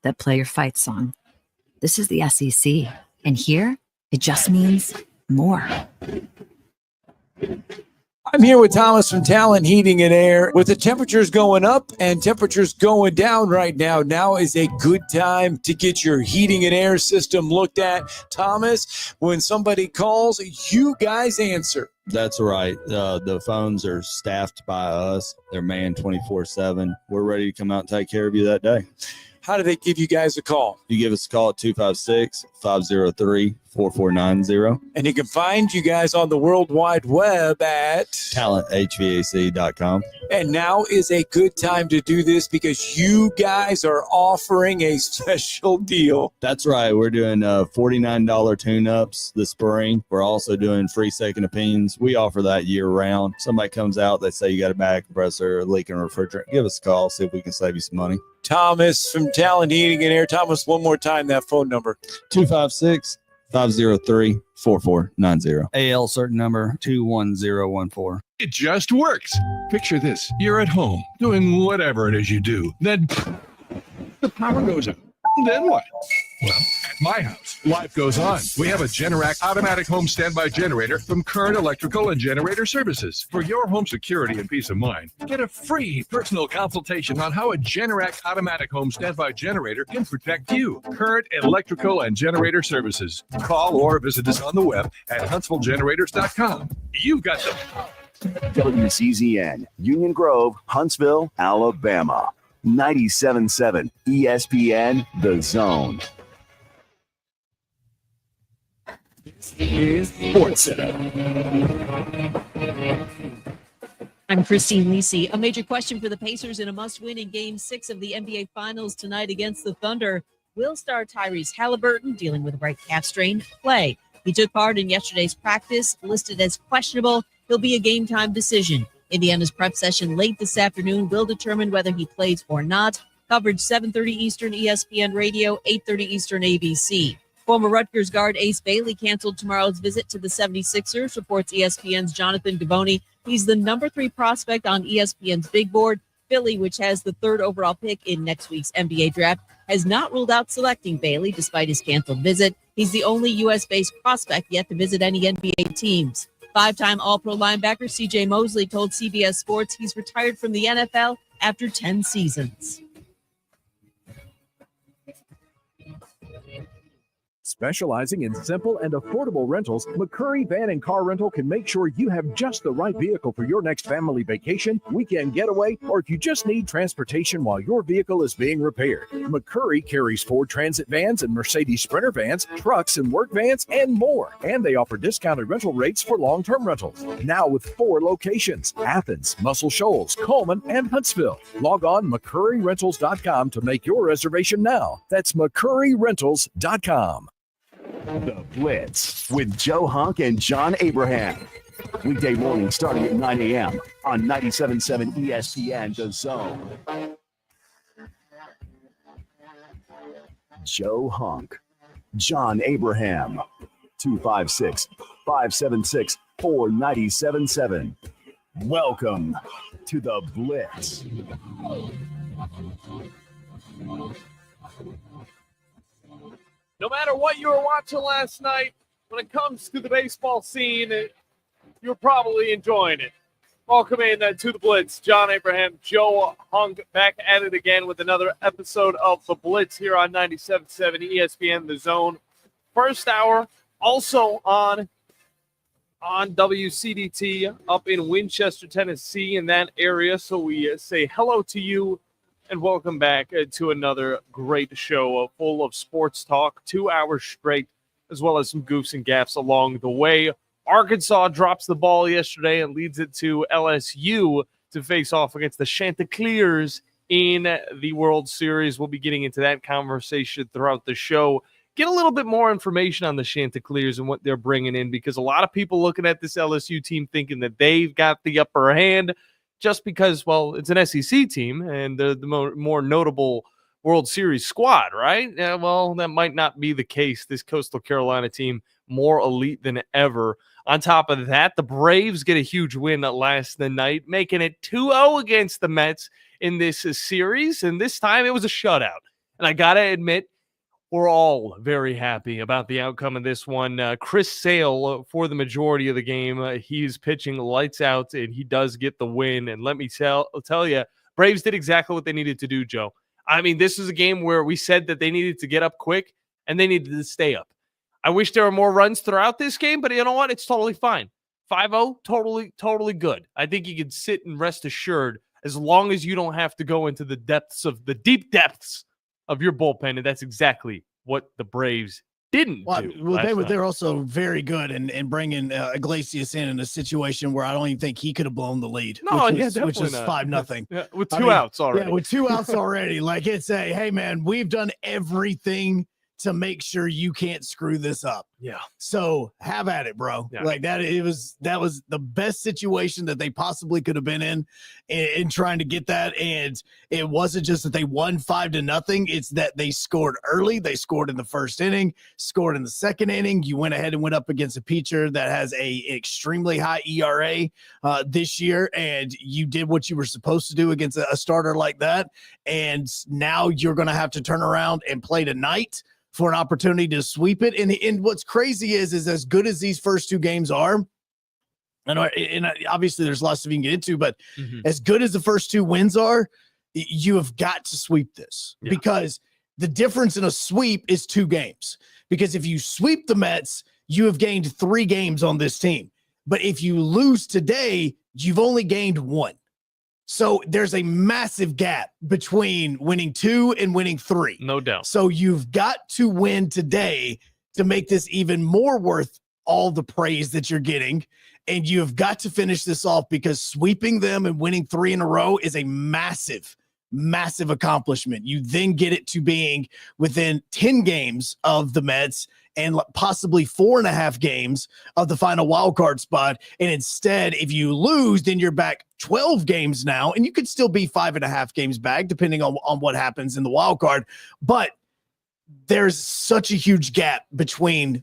that play your fight song. This is the SEC, and here it just means more. I'm here with Thomas from Talent Heating and Air. With the temperatures going up and temperatures going down right now, now is a good time to get your heating and air system looked at. Thomas, when somebody calls, you guys answer. That's right. The phones are staffed by us. They're manned 24/7. We're ready to come out and take care of you that day. How do they give you guys a call? You give us a call at 256-503-4490. And you can find you guys on the World Wide Web at talenthvac.com. And now is a good time to do this because you guys are offering a special deal. That's right. We're doing $49 tune-ups this spring. We're also doing free second opinions. We offer that year-round. Somebody comes out, they say you got a bad compressor, a leaking refrigerant. Give us a call, see if we can save you some money. Thomas from Talent Heating and Air. Thomas, one more time, that phone number. 256-503-4490. AL certain number 21014. It just works. Picture this. You're at home doing whatever it is you do. Then the power goes out. Then what? Well, at my house, life goes on. We have a Generac automatic home standby generator from Current Electrical and Generator Services. For your home security and peace of mind, get a free personal consultation on how a Generac automatic home standby generator can protect you. Current Electrical and Generator Services. Call or visit us on the web at HuntsvilleGenerators.com. You've got them. WCZN, Union Grove, Huntsville, Alabama. 97.7 ESPN, The Zone. This is Sports Center. I'm Christine Lisi. A major question for the Pacers in a must-win in Game 6 of the NBA Finals tonight against the Thunder. Will star Tyrese Halliburton, dealing with a right calf strain, play? He took part in yesterday's practice, listed as questionable. He'll be a game-time decision. Indiana's prep session late this afternoon will determine whether he plays or not. Coverage 7:30 Eastern ESPN Radio, 8:30 Eastern ABC. Former Rutgers guard Ace Bailey canceled tomorrow's visit to the 76ers, reports ESPN's Jonathan Givony. He's the number 3 prospect on ESPN's big board. Philly, which has the 3rd overall pick in next week's NBA draft, has not ruled out selecting Bailey despite his canceled visit. He's the only U.S.-based prospect yet to visit any NBA teams. 5-time All-Pro linebacker C.J. Mosley told CBS Sports he's retired from the NFL after 10 seasons. Specializing in simple and affordable rentals, McCurry Van and Car Rental can make sure you have just the right vehicle for your next family vacation, weekend getaway, or if you just need transportation while your vehicle is being repaired. McCurry carries Ford Transit vans and Mercedes Sprinter vans, trucks and work vans, and more. And they offer discounted rental rates for long-term rentals. Now with 4 locations: Athens, Muscle Shoals, Coleman, and Huntsville. Log on McCurryRentals.com to make your reservation now. That's McCurryRentals.com. The Blitz with Joe Hunk and John Abraham. Weekday morning starting at 9 a.m. on 97.7 ESPN, The Zone. Joe Hunk, John Abraham, 256-576-4977. Welcome to The Blitz. No matter what you were watching last night, when it comes to the baseball scene, you're probably enjoying it. Welcome in to the Blitz. John Abraham, Joe Hunk, back at it again with another episode of the Blitz here on 97.7 ESPN, The Zone. First hour, also on WCDT up in Winchester, Tennessee, in that area. So we say hello to you. And welcome back to another great show full of sports talk, 2 hours straight, as well as some goofs and gaffes along the way. Arkansas drops the ball yesterday and leads it to LSU to face off against the Chanticleers in the World Series. We'll be getting into that conversation throughout the show. Get a little bit more information on the Chanticleers and what they're bringing in, because a lot of people looking at this LSU team thinking that they've got the upper hand, just because, well, it's an SEC team and they're the more notable World Series squad, right? Yeah, well, that might not be the case. This Coastal Carolina team, more elite than ever. On top of that, the Braves get a huge win last night, making it 2-0 against the Mets in this series. And this time it was a shutout. And I got to admit, we're all very happy about the outcome of this one. Chris Sale, for the majority of the game, he's pitching lights out, and he does get the win. And let me tell you, Braves did exactly what they needed to do, Joe. I mean, this is a game where we said that they needed to get up quick, and they needed to stay up. I wish there were more runs throughout this game, but you know what? It's totally fine. 5-0, totally good. I think you can sit and rest assured as long as you don't have to go into the deep depths of your bullpen, and that's exactly what the Braves didn't do. Well, they were also very good in bringing Iglesias in a situation where I don't even think he could have blown the lead. Which is 5-0. Yeah, with two outs already. Yeah, with 2 outs already. Like, it's hey man, we've done everything to make sure you can't screw this up. Yeah. So have at it, bro. Yeah. Like that was the best situation that they possibly could have been in trying to get that. And it wasn't just that they won 5-0. It's that they scored early. They scored in the first inning, scored in the second inning. You went ahead and went up against a pitcher that has a extremely high ERA this year. And you did what you were supposed to do against a starter like that. And now you're going to have to turn around and play tonight for an opportunity to sweep it. And what's crazy is as good as these first 2 games are, and obviously there's lots of you can get into, but as good as the first 2 wins are, you have got to sweep this because the difference in a sweep is 2 games. Because if you sweep the Mets, you have gained 3 games on this team. But if you lose today, you've only gained 1. So there's a massive gap between winning 2 and winning 3. No doubt. So you've got to win today to make this even more worth all the praise that you're getting. And you've got to finish this off because sweeping them and winning 3 in a row is a massive accomplishment. You then get it to being within 10 games of the Mets and possibly 4.5 games of the final wild card spot. And instead, if you lose, then you're back 12 games now, and you could still be 5.5 games back, depending on what happens in the wild card. But there's such a huge gap between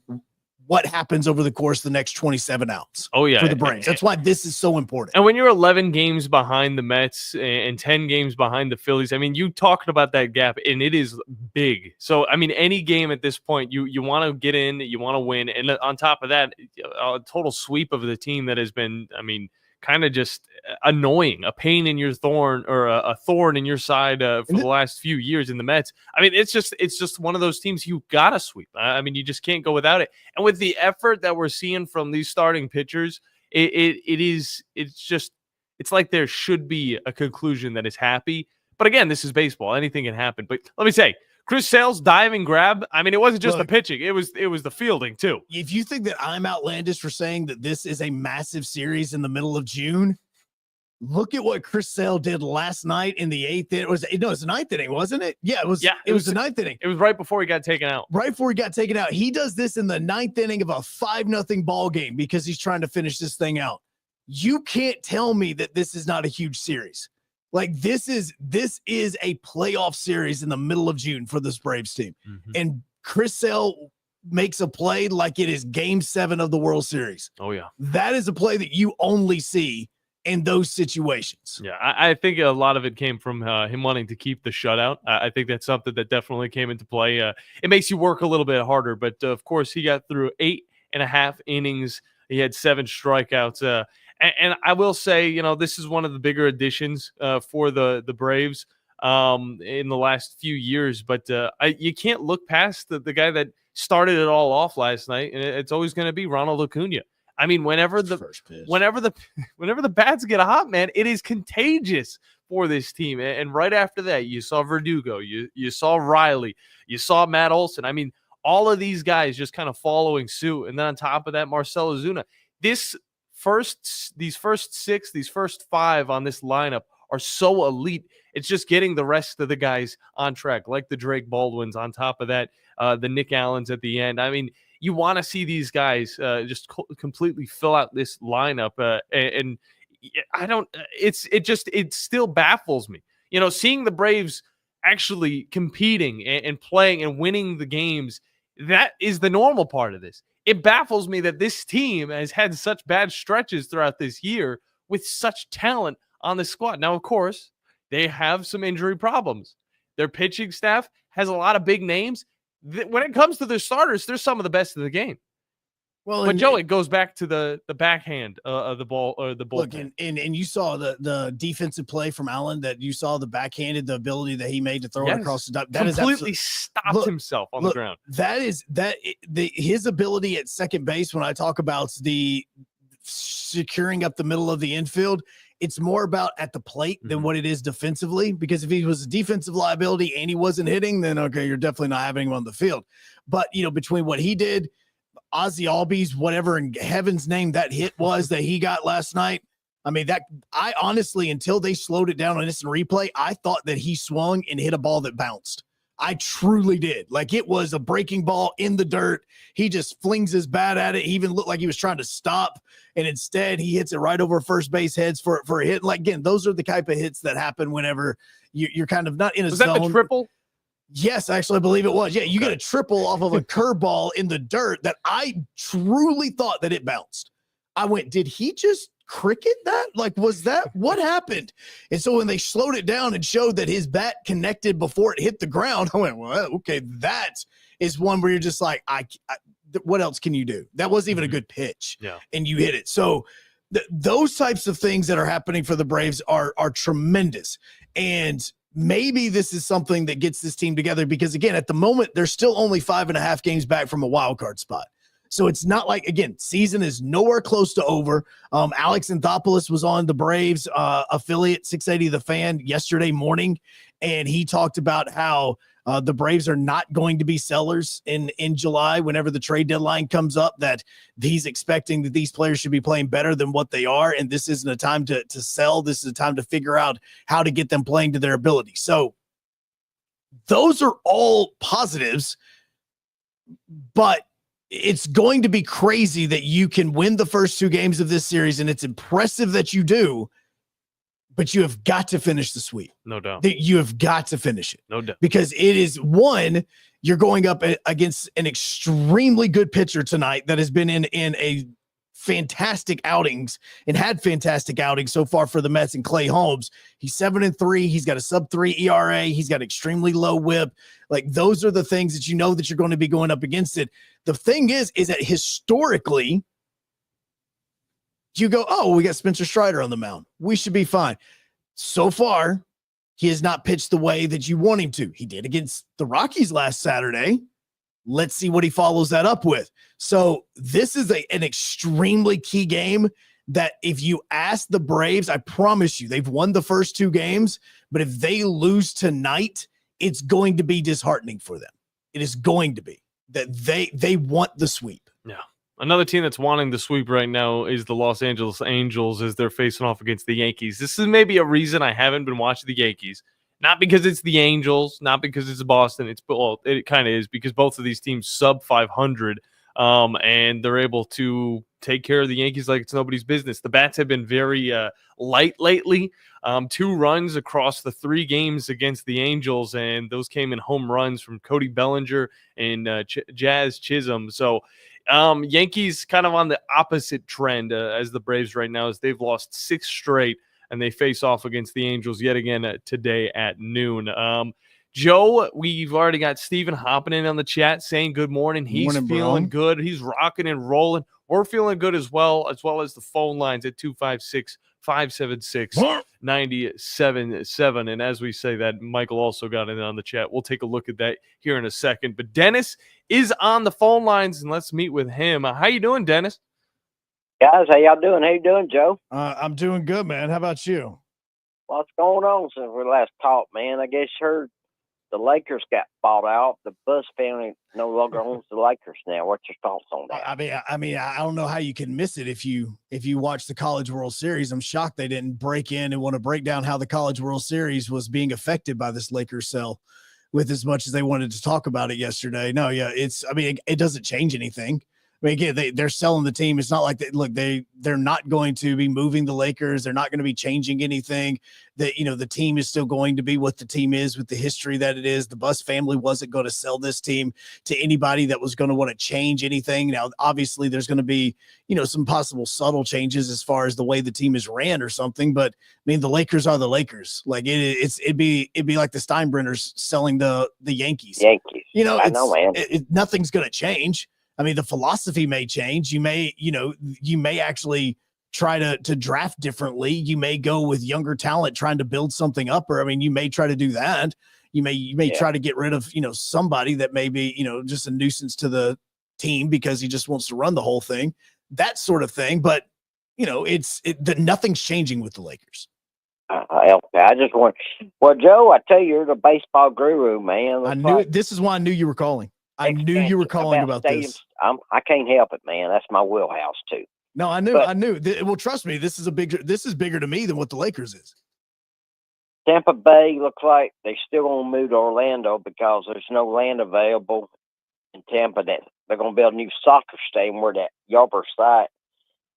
what happens over the course of the next 27 outs. Oh, yeah. For the Braves. That's why this is so important. And when you're 11 games behind the Mets and 10 games behind the Phillies, I mean, you talked about that gap, and it is big. So, I mean, any game at this point, you want to get in, you want to win. And on top of that, a total sweep of the team that has been, I mean, kind of just annoying, a pain in your thorn or a thorn in your side for the last few years in the Mets. I mean, it's just one of those teams you gotta sweep. I mean, you just can't go without it. And with the effort that we're seeing from these starting pitchers, it's like there should be a conclusion that is happy. But again, this is baseball; anything can happen. But let me say, Chris Sale's diving grab, I mean, it wasn't just the pitching. It was the fielding, too. If you think that I'm outlandish for saying that this is a massive series in the middle of June, look at what Chris Sale did last night in the 8th inning. It was the 9th inning, wasn't it? Yeah, it was the 9th inning. It was right before he got taken out. Right before he got taken out. He does this in the 9th inning of a 5-0 ball game because he's trying to finish this thing out. You can't tell me that this is not a huge series. Like this is a playoff series in the middle of June for this Braves team. And Chris Sale makes a play like it is game 7 of the World Series. Oh, yeah. That is a play that you only see in those situations. Yeah, I think a lot of it came from him wanting to keep the shutout. I think that's something that definitely came into play. It makes you work a little bit harder, but of course he got through 8.5 innings. He had 7 strikeouts. And I will say, you know, this is one of the bigger additions for the Braves in the last few years. But you can't look past the guy that started it all off last night, and it's always going to be Ronald Acuna. I mean, whenever the bats get hot, man, it is contagious for this team. And right after that, you saw Verdugo, you saw Riley, you saw Matt Olson. I mean, all of these guys just kind of following suit. And then on top of that, Marcell Ozuna. These first 5 on this lineup are so elite. It's just getting the rest of the guys on track, like the Drake Baldwins on top of that, the Nick Allens at the end. I mean, you want to see these guys just completely fill out this lineup. And I don't, it still baffles me, you know, seeing the Braves actually competing and playing and winning the games. That is the normal part of this. It baffles me that this team has had such bad stretches throughout this year with such talent on the squad. Now, of course, they have some injury problems. Their pitching staff has a lot of big names. When it comes to their starters, they're some of the best in the game. Well, but Joe, it goes back to the backhand of the ball or the bullpen. Look, and you saw the defensive play from Allen, that you saw the backhanded, the ability that he made to throw it across the top. That completely stopped himself on the ground. His ability at second base. When I talk about the securing up the middle of the infield, it's more about at the plate than what it is defensively. Because if he was a defensive liability and he wasn't hitting, then okay, you're definitely not having him on the field. But between what he did, Ozzy Albies, whatever in heaven's name that hit was that he got last night. I mean, I honestly, until they slowed it down on instant replay, I thought that he swung and hit a ball that bounced. I truly did. Like, it was a breaking ball in the dirt. He just flings his bat at it. He even looked like he was trying to stop, and instead he hits it right over first base heads for a hit. Like, again, those are the type of hits that happen whenever you're kind of not in a zone. Was that the triple? Yes, actually, I believe it was. Yeah, you get a triple off of a curveball in the dirt that I truly thought that it bounced. I went, did he just cricket that? Like, was that what happened? And so when they slowed it down and showed that his bat connected before it hit the ground, I went, well, okay, that is one where you're just like, what else can you do? That wasn't even a good pitch. Yeah. And you hit it. So those types of things that are happening for the Braves are tremendous. And maybe this is something that gets this team together, because, again, at the moment, they're still only 5.5 games back from a wild card spot. So it's not like, again, season is nowhere close to over. Alex Anthopoulos was on the Braves affiliate 680 The Fan yesterday morning, and he talked about how the Braves are not going to be sellers in July whenever the trade deadline comes up, that he's expecting that these players should be playing better than what they are, and this isn't a time to sell. This is a time to figure out how to get them playing to their ability. So those are all positives, but it's going to be crazy that you can win the first 2 games of this series, and it's impressive that you do, but you have got to finish the sweep. No doubt. You have got to finish it. No doubt. Because it is, one, you're going up against an extremely good pitcher tonight that has been in a fantastic outings and had fantastic outings so far for the Mets, and Clay Holmes. He's 7-3. He's got a sub-3 ERA. He's got extremely low whip. Like, those are the things that you know that you're going to be going up against it. The thing is that historically, you go, oh, we got Spencer Strider on the mound. We should be fine. So far, he has not pitched the way that you want him to. He did against the Rockies last Saturday. Let's see what he follows that up with. So this is an extremely key game that if you ask the Braves, I promise you, they've won the first 2 games, but if they lose tonight, it's going to be disheartening for them. It is going to be that they want the sweep. Yeah. Another team that's wanting the sweep right now is the Los Angeles Angels, as they're facing off against the Yankees. This is maybe a reason I haven't been watching the Yankees. Not because it's the Angels, not because it's Boston. It kind of is, because both of these teams sub 500, and they're able to take care of the Yankees like it's nobody's business. The bats have been very light lately. 2 runs across the 3 games against the Angels, and those came in home runs from Cody Bellinger and Jazz Chisholm. So Yankees kind of on the opposite trend as the Braves right now, as they've lost 6 straight, and they face off against the Angels yet again today at noon. Joe, we've already got Steven hopping in on the chat saying good morning. He's feeling good. He's rocking and rolling. We're feeling good as well as the phone lines at 256-576-97.7. And as we say that, Michael also got in on the chat. We'll take a look at that here in a second. But Dennis is on the phone lines, and let's meet with him. How you doing, Dennis? Guys, how y'all doing? How you doing, Joe? I'm doing good, man. How about you? What's going on since we last talked, man? I guess you heard the Lakers got bought out. The Buss family no longer owns the Lakers now. What's your thoughts on that? I mean, I don't know how you can miss it if you watch the College World Series. I'm shocked they didn't break in and want to break down how the College World Series was being affected by this Lakers sell, with as much as they wanted to talk about it yesterday. No, yeah, it doesn't change anything. I mean, again, they're selling the team. It's not like they're not going to be moving the Lakers. They're not going to be changing anything. That, the team is still going to be what the team is with the history that it is. The Buss family wasn't going to sell this team to anybody that was going to want to change anything. Now, obviously, there's going to be, some possible subtle changes as far as the way the team is ran or something. But I mean, the Lakers are the Lakers. Like it'd be like the Steinbrenners selling the Yankees. I know, man. Nothing's going to change. I mean, the philosophy may change. You may actually try to draft differently. You may go with younger talent trying to build something up, or, I mean, you may try to do that. You may try to get rid of, somebody that may be, just a nuisance to the team because he just wants to run the whole thing, that sort of thing. But, nothing's changing with the Lakers. I just want, well, Joe, I tell you, you're the baseball guru, man. I knew it. This is why I knew you were calling. I knew you were calling about this. I can't help it, man. That's my wheelhouse too. No, I knew. Well, trust me, this is bigger to me than what the Lakers is. Tampa Bay looks like they still gonna move to Orlando because there's no land available in Tampa. That they're gonna build a new soccer stadium where that Yarber site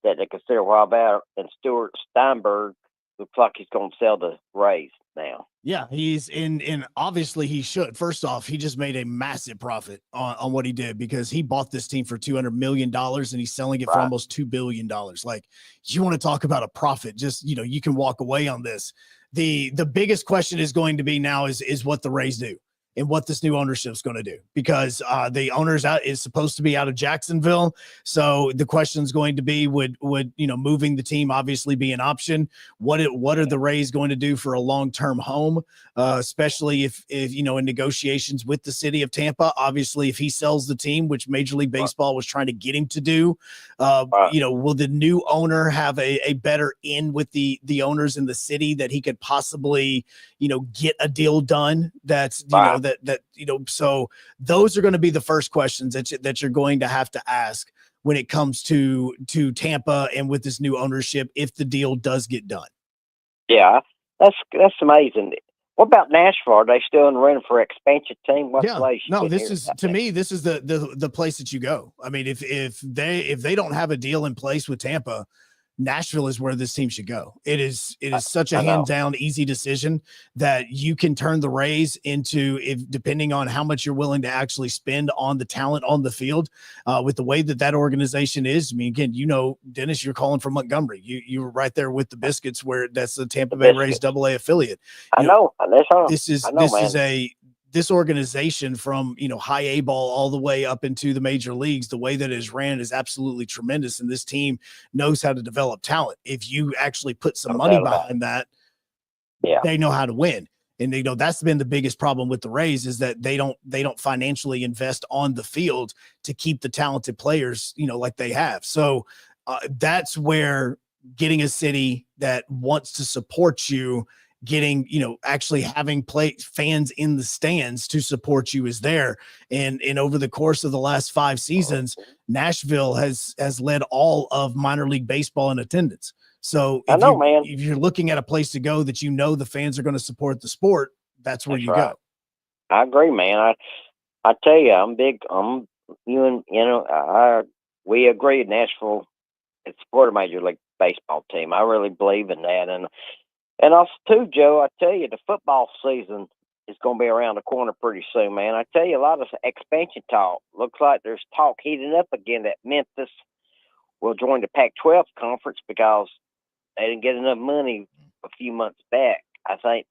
that they consider a while back, and Stuart Steinberg looks like he's gonna sell the Rays now. Yeah, he's in obviously he should. First off, he just made a massive profit on what he did because he bought this team for $200 million and he's selling it for almost $2 billion. Like, you want to talk about a profit, just, you can walk away on this. The biggest question is going to be now is what the Rays do and what this new ownership is going to do, because the owner's is supposed to be out of Jacksonville. So the question is going to be, would moving the team obviously be an option? What are the Rays going to do for a long-term home, especially if in negotiations with the city of Tampa? Obviously, if he sells the team, which Major League Baseball was trying to get him to do, will the new owner have a better in with the owners in the city that he could possibly get a deal done that's so those are going to be the first questions that you're going to have to ask when it comes to Tampa and with this new ownership, if the deal does get done. Yeah, that's amazing. What about Nashville? Are they still in the running for expansion team? What place? No, this is the place that you go. I mean, if they don't have a deal in place with Tampa, Nashville is where this team should go. It is such a hands down easy decision that you can turn the Rays into, if depending on how much you're willing to actually spend on the talent on the field, with the way that organization is. I mean, again, Dennis, you're calling from Montgomery. You were right there with the Biscuits, where that's the Tampa Bay Rays AA affiliate. This organization from, high A ball all the way up into the major leagues, the way that it is ran is absolutely tremendous. And this team knows how to develop talent. If you actually put some money behind that, they know how to win. And that's been the biggest problem with the Rays, is that they don't financially invest on the field to keep the talented players, like they have. So that's where getting a city that wants to support you, getting, actually having fans in the stands to support you is there. And over the course of the last 5 seasons, Nashville has led all of minor league baseball in attendance. So if you're looking at a place to go that the fans are going to support the sport, that's where you go. I agree, man. I tell you, we agree Nashville is support a major league baseball team. I really believe in that. And also, too, Joe, I tell you, the football season is going to be around the corner pretty soon, man. I tell you, a lot of expansion talk. Looks like there's talk heating up again that Memphis will join the Pac-12 conference because they didn't get enough money a few months back. I think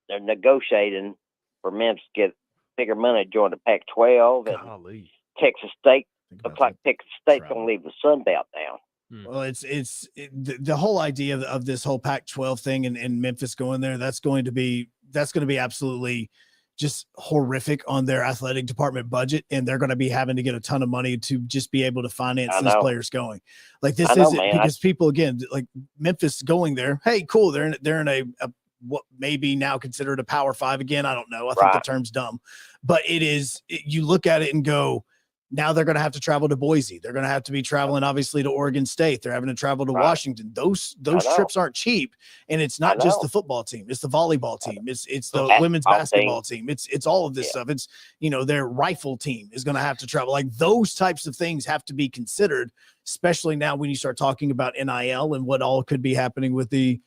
they're negotiating for Memphis to get bigger money to join the Pac-12. And Texas State, looks like Texas State's going to leave the Sun Belt now. Well, it's the whole idea of this whole Pac-12 thing and Memphis going there. That's going to be absolutely just horrific on their athletic department budget, and they're going to be having to get a ton of money to just be able to finance these players going. Like, this isn't because people, again, like Memphis going there. Hey, cool. They're in a what may be now considered a Power 5 again. I don't know. I think the term's dumb, but it is. You look at it and go, Now they're going to have to travel to Boise. They're going to have to be traveling, obviously, to Oregon State. They're having to travel to Washington. Those trips aren't cheap, and it's not just the football team. It's the volleyball team. It's the women's basketball team. It's all of this stuff. It's, their rifle team is going to have to travel. Like, those types of things have to be considered, especially now when you start talking about NIL and what all could be happening with the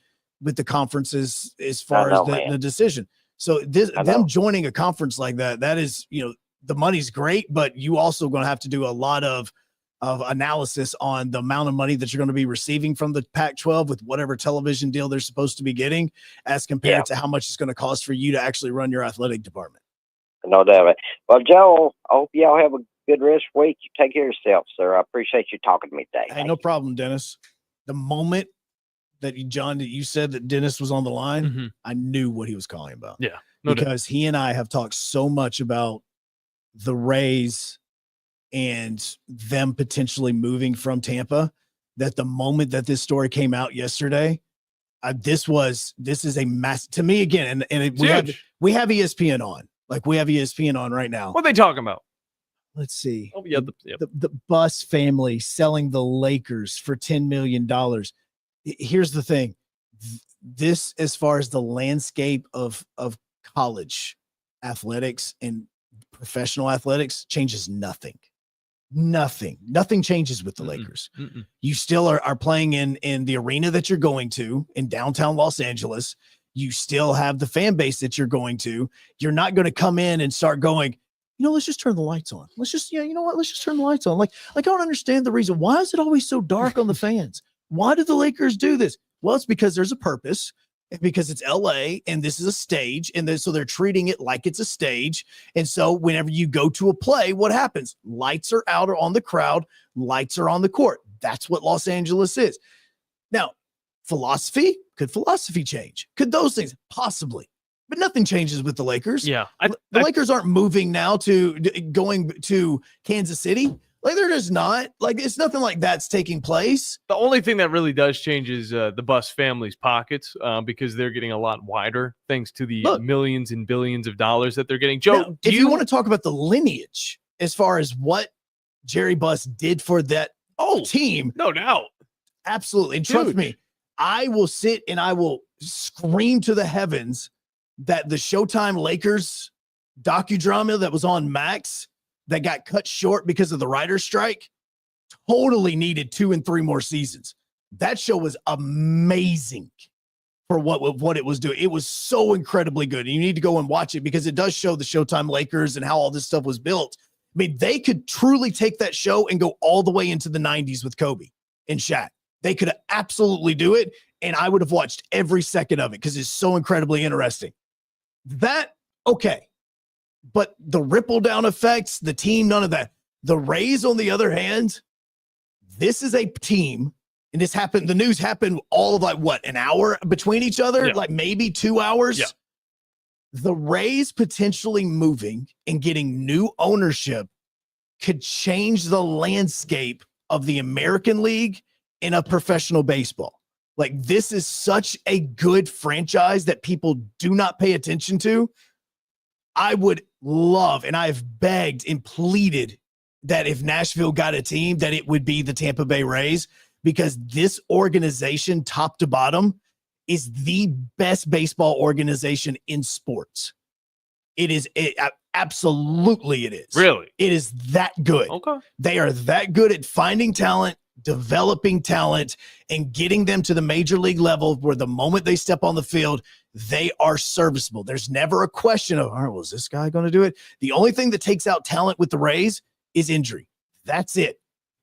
conferences as far as the decision. So them joining a conference like that is, the money's great, but you also going to have to do a lot of analysis on the amount of money that you're going to be receiving from the Pac-12 with whatever television deal they're supposed to be getting, as compared to how much it's going to cost for you to actually run your athletic department. No doubt. Well, Joe, I hope y'all have a good rest of the week. You take care of yourself, sir. I appreciate you talking to me today. Hey, no problem, Dennis. The moment that you said that Dennis was on the line, I knew what he was calling about. Yeah. Because he and I have talked so much about the Rays and them potentially moving from Tampa, that the moment that this story came out yesterday, this is a mass to me again. And we have ESPN on, we have ESPN on right now. What are they talking about? Let's see. Oh, yeah. The Bus family selling the Lakers for $10 million. Here's the thing. This, as far as the landscape of college athletics and professional athletics, changes nothing. Nothing changes with the Lakers. You still are playing in the arena that you're going to in downtown Los Angeles. You still have the fan base that you're going to. You're not going to come in and start going, let's just turn the lights on. Let's just, let's just turn the lights on. I don't understand the reason. Why is it always so dark on the fans? Why do the Lakers do this? Well, it's because there's a purpose. Because it's LA and this is a stage, and so they're treating it like it's a stage. And so whenever you go to a play, what happens? Lights are out on the crowd, lights are on the court. That's what Los Angeles is. Now, could philosophy change? Could those things? Possibly. But nothing changes with the Lakers. Yeah. The Lakers aren't moving now to going to Kansas City. They're just not. It's nothing like that's taking place. The only thing that really does change is the Bus family's pockets, because they're getting a lot wider thanks to the millions and billions of dollars that they're getting. Joe, now, if you want to talk about the lineage as far as what Jerry Buss did for that team, no doubt. Absolutely. And trust me, I will sit and I will scream to the heavens that the Showtime Lakers docudrama that was on Max that got cut short because of the writer's strike totally needed 2 and 3 more seasons. That show was amazing for what it was doing. It was so incredibly good. And you need to go and watch it because it does show the Showtime Lakers and how all this stuff was built. I mean, they could truly take that show and go all the way into the 90s with Kobe and Shaq. They could absolutely do it. And I would have watched every second of it because it's so incredibly interesting. Okay. But the ripple down effects, the team, none of that. The Rays, on the other hand, this is a team, and this happened, the news happened all of an hour between each other, maybe 2 hours. Yeah. The Rays potentially moving and getting new ownership could change the landscape of the American League and of professional baseball. This is such a good franchise that people do not pay attention to. I would love, and I've begged and pleaded that if Nashville got a team, that it would be the Tampa Bay Rays, because this organization, top to bottom, is the best baseball organization in sports. Absolutely it is. Really? It is that good. Okay. They are that good at finding talent, developing talent, and getting them to the major league level where the moment they step on the field, they are serviceable. There's never a question of, all right, well, is this guy going to do it? The only thing that takes out talent with the Rays is injury. That's it.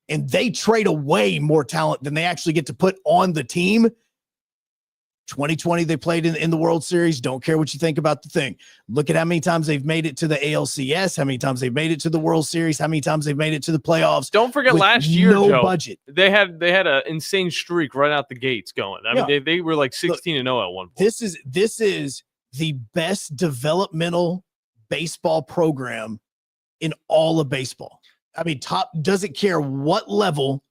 And they trade away more talent than they actually get to put on the team. 2020, they played in the World Series. Don't care what you think about the thing. Look at how many times they've made it to the ALCS, how many times they've made it to the World Series, how many times they've made it to the playoffs. Don't forget last year, no Joe, budget. They had an insane streak right out the gates going. I mean, they were 16-0 at one point. This is the best developmental baseball program in all of baseball. I mean, doesn't care what level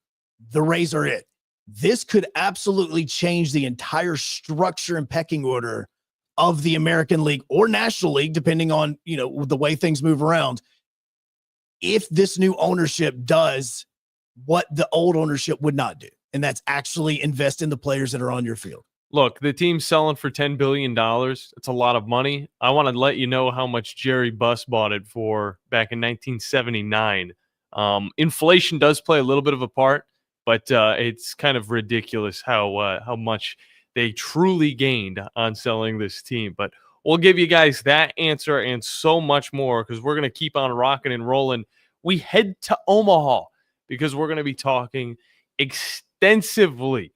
the Rays are at. This could absolutely change the entire structure and pecking order of the American League or National League, depending on, the way things move around. if this new ownership does what the old ownership would not do, and that's actually invest in the players that are on your field. Look, the team's selling for $10 billion. It's a lot of money. I want to let you know how much Jerry Buss bought it for back in 1979. Inflation does play a little bit of a part, but it's kind of ridiculous how much they truly gained on selling this team. But we'll give you guys that answer and so much more because we're going to keep on rocking and rolling. We head to Omaha because we're going to be talking extensively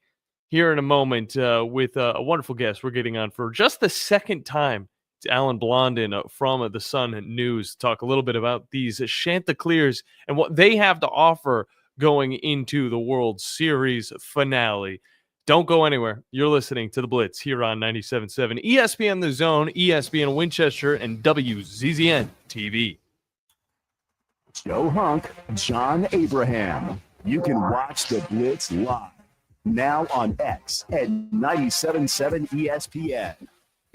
here in a moment with a wonderful guest we're getting on for just the second time. It's Alan Blondin from the Sun News to talk a little bit about these Chanticleers and what they have to offer going into the World Series finale. Don't go anywhere. You're listening to The Blitz here on 97.7 ESPN The Zone, ESPN Winchester, and WZZN TV. Joe Hunk, John Abraham. You can watch The Blitz live now on X at 97.7 ESPN.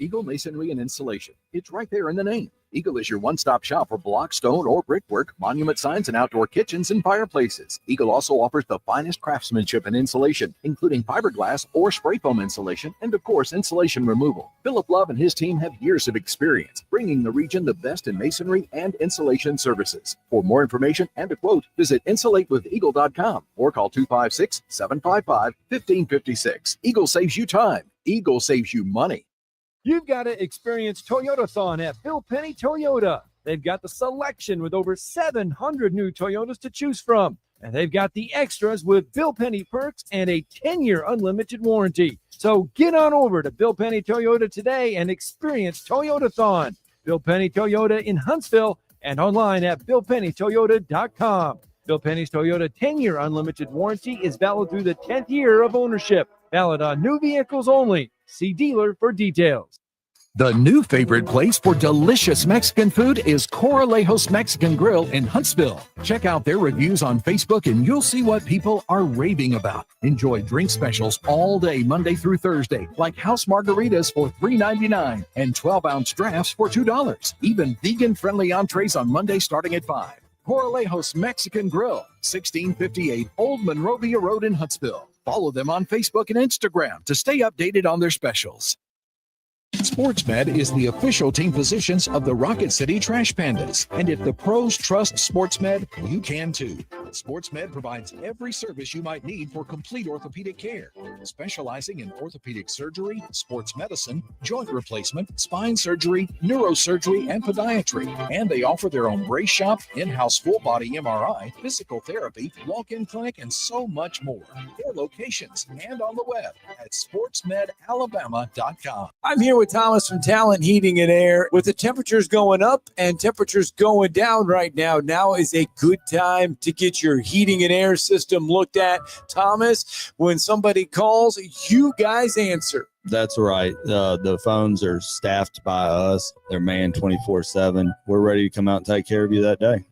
Eagle Masonry and Installation. It's right there in the name. Eagle is your one-stop shop for block, stone, or brickwork, monument signs, and outdoor kitchens and fireplaces. Eagle also offers the finest craftsmanship and insulation, including fiberglass or spray foam insulation, and of course, insulation removal. Philip Love and his team have years of experience, bringing the region the best in masonry and insulation services. For more information and a quote, visit insulatewitheagle.com or call 256-755-1556. Eagle saves you time. Eagle saves you money. You've got to experience Toyotathon at Bill Penny Toyota. They've got the selection with over 700 new Toyotas to choose from. And they've got the extras with Bill Penny perks and a 10-year unlimited warranty. So get on over to Bill Penny Toyota today and experience Toyotathon. Bill Penny Toyota in Huntsville and online at BillPennyToyota.com. Bill Penny's Toyota 10-year unlimited warranty is valid through the 10th year of ownership. Valid on new vehicles only. See dealer for details. The new favorite place for delicious Mexican food is Corralejos Mexican Grill in Huntsville. Check out their reviews on Facebook and you'll see what people are raving about. Enjoy drink specials all day, Monday through Thursday, like house margaritas for $3.99 and 12-ounce drafts for $2. Even vegan-friendly entrees on Monday starting at $5. Corralejos Mexican Grill, 1658 Old Monrovia Road in Huntsville. Follow them on Facebook and Instagram to stay updated on their specials. SportsMed is the official team physicians of the Rocket City Trash Pandas. And if the pros trust SportsMed, you can too. SportsMed provides every service you might need for complete orthopedic care, specializing in orthopedic surgery, sports medicine, joint replacement, spine surgery, neurosurgery, and podiatry. And they offer their own brace shop, in-house full-body MRI, physical therapy, walk-in clinic, and so much more. 4 locations and on the web at sportsmedalabama.com. I'm here with Thomas from Talent Heating and Air. With the temperatures going up and temperatures going down right now, now is a good time to get your heating and air system looked at. Thomas, when somebody calls, you guys answer. That's right. The phones are staffed by us. They're manned 24/7. We're ready to come out and take care of you that day.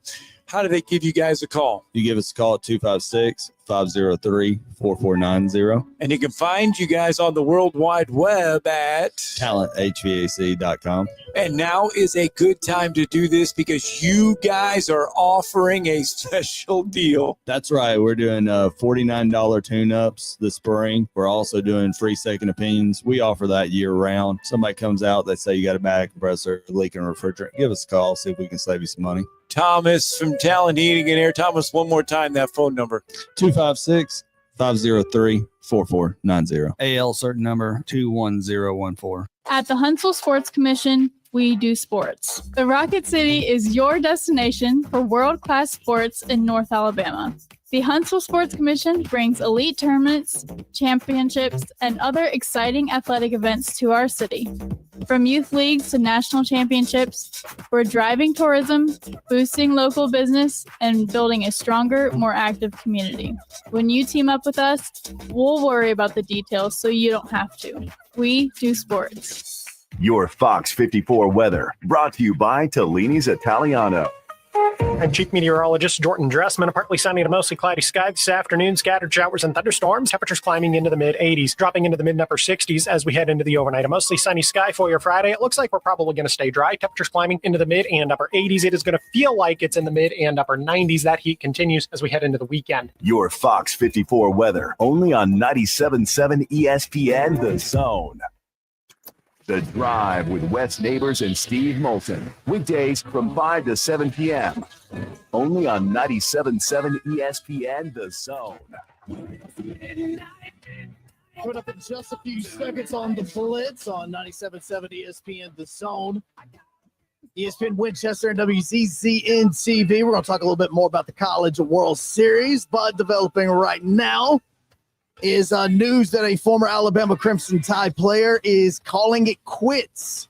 How do they give you guys a call? You give us a call at 256-503-4490. And you can find you guys on the World Wide Web at talenthvac.com. And now is a good time to do this because you guys are offering a special deal. That's right. We're doing $49 tune-ups this spring. We're also doing free second opinions. We offer that year-round. Somebody comes out, they say you got a back compressor, leaking refrigerant. Give us a call, see if we can save you some money. Thomas from Talent Heating and Air. Thomas, one more time, that phone number. 256-503-4490. AL certain number 21014. At the Huntsville Sports Commission, we do sports. The Rocket City is your destination for world-class sports in North Alabama. The Huntsville Sports Commission brings elite tournaments, championships, and other exciting athletic events to our city. From youth leagues to national championships, we're driving tourism, boosting local business, and building a stronger, more active community. When you team up with us, we'll worry about the details so you don't have to. We do sports. Your Fox 54 weather brought to you by Tellini's Italiano. I'm Chief Meteorologist Jordan Dressman. A partly sunny to mostly cloudy sky this afternoon. Scattered showers and thunderstorms. Temperatures climbing into the mid-80s, dropping into the mid-upper 60s as we head into the overnight. A mostly sunny sky for your Friday. It looks like we're probably going to stay dry. Temperatures climbing into the mid and upper 80s. It is going to feel like it's in the mid and upper 90s. That heat continues as we head into the weekend. Your Fox 54 weather, only on 97.7 ESPN The Zone. The Drive with Wes Neighbors and Steve Moulton. Weekdays from 5 to 7 p.m. Only on 97.7 ESPN The Zone. Coming up in just a few seconds on the Blitz on 97.7 ESPN The Zone. ESPN Winchester and WZZN TV. We're going to talk a little bit more about the College World Series, but developing right now is news that a former Alabama Crimson Tide player is calling it quits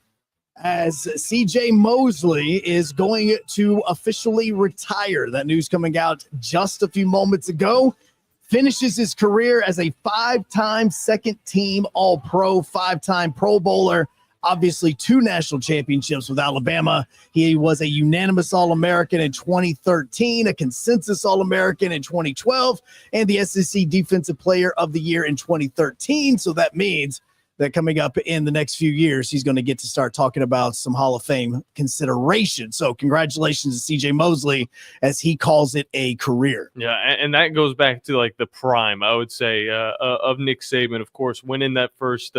as C.J. Mosley is going to officially retire. That news coming out just a few moments ago. Finishes his career as a 5-time second-team All-Pro, 5-time Pro Bowler. Obviously, 2 national championships with Alabama. He was a unanimous All-American in 2013, a consensus All-American in 2012, and the SEC Defensive Player of the Year in 2013. So that means that coming up in the next few years, he's going to get to start talking about some Hall of Fame consideration. So congratulations to C.J. Mosley, as he calls it a career. Yeah, and that goes back to like the prime, I would say, of Nick Saban, of course, winning that first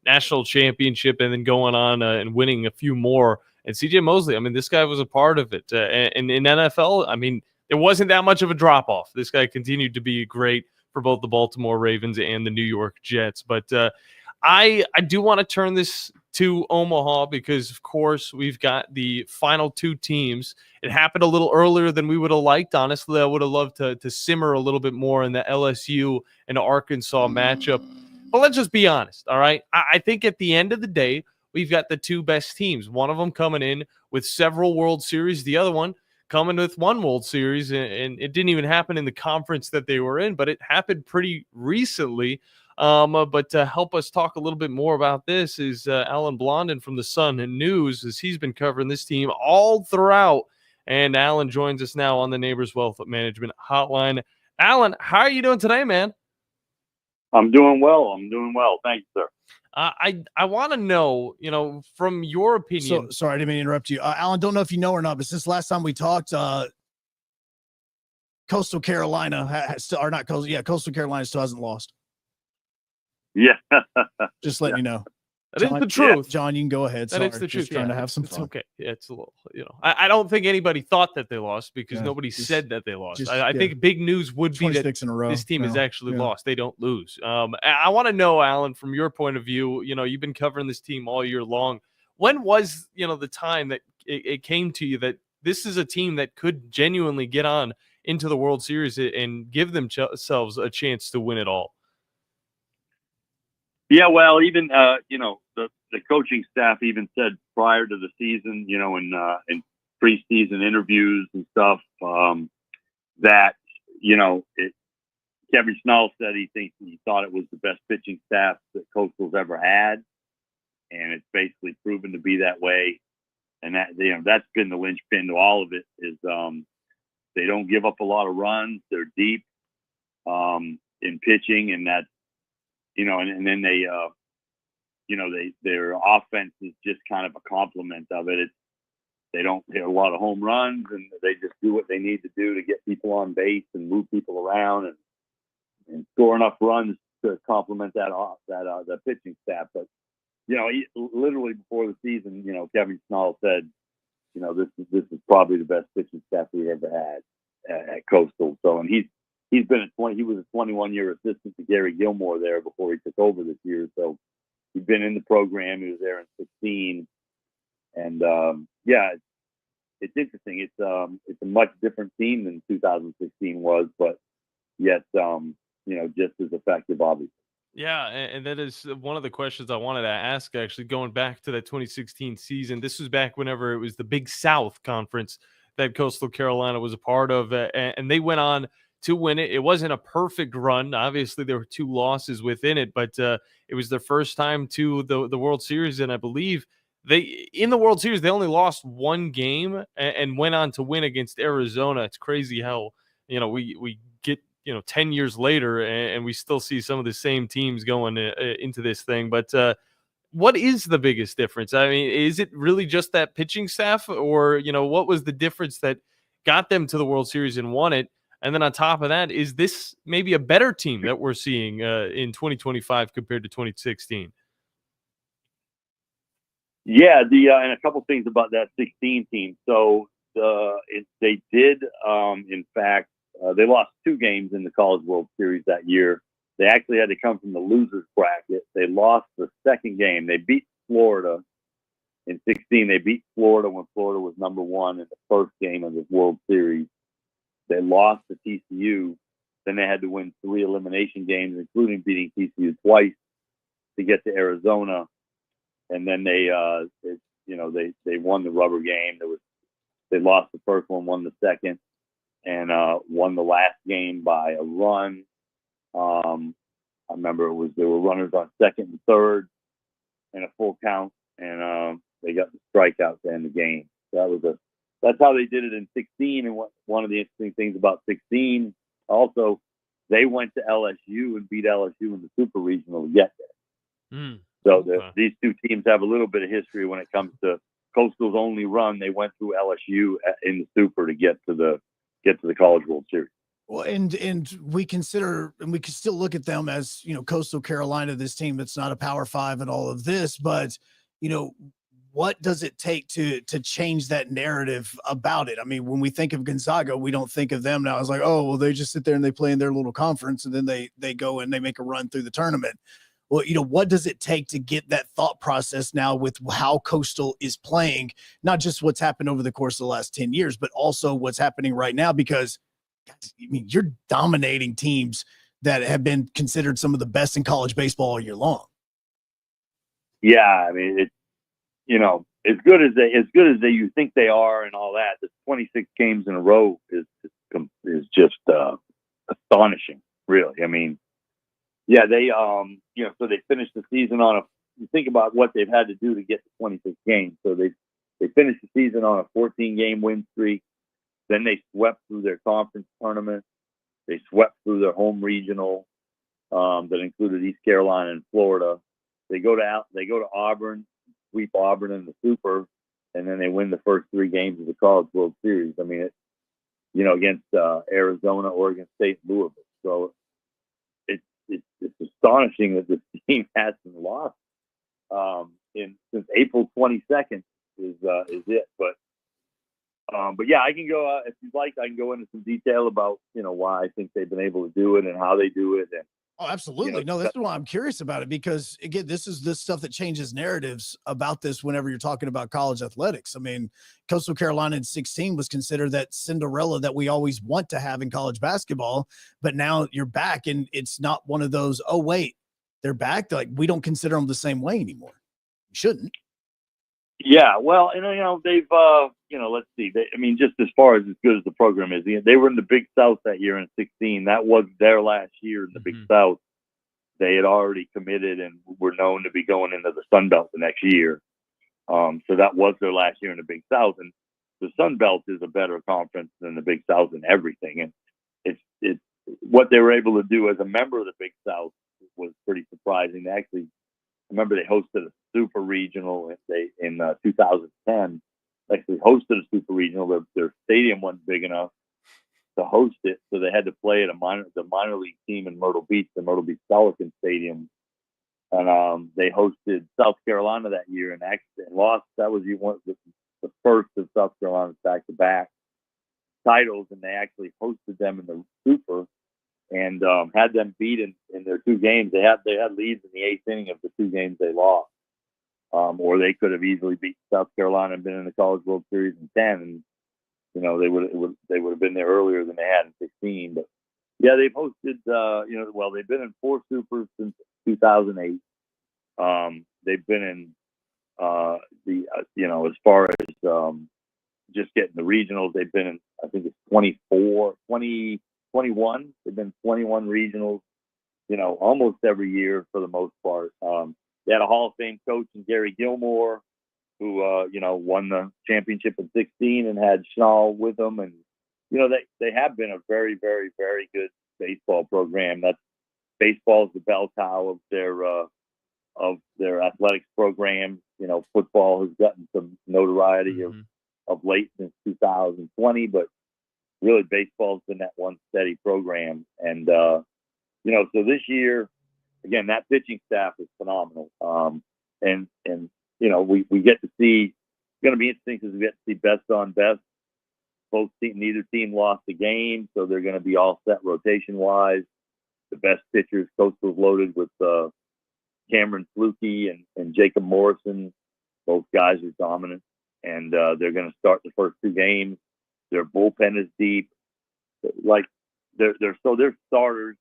national championship and then going on and winning a few more. And C.J. Mosley, I mean, this guy was a part of it. And in NFL, I mean, there wasn't that much of a drop-off. This guy continued to be great for both the Baltimore Ravens and the New York Jets. But I do want to turn this to Omaha because, of course, we've got the final 2 teams. It happened a little earlier than we would have liked. Honestly, I would have loved to simmer a little bit more in the LSU and Arkansas matchup. But let's just be honest, all right? I think at the end of the day, we've got the 2 best teams. One of them coming in with several World Series, the other one coming with 1 World Series, and it didn't even happen in the conference that they were in, but it happened pretty recently. But to help us talk a little bit more about this is Alan Blondin from the Sun and News, as he's been covering this team all throughout. And Alan joins us now on the Neighbors Wealth Management Hotline. Alan, how are you doing today, man? I'm doing well. Thank you, sir. I want to know, from your opinion. So, sorry, I didn't mean to interrupt you. Alan, don't know if you know or not, but since last time we talked, Coastal Carolina, Coastal Carolina still hasn't lost. Yeah. Just letting you know. That is the truth. John, you can go ahead. That is the truth. Just trying to have some fun. It's okay. Yeah, it's a little, I don't think anybody thought that they lost because nobody said that they lost. I think big news would be that in a row. This team is actually lost. They don't lose. I want to know, Alan, from your point of view, you've been covering this team all year long. When was, the time that it came to you that this is a team that could genuinely get on into the World Series and give themselves a chance to win it all? Yeah, well, even the coaching staff even said prior to the season, in preseason interviews and stuff, that Kevin Schnall said he thought it was the best pitching staff that Coastal's ever had, and it's basically proven to be that way. And that that's been the linchpin to all of it is they don't give up a lot of runs. They're deep in pitching, and that's. And then their offense is just kind of a complement of it. They don't hit a lot of home runs, and they just do what they need to do to get people on base and move people around and score enough runs to complement that pitching staff. But literally before the season, Kevin Schnall said, this is probably the best pitching staff we ever had at Coastal. So, and he was a 21-year assistant to Gary Gilmore there before he took over this year. So he'd been in the program. He was there in 2016. And it's interesting. It's a much different team than 2016 was, but yet, just as effective, obviously. Yeah, and that is one of the questions I wanted to ask, actually, going back to that 2016 season. This was back whenever it was the Big South Conference that Coastal Carolina was a part of, and they went on to win it. It wasn't a perfect run. Obviously, there were 2 losses within it, but it was their first time to the World Series, and I believe they in the World Series, they only lost one game and went on to win against Arizona. It's crazy how, we get, 10 years later and we still see some of the same teams going into this thing. But what is the biggest difference? I mean, is it really just that pitching staff, or, what was the difference that got them to the World Series and won it? And then on top of that, is this maybe a better team that we're seeing in 2025 compared to 2016? Yeah, and a couple things about that 16 team. So they did, in fact, they lost 2 games in the College World Series that year. They actually had to come from the losers bracket. They lost the second game. They beat Florida in 16. They beat Florida when Florida was number 1 in the first game of the World Series. They lost to TCU. Then they had to win 3 elimination games, including beating TCU twice to get to Arizona. And then they won the rubber game. They lost the first one, won the second, and won the last game by a run. I remember there were runners on second and third and a full count, and they got the strikeout to end the game. So that's how they did it in 16. And one of the interesting things about 16, also, they went to LSU and beat LSU in the Super Regional to get there. So these two teams have a little bit of history when it comes to Coastal's only run. They went through LSU in the Super to get to the College World Series. Well, and we consider, and we can still look at them as, Coastal Carolina, this team that's not a Power 5 and all of this, but, what does it take to change that narrative about it? I mean, when we think of Gonzaga, we don't think of them now as like, oh, well, they just sit there and they play in their little conference and then they go and they make a run through the tournament. Well, what does it take to get that thought process now with how Coastal is playing, not just what's happened over the course of the last 10 years, but also what's happening right now? Because, guys, I mean, you're dominating teams that have been considered some of the best in college baseball all year long. Yeah, I mean, it's, as good as you think they are and all that, the 26 games in a row is just astonishing, really. I mean, yeah, they, so they finished the season you think about what they've had to do to get to 26 games. So they finished the season on a 14-game win streak. Then they swept through their conference tournament. They swept through their home regional that included East Carolina and Florida. They go to Auburn, sweep Auburn in the Super, and then they win the first 3 games of the College World Series. I mean, against Arizona, Oregon State, and Louisville. So it's astonishing that this team hasn't lost since April 22nd is it. But yeah, I can go if you'd like. I can go into some detail about why I think they've been able to do it and how they do it. And oh, absolutely. No, that's why I'm curious about it, because again, this is this stuff that changes narratives about this whenever you're talking about college athletics. I mean, Coastal Carolina in 16 was considered that Cinderella that we always want to have in college basketball, but now you're back and it's not one of those, oh wait, they're back. Like, we don't consider them the same way anymore. We shouldn't. Yeah, well, they've, let's see. Just as far as good as the program is, they were in the Big South that year in 16. That was their last year in the Big South. They had already committed and were known to be going into the Sun Belt the next year. So that was their last year in the Big South. And the Sun Belt is a better conference than the Big South in everything. And it's what they were able to do as a member of the Big South was pretty surprising. They actually, I remember they hosted a Super Regional in 2010. Actually hosted a Super Regional. Their stadium wasn't big enough to host it, so they had to play at the minor league team in Myrtle Beach, the Myrtle Beach Pelican Stadium. And they hosted South Carolina that year and actually lost. That was the first of South Carolina's back-to-back titles, and they actually hosted them in the Super and had them beat in their 2 games. They had leads in the 8th inning of the 2 games they lost. Or they could have easily beat South Carolina and been in the College World Series in 10, and they would have been there earlier than they had in 16. But yeah, they've hosted. They've been in 4 Supers since 2008. They've been in as far as just getting the regionals, they've been in, I think it's 21. They've been 21 regionals. Almost every year for the most part. They had a Hall of Fame coach in Gary Gilmore. who won the championship in 16 and had Schnall with them, and they have been a very, very, very good baseball program. Baseball is the bell cow of their athletics program. Football has gotten some notoriety of late since 2020, but really baseball's been that one steady program. And so this year, again, that pitching staff is phenomenal. And we get to see. It's going to be interesting because we get to see best on best. Neither team lost a game, so they're going to be all set rotation wise. The best pitchers, Coastal's loaded with Cameron Flukie and Jacob Morrison. Both guys are dominant, and they're going to start the first two games. Their bullpen is deep. Like their starters.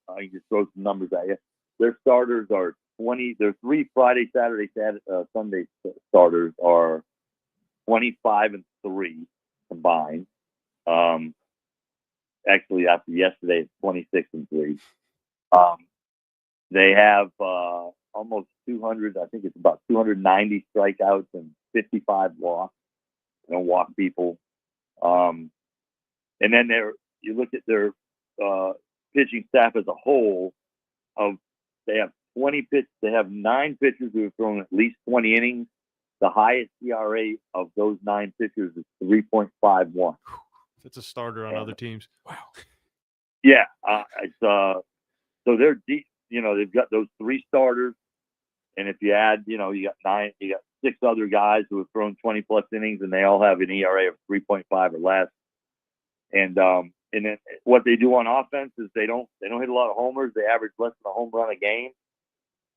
I can just throw some numbers at you. Their starters are 20. Their 3 Friday, Saturday, Sunday starters are 25-3 combined. Actually, after yesterday, it's 26-3. They have almost 200. I think it's about 290 strikeouts and 55 walks. They don't walk people. And then you look at their pitching staff as a whole. They have 20 pitch. They have 9 pitchers who have thrown at least 20 innings. The highest ERA of those 9 pitchers is 3.51. That's a starter on other teams. Wow. Yeah, so they're deep. They've got those 3 starters, and if you add, you got 9. You got 6 other guys who have thrown 20 plus innings, and they all have an ERA of 3.5 or less. And then what they do on offense is they don't hit a lot of homers. They average less than a home run a game,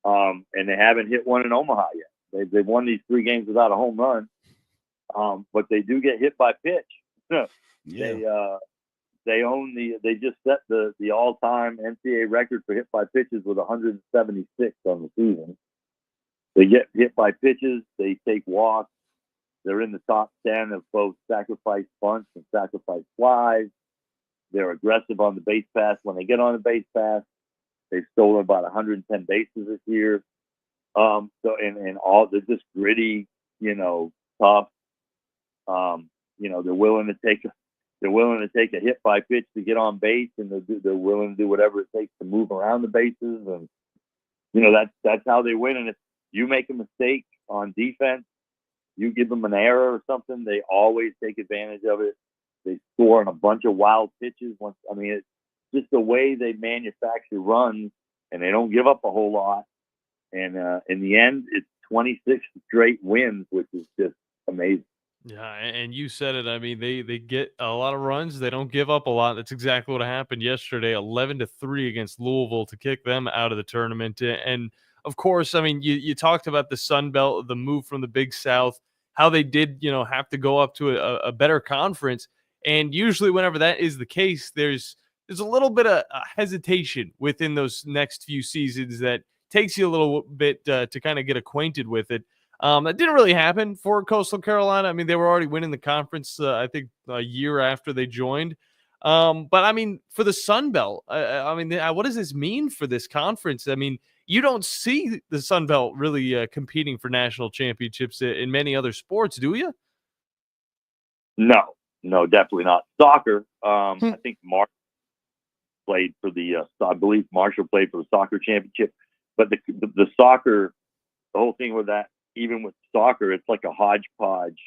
and they haven't hit one in Omaha yet. They've won these 3 games without a home run, but they do get hit by pitch. Yeah. They just set the all-time NCAA record for hit by pitches with 176 on the season. They get hit by pitches. They take walks. They're in the top 10 of both sacrifice bunts and sacrifice flies. They're aggressive on the base pass. When they get on the base pass, they've stolen about 110 bases this year. They're just gritty, tough. They're willing to take a hit by pitch to get on base, and they're willing to do whatever it takes to move around the bases. And that's how they win. And if you make a mistake on defense, you give them an error or something, they always take advantage of it. They score on a bunch of wild pitches. It's just the way they manufacture runs, and they don't give up a whole lot. And in the end, it's 26 straight wins, which is just amazing. Yeah, and you said it. I mean, they get a lot of runs. They don't give up a lot. That's exactly what happened yesterday, 11-3 against Louisville to kick them out of the tournament. And of course, I mean, you talked about the Sun Belt, the move from the Big South, how they did, have to go up to a better conference. And usually, whenever that is the case, there's a little bit of hesitation within those next few seasons that takes you a little bit to kind of get acquainted with it. That didn't really happen for Coastal Carolina. I mean, they were already winning the conference, I think, a year after they joined. But, I mean, for the Sun Belt, what does this mean for this conference? I mean, you don't see the Sun Belt really competing for national championships in many other sports, do you? No, definitely not. Soccer, I think Marshall played for I believe Marshall played for the soccer championship. But the soccer, the whole thing with that, even with soccer, it's like a hodgepodge.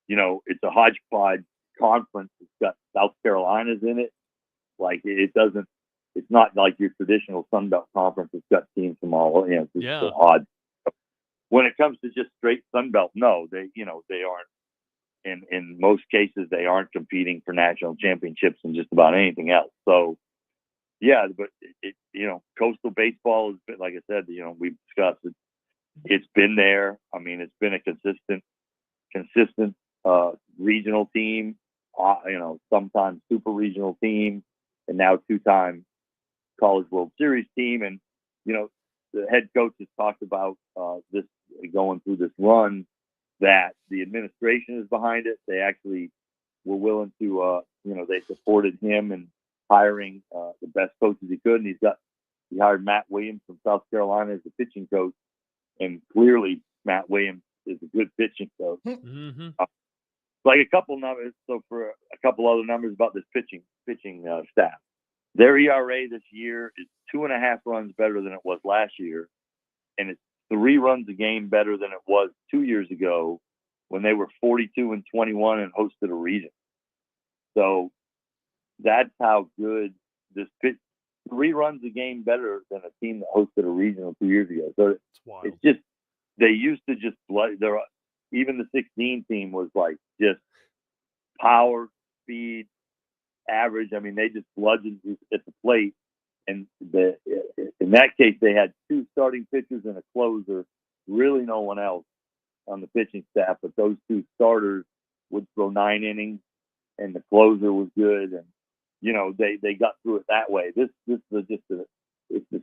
It's a hodgepodge conference. It's got South Carolina's in it. Like it's not like your traditional Sun Belt conference. It's got teams from all, it's odd. When it comes to just straight Sun Belt, no, they aren't. In most cases, they aren't competing for national championships and just about anything else. So, yeah, but coastal baseball has been, like I said, we've discussed it. It's been there. I mean, it's been a consistent regional team, sometimes super regional team, and now 2-time College World Series team. And, the head coach has talked about this going through this run, that the administration is behind it. They actually were willing to, they supported him in hiring the best coaches he could. And he hired Matt Williams from South Carolina as the pitching coach. And clearly, Matt Williams is a good pitching coach. Mm-hmm. Like a couple numbers. So for a couple other numbers about this pitching staff, their ERA this year is 2.5 runs better than it was last year, and it's 3 runs a game better than it was 2 years ago when they were 42-21 and hosted a region. So that's how good this pitch. 3 runs a game better than a team that hosted a regional 2 years ago. So it's just, they used to just even the 16 team was like just power, speed, average. I mean, they just bludgeoned at the plate. And in that case, they had 2 starting pitchers and a closer, really no one else on the pitching staff. But those 2 starters would throw 9 innings, and the closer was good. And, they got through it that way. It's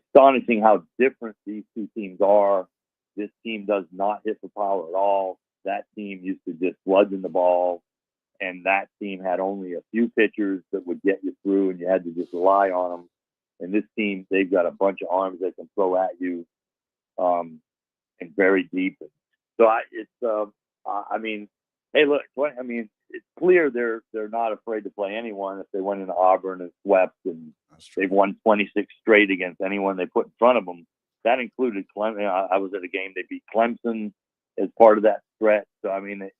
astonishing how different these 2 teams are. This team does not hit for power at all. That team used to just bludgeon the ball, and that team had only a few pitchers that would get you through, and you had to just rely on them. And this team, they've got a bunch of arms they can throw at you, and very deep. So hey, look, it's clear they're not afraid to play anyone. If they went into Auburn and swept, and they've won 26 straight against anyone they put in front of them. That included Clemson. I was at a game they beat Clemson as part of that stretch. So and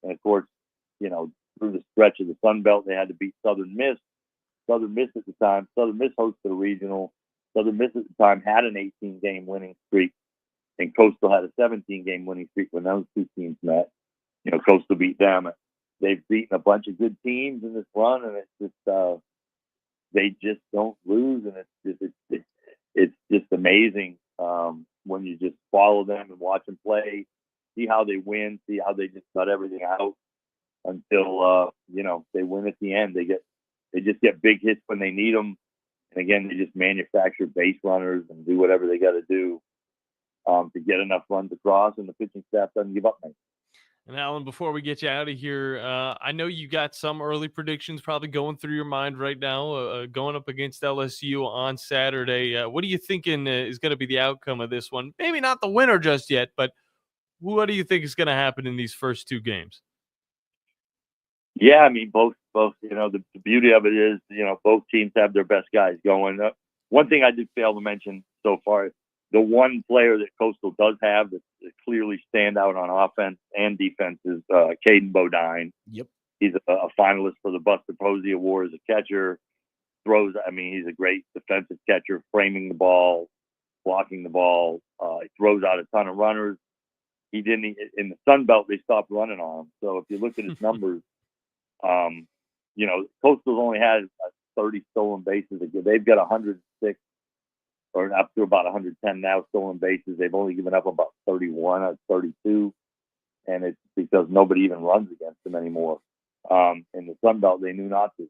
of course, through the stretch of the Sun Belt, they had to beat Southern Miss. Southern Miss at the time, Southern Miss hosted a regional. Southern Miss at the time had an 18-game winning streak, and Coastal had a 17-game winning streak when those 2 teams met. Coastal beat them. They've beaten a bunch of good teams in this run, and it's just they just don't lose, and it's just amazing when you just follow them and watch them play, see how they win, see how they just cut everything out until they win at the end. They just get big hits when they need them, and again, they just manufacture base runners and do whatever they got to do to get enough runs across, and the pitching staff doesn't give up, mate. And Alan, before we get you out of here, I know you got some early predictions probably going through your mind right now, going up against LSU on Saturday. What are you thinking is going to be the outcome of this one? Maybe not the winner just yet, but what do you think is going to happen in these first 2 games? Yeah, both. The beauty of it is, both teams have their best guys going. One thing I did fail to mention so far, the one player that Coastal does have that clearly stand out on offense and defense is Caden Bodine. Yep. He's a finalist for the Buster Posey Award as a catcher. He's a great defensive catcher, framing the ball, blocking the ball. He throws out a ton of runners. He didn't, in the Sun Belt, they stopped running on him. So if you look at his numbers, Coastal's only had 30 stolen bases. They've got 106 or up to about 110 now stolen bases. They've only given up about 31 or 32, and it's because nobody even runs against them anymore. In the Sun Belt, they knew not to.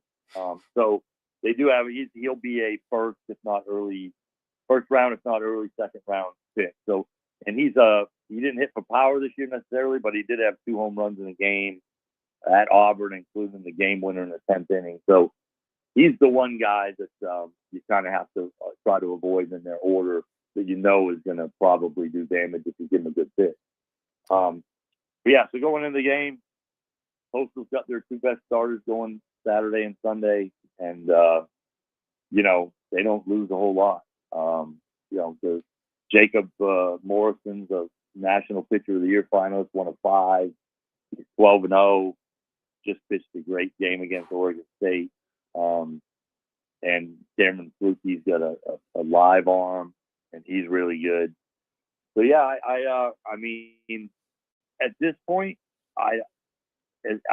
So they do have. He'll be a first round, if not early second round pick. So, and he didn't hit for power this year necessarily, but he did have 2 home runs in a game at Auburn, including the game winner in the 10th inning. So he's the one guy that you kind of have to try to avoid in their order that is going to probably do damage if you give him a good pitch. So going into the game, Coastal's got their 2 best starters going Saturday and Sunday, and they don't lose a whole lot. The Jacob Morrison's a National Pitcher of the Year finalist, 1 of 5. He's 12-0. Just pitched a great game against Oregon State. And Cameron Fluke's got a live arm, and he's really good. So at this point, I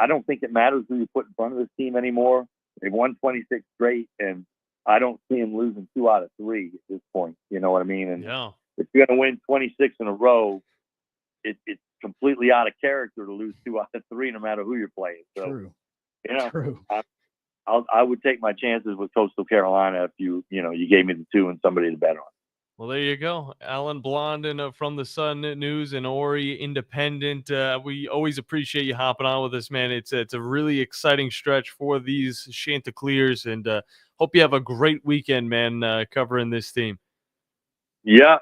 don't think it matters who you put in front of this team anymore. They've won 26 straight, and I don't see them losing 2 out of 3 at this point. You know what I mean? And if you're going to win 26 in a row, it's completely out of character to lose 2 out of 3, no matter who you're playing. So, True. True. I would take my chances with Coastal Carolina if you gave me the 2 and somebody to bet on. Well, there you go. Alan Blondin from the Sun News and Horry Independent. We always appreciate you hopping on with us, man. It's a really exciting stretch for these Chanticleers, and hope you have a great weekend, man, covering this team. Yeah,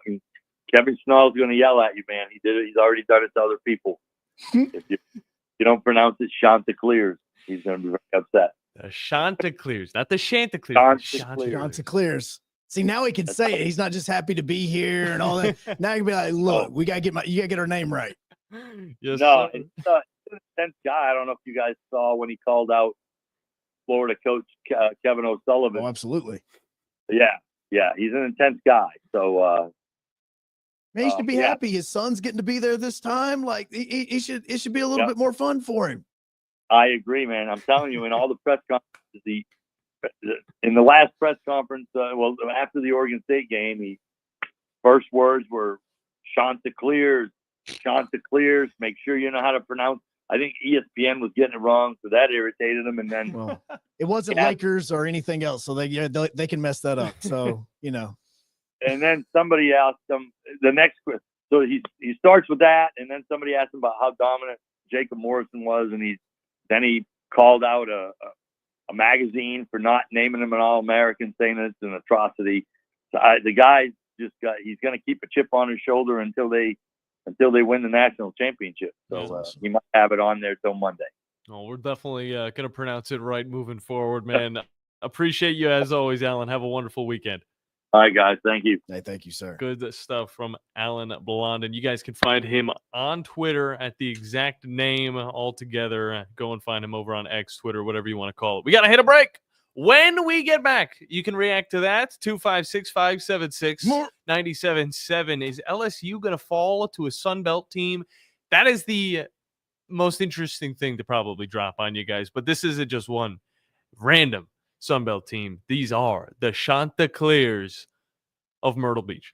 Kevin Schnall's going to yell at you, man. He did it. He's already done it to other people. If you don't pronounce it Chanticleers, he's going to be very upset. The Chanticleers, not the Chanticleers. Chanticleers. See, now he can say it. He's not just happy to be here and all that. Now he can be like, look, you gotta get our name right. Yes, no, he's an intense guy. I don't know if you guys saw when he called out Florida coach Kevin O'Sullivan. Oh, absolutely. Yeah, he's an intense guy. So man, he should be happy. His son's getting to be there this time. Like it should be a little bit more fun for him. I agree, man. I'm telling you, in all the press conferences, in the last press conference, after the Oregon State game, his first words were Chanticleers. Make sure you know how to pronounce. I think ESPN was getting it wrong, so that irritated him. And then it wasn't Lakers or anything else, so they can mess that up. So And then somebody asked him the next question. So he starts with that, and then somebody asked him about how dominant Jacob Morrison was, and he called out a magazine for not naming him an All-American, saying it's an atrocity. So the guy's he's going to keep a chip on his shoulder until they win the national championship. So he might have it on there till Monday. Oh, we're definitely going to pronounce it right moving forward, man. Appreciate you as always, Alan. Have a wonderful weekend. All right, guys. Thank you. Hey, thank you, sir. Good stuff from Alan Blondin. You guys can find him on Twitter at the exact name altogether. Go and find him over on X, Twitter, whatever you want to call it. We got to hit a break. When we get back, you can react to that. 256-576-97.7. Is LSU going to fall to a Sun Belt team? That is the most interesting thing to probably drop on you guys. But this isn't just one random Sun Belt team. These are the Chanticleers of Myrtle Beach.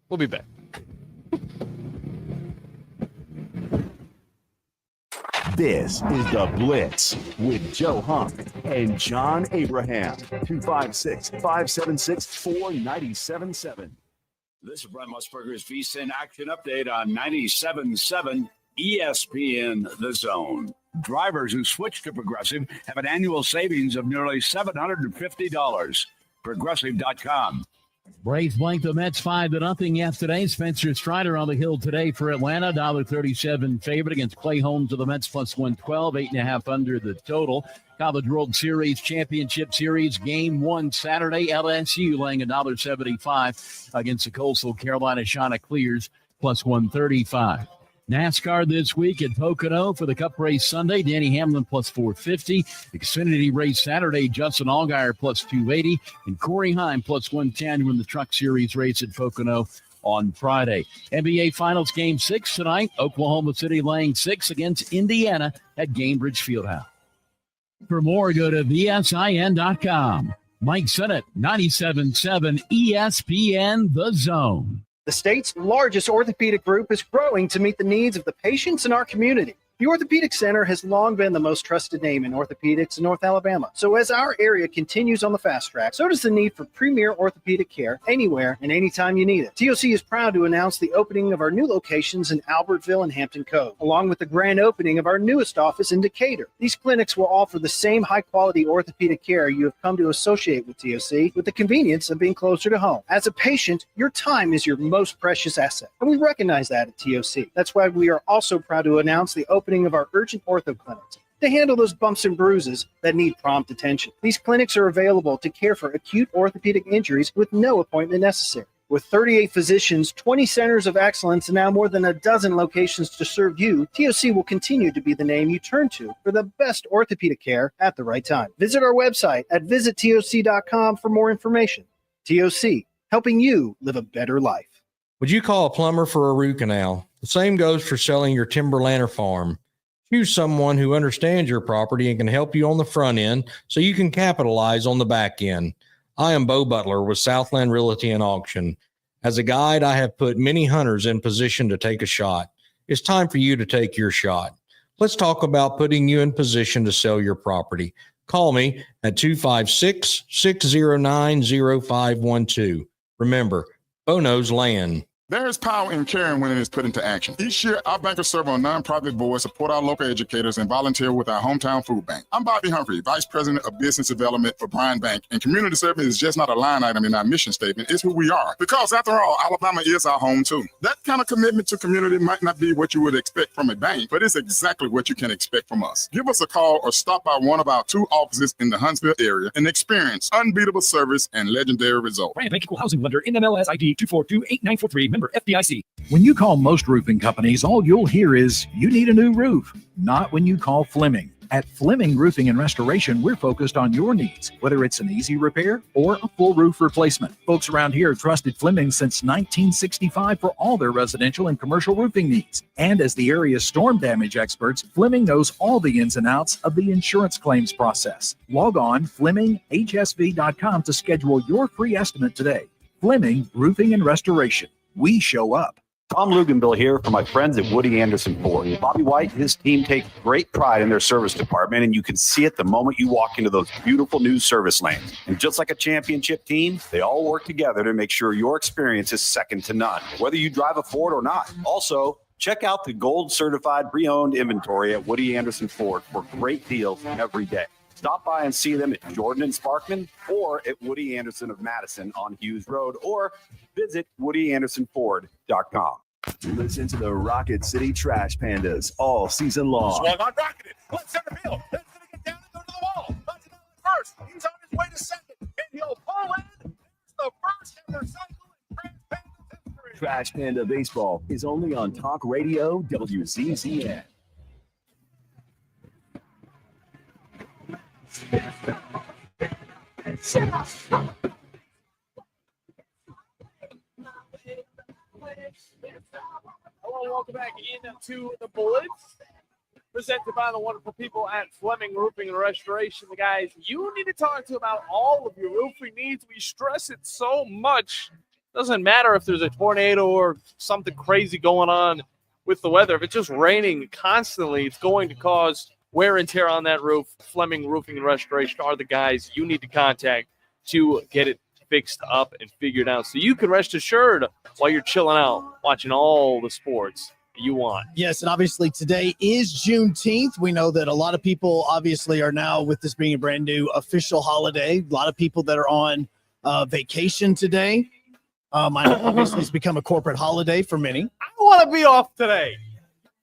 We'll be back. This is the Blitz with Joe Hunk and John Abraham. 256-576-4977. This is Brent Musburger's VSiN Action Update on 97.7 ESPN The Zone. Drivers who switch to Progressive have an annual savings of nearly $750. Progressive.com. Braves blanked the Mets 5-0 yesterday. Spencer Strider on the hill today for Atlanta. $1.37 favorite against Clay Holmes of the Mets plus 112. 8.5 under the total. College World Series Championship Series Game 1 Saturday. LSU laying $1.75 against the Coastal Carolina Chanticleers plus 135. NASCAR this week at Pocono for the Cup race Sunday. Danny Hamlin plus 450. Xfinity race Saturday. Justin Allgaier plus 280. And Corey Heim plus 110 when the Truck Series race at Pocono on Friday. NBA Finals Game 6 tonight. Oklahoma City laying 6 against Indiana at Gainbridge Fieldhouse. For more, go to VSIN.com. Mike Sennett, 97.7 ESPN The Zone. The state's largest orthopedic group is growing to meet the needs of the patients in our community. The Orthopedic Center has long been the most trusted name in orthopedics in North Alabama. So as our area continues on the fast track, so does the need for premier orthopedic care anywhere and anytime you need it. TOC is proud to announce the opening of our new locations in Albertville and Hampton Cove, along with the grand opening of our newest office in Decatur. These clinics will offer the same high-quality orthopedic care you have come to associate with TOC, with the convenience of being closer to home. As a patient, your time is your most precious asset, and we recognize that at TOC. That's why we are also proud to announce the opening of our urgent ortho clinics to handle those bumps and bruises that need prompt attention. These clinics are available to care for acute orthopedic injuries with no appointment necessary. With 38 physicians, 20 centers of excellence, and now more than a dozen locations to serve you, TOC will continue to be the name you turn to for the best orthopedic care at the right time. Visit our website at visittoc.com for more information. TOC, helping you live a better life. Would you call a plumber for a root canal? The same goes for selling your timberland or farm. Choose someone who understands your property and can help you on the front end so you can capitalize on the back end. I am Bo Butler with Southland Realty and Auction. As a guide, I have put many hunters in position to take a shot. It's time for you to take your shot. Let's talk about putting you in position to sell your property. Call me at 256-609-0512. Remember, Bo knows land. There is power in caring when it is put into action. Each year, our bankers serve on nonprofit boards, support our local educators, and volunteer with our hometown food bank. I'm Bobby Humphrey, Vice President of Business Development for Bryan Bank, and community service is just not a line item in our mission statement. It's who we are. Because after all, Alabama is our home too. That kind of commitment to community might not be what you would expect from a bank, but it's exactly what you can expect from us. Give us a call or stop by one of our 2 offices in the Huntsville area and experience unbeatable service and legendary results. Bryan Bank Equal Housing Lender, NMLS ID 2428943, member FDIC. When you call most roofing companies, all you'll hear is, you need a new roof. Not when you call Fleming. At Fleming Roofing and Restoration, we're focused on your needs, whether it's an easy repair or a full roof replacement. Folks around here have trusted Fleming since 1965 for all their residential and commercial roofing needs. And as the area's storm damage experts, Fleming knows all the ins and outs of the insurance claims process. Log on FlemingHSV.com to schedule your free estimate today. Fleming Roofing and Restoration. We show up. Tom Luganville here for my friends at Woody Anderson Ford. Bobby White and his team take great pride in their service department, and you can see it the moment you walk into those beautiful new service lanes. And just like a championship team, they all work together to make sure your experience is second to none, whether you drive a Ford or not. Also, check out the gold certified pre-owned inventory at Woody Anderson Ford for great deals every day. Stop by and see them at Jordan and Sparkman or at Woody Anderson of Madison on Hughes Road, or visit WoodyAndersonFord.com. Listen to the Rocket City Trash Pandas all season long. Swung on, rocketed. Left center field. That's going to get down and go to the wall. Touchdown first. He's on his way to second. And he'll pull in. It's the first ever cycle in Trash Pandas history. Trash Panda Baseball is only on Talk Radio WCCN. Hello, welcome back into the Blitz, presented by the wonderful people at Fleming Roofing and Restoration. The guys you need to talk to about all of your roofing needs. We stress it so much. Doesn't matter if there's a tornado or something crazy going on with the weather. If it's just raining constantly, it's going to cause wear and tear on that roof. Fleming Roofing and Restoration are the guys you need to contact to get it fixed up and figured out, so you can rest assured while you're chilling out, watching all the sports you want. Yes, and obviously today is Juneteenth. We know that a lot of people obviously are now, with this being a brand new official holiday, a lot of people that are on vacation today. I know obviously it's become a corporate holiday for many. I want to be off today.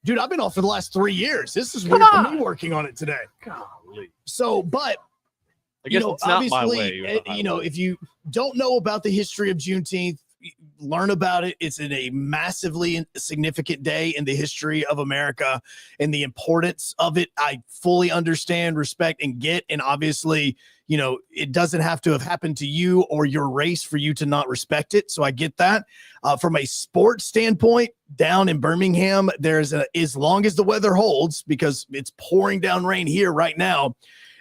Dude, I've been off for the last 3 years. This is weird for me working on it today. Golly. So, but I guess it's not my way. If you don't know about the history of Juneteenth, learn about it. It's a massively significant day in the history of America, and the importance of it, I fully understand, respect, and get. And obviously, it doesn't have to have happened to you or your race for you to not respect it. So I get that. From a sports standpoint, down in Birmingham, as long as the weather holds, because it's pouring down rain here right now,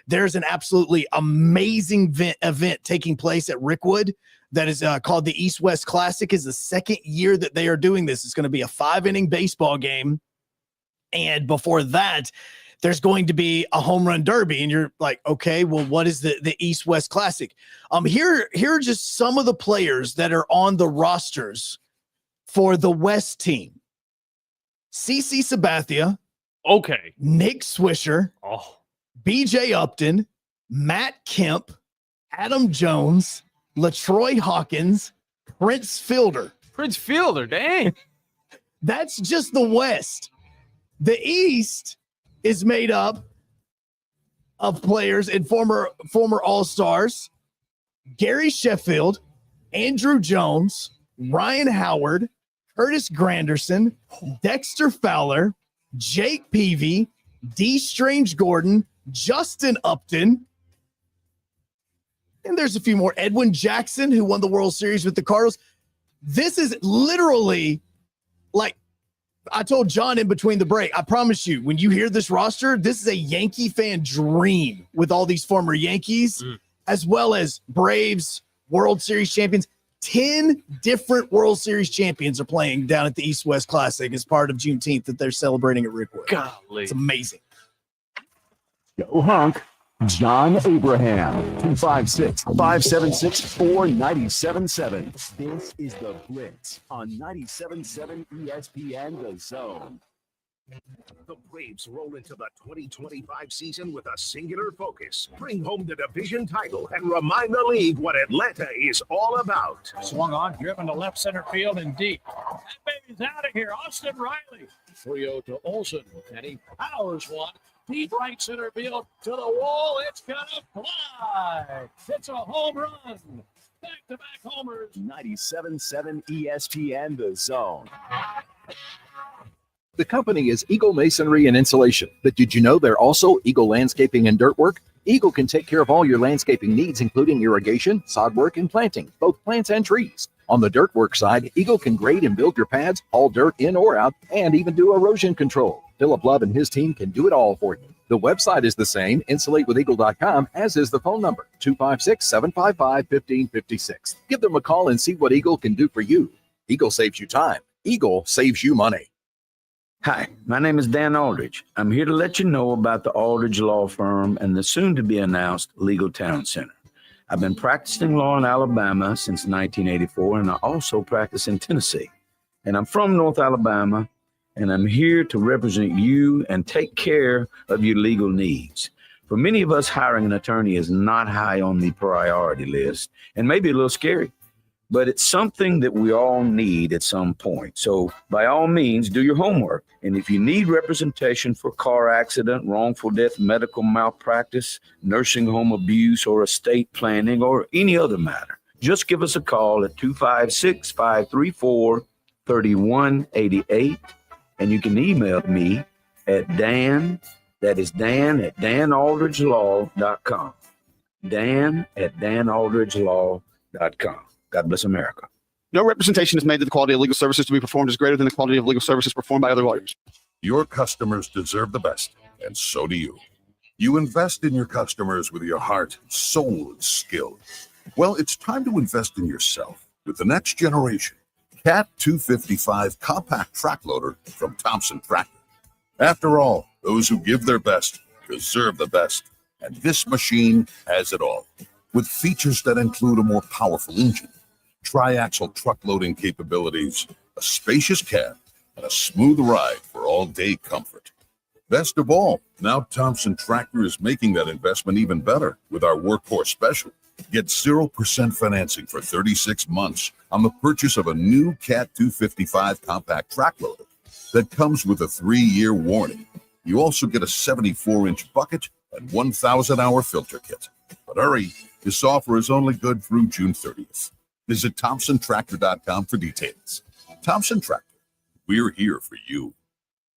there's an absolutely amazing event taking place at Rickwood that is called the East-West Classic. Is the second year that they are doing this. It's going to be a 5-inning baseball game. And before that, there's going to be a home run derby. And you're like, okay, well, what is the East-West Classic? Here are just some of the players that are on the rosters for the West team. CeCe Sabathia. Okay. Nick Swisher. Oh. BJ Upton, Matt Kemp, Adam Jones, LaTroy Hawkins, Prince Fielder. Prince Fielder, dang. That's just the West. The East is made up of players and former All-Stars. Gary Sheffield, Andrew Jones, Ryan Howard, Curtis Granderson, Dexter Fowler, Jake Peavy, D. Strange Gordon, Justin Upton, and there's a few more. Edwin Jackson, who won the World Series with the Cardinals. This is literally, like I told John in between the break, I promise you, when you hear this roster, this is a Yankee fan dream with all these former Yankees, as well as Braves, World Series champions. 10 different World Series champions are playing down at the East-West Classic as part of Juneteenth that they're celebrating at Rickwood. Golly. It's amazing. Go Hunk. John Abraham, 256-576-4977. This is the Blitz on 97.7 ESPN The Zone. The Braves roll into the 2025 season with a singular focus. Bring home the division title and remind the league what Atlanta is all about. Swung on, driven to left center field and deep. That baby's out of here. Austin Riley. 3-0 to Olsen, and he powers one. Deep right center field to the wall. It's gonna fly. It's a home run. Back-to-back homers. 97.7 ESPN The Zone. The company is Eagle Masonry and Insulation, but did you know they're also Eagle Landscaping and Dirt Work? Eagle can take care of all your landscaping needs, including irrigation, sod work, and planting, both plants and trees. On the dirt work side, Eagle can grade and build your pads, haul dirt in or out, and even do erosion control. Philip Love and his team can do it all for you. The website is the same, insulatewitheagle.com, as is the phone number, 256-755-1556. Give them a call and see what Eagle can do for you. Eagle saves you time. Eagle saves you money. Hi, my name is Dan Aldridge. I'm here to let you know about the Aldridge Law Firm and the soon-to-be-announced Legal Town Center. I've been practicing law in Alabama since 1984, and I also practice in Tennessee. And I'm from North Alabama, and I'm here to represent you and take care of your legal needs. For many of us, hiring an attorney is not high on the priority list and maybe a little scary. But it's something that we all need at some point. So by all means, do your homework. And if you need representation for car accident, wrongful death, medical malpractice, nursing home abuse, or estate planning, or any other matter, just give us a call at 256-534-3188. And you can email me at Dan, that is Dan at danaldridgelaw.com. Dan at danaldridgelaw.com. God bless America. No representation is made that the quality of legal services to be performed is greater than the quality of legal services performed by other lawyers. Your customers deserve the best, and so do you. You invest in your customers with your heart, soul, and skill. Well, it's time to invest in yourself with the next generation Cat 255 compact track loader from Thompson Tractor. After all, those who give their best deserve the best, and this machine has it all. With features that include a more powerful engine, tri-axle truck loading capabilities, a spacious cab, and a smooth ride for all-day comfort. Best of all, now Thompson Tractor is making that investment even better with our workhorse special. Get 0% financing for 36 months on the purchase of a new Cat 255 compact track loader that comes with a 3-year warranty. You also get a 74-inch bucket and 1,000-hour filter kit. But hurry, this offer is only good through June 30th. Visit ThompsonTractor.com for details. Thompson Tractor, we're here for you.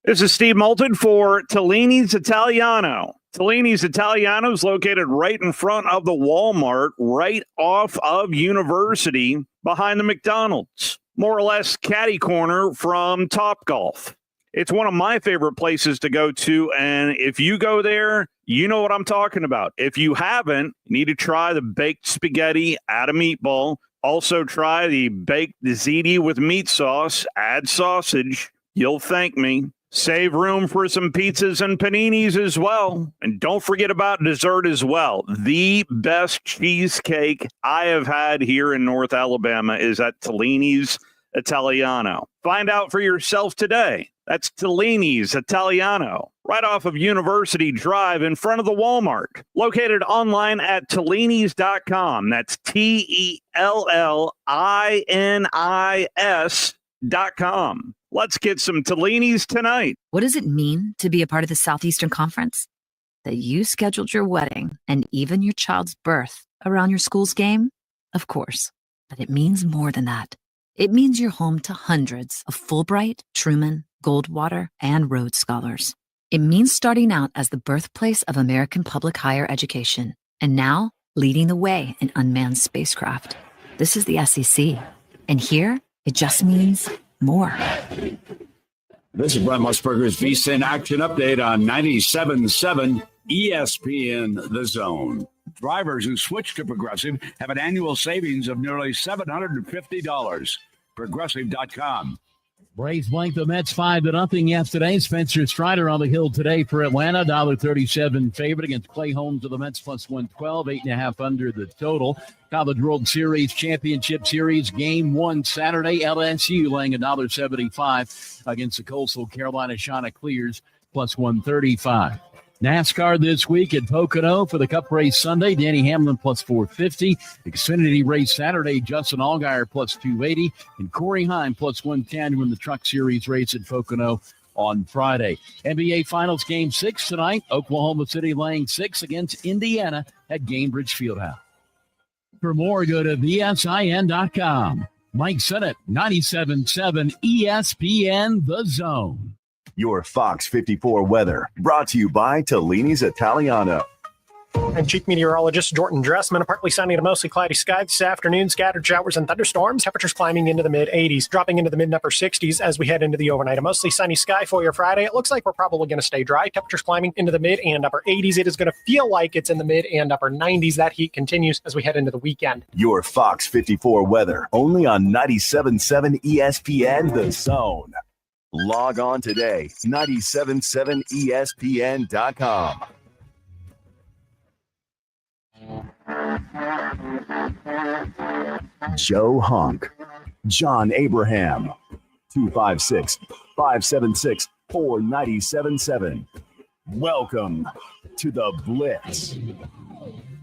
This is Steve Moulton for Tellini's Italiano. Tellini's Italiano is located right in front of the Walmart, right off of University, behind the McDonald's. More or less catty corner from Topgolf. It's one of my favorite places to go to, and if you go there, you know what I'm talking about. If you haven't, you need to try the baked spaghetti, add a meatball. Also try the baked ziti with meat sauce, add sausage. You'll thank me. Save room for some pizzas and paninis as well. And don't forget about dessert as well. The best cheesecake I have had here in North Alabama is at Tellini's Italiano. Find out for yourself today. That's Tellini's Italiano, right off of University Drive in front of the Walmart. Located online at Tellinis.com. That's TELLINIS.com. Let's get some Tellini's tonight. What does it mean to be a part of the Southeastern Conference? That you scheduled your wedding and even your child's birth around your school's game? Of course. But it means more than that. It means you're home to hundreds of Fulbright, Truman, Goldwater, and Rhodes Scholars. It means starting out as the birthplace of American public higher education, and now leading the way in unmanned spacecraft. This is the SEC, and here it just means more. This is Brent Musburger's VSiN Action Update on 97.7 ESPN The Zone. Drivers who switch to Progressive have an annual savings of nearly $750. Progressive.com. Braves blank the Mets 5-0 yesterday. Spencer Strider on the hill today for Atlanta. $1.37 favorite against Clay Holmes of the Mets plus 112. 8.5 under the total. College World Series Championship Series Game 1 Saturday. LSU laying $1.75 against the Coastal Carolina Chanticleers plus 135. NASCAR this week at Pocono for the Cup race Sunday. Danny Hamlin plus 450. Xfinity race Saturday. Justin Allgaier plus 280. And Corey Heim plus 110 when the Truck Series race at Pocono on Friday. NBA Finals Game 6 tonight. Oklahoma City laying 6 against Indiana at Gainbridge Fieldhouse. For more, go to VSIN.com. Mike Sennett, 97.7 ESPN The Zone. Your Fox 54 weather brought to you by Tellini's Italiano. I'm Chief Meteorologist Jordan Dressman. A partly sunny to mostly cloudy sky this afternoon. Scattered showers and thunderstorms. Temperatures climbing into the mid-80s, dropping into the mid-upper 60s as we head into the overnight. A mostly sunny sky for your Friday. It looks like we're probably going to stay dry. Temperatures climbing into the mid and upper 80s. It is going to feel like it's in the mid and upper 90s. That heat continues as we head into the weekend. Your Fox 54 weather only on 97.7 ESPN The Zone. Log on today, 977ESPN.com. Joe Hunk, John Abraham, 256-576-4977. Welcome to the Blitz.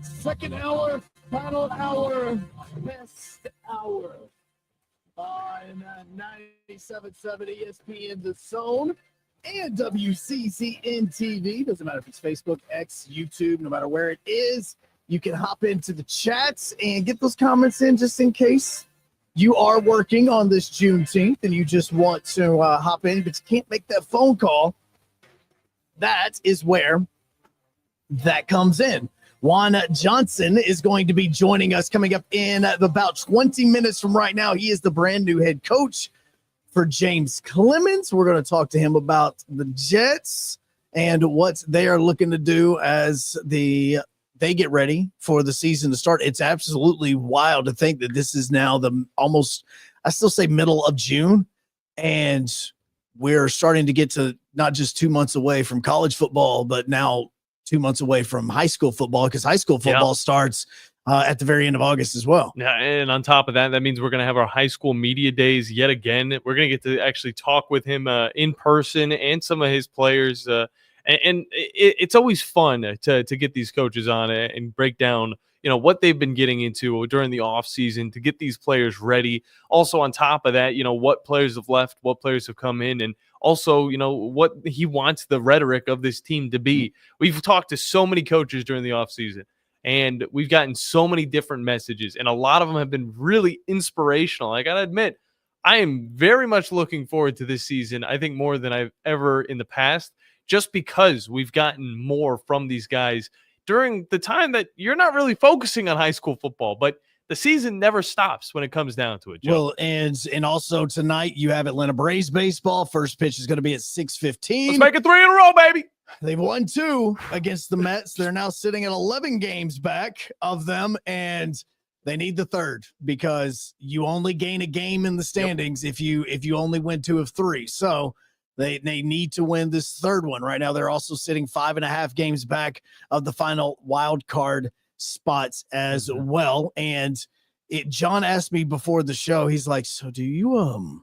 Second hour, final hour, best hour on 97.7 ESPN The Zone and WCCN TV. Doesn't matter if it's Facebook, X, YouTube, no matter where it is. You can hop into the chats and get those comments in just in case you are working on this Juneteenth and you just want to hop in, but you can't make that phone call. That is where that comes in. Juan Johnson is going to be joining us coming up in about 20 minutes from right now. He is the brand new head coach for James Clemens. We're going to talk to him about the Jets and what they are looking to do as they get ready for the season to start. It's absolutely wild to think that this is now the almost, I still say middle of June, and we're starting to get to not just 2 months away from college football, but now 2 months away from high school football, because high school football starts at the very end of August as well. Yeah, and on top of that, that means we're going to have our high school media days yet again. We're going to get to actually talk with him in person and some of his players. And it's always fun to get these coaches on and break down, what they've been getting into during the off season to get these players ready. Also, on top of that, what players have left, what players have come in, and also, what he wants the rhetoric of this team to be. We've talked to so many coaches during the off season, and we've gotten so many different messages, and a lot of them have been really inspirational. I got to admit, I am very much looking forward to this season. I think more than I've ever in the past, just because we've gotten more from these guys during the time that you're not really focusing on high school football, but the season never stops when it comes down to it, Joe. Well, and also tonight you have Atlanta Braves baseball. First pitch is going to be at 6:15. Let's make it 3 in a row, baby. They've won 2 against the Mets. They're now sitting at 11 games back of them, and they need the third because you only gain a game in the standings if you only win 2 of 3. So they need to win this third one. Right now, they're also sitting 5.5 games back of the final wild card spots as well. And John asked me before the show, he's like, so do you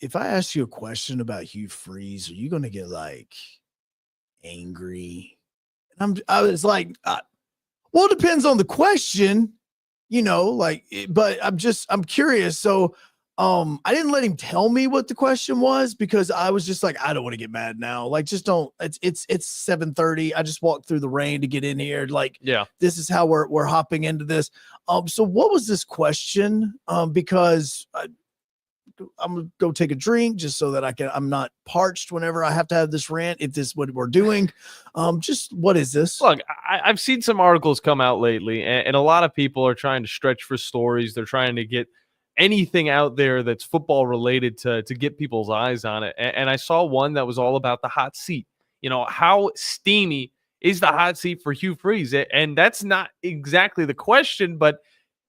if I ask you a question about Hugh Freeze, are you going to get like angry? And I was like, well, it depends on the question, but I'm curious. So I didn't let him tell me what the question was because I was just like, I don't want to get mad now. Like, just don't. It's 7:30. I just walked through the rain to get in here. Like, yeah, this is how we're hopping into this. So what was this question? Because I'm gonna go take a drink just so that I'm not parched whenever I have to have this rant. If this is what we're doing, just what is this? Look, I've seen some articles come out lately, and a lot of people are trying to stretch for stories. They're trying to get anything out there that's football related to get people's eyes on it. And I saw one that was all about the hot seat. How steamy is the hot seat for Hugh Freeze? And that's not exactly the question, but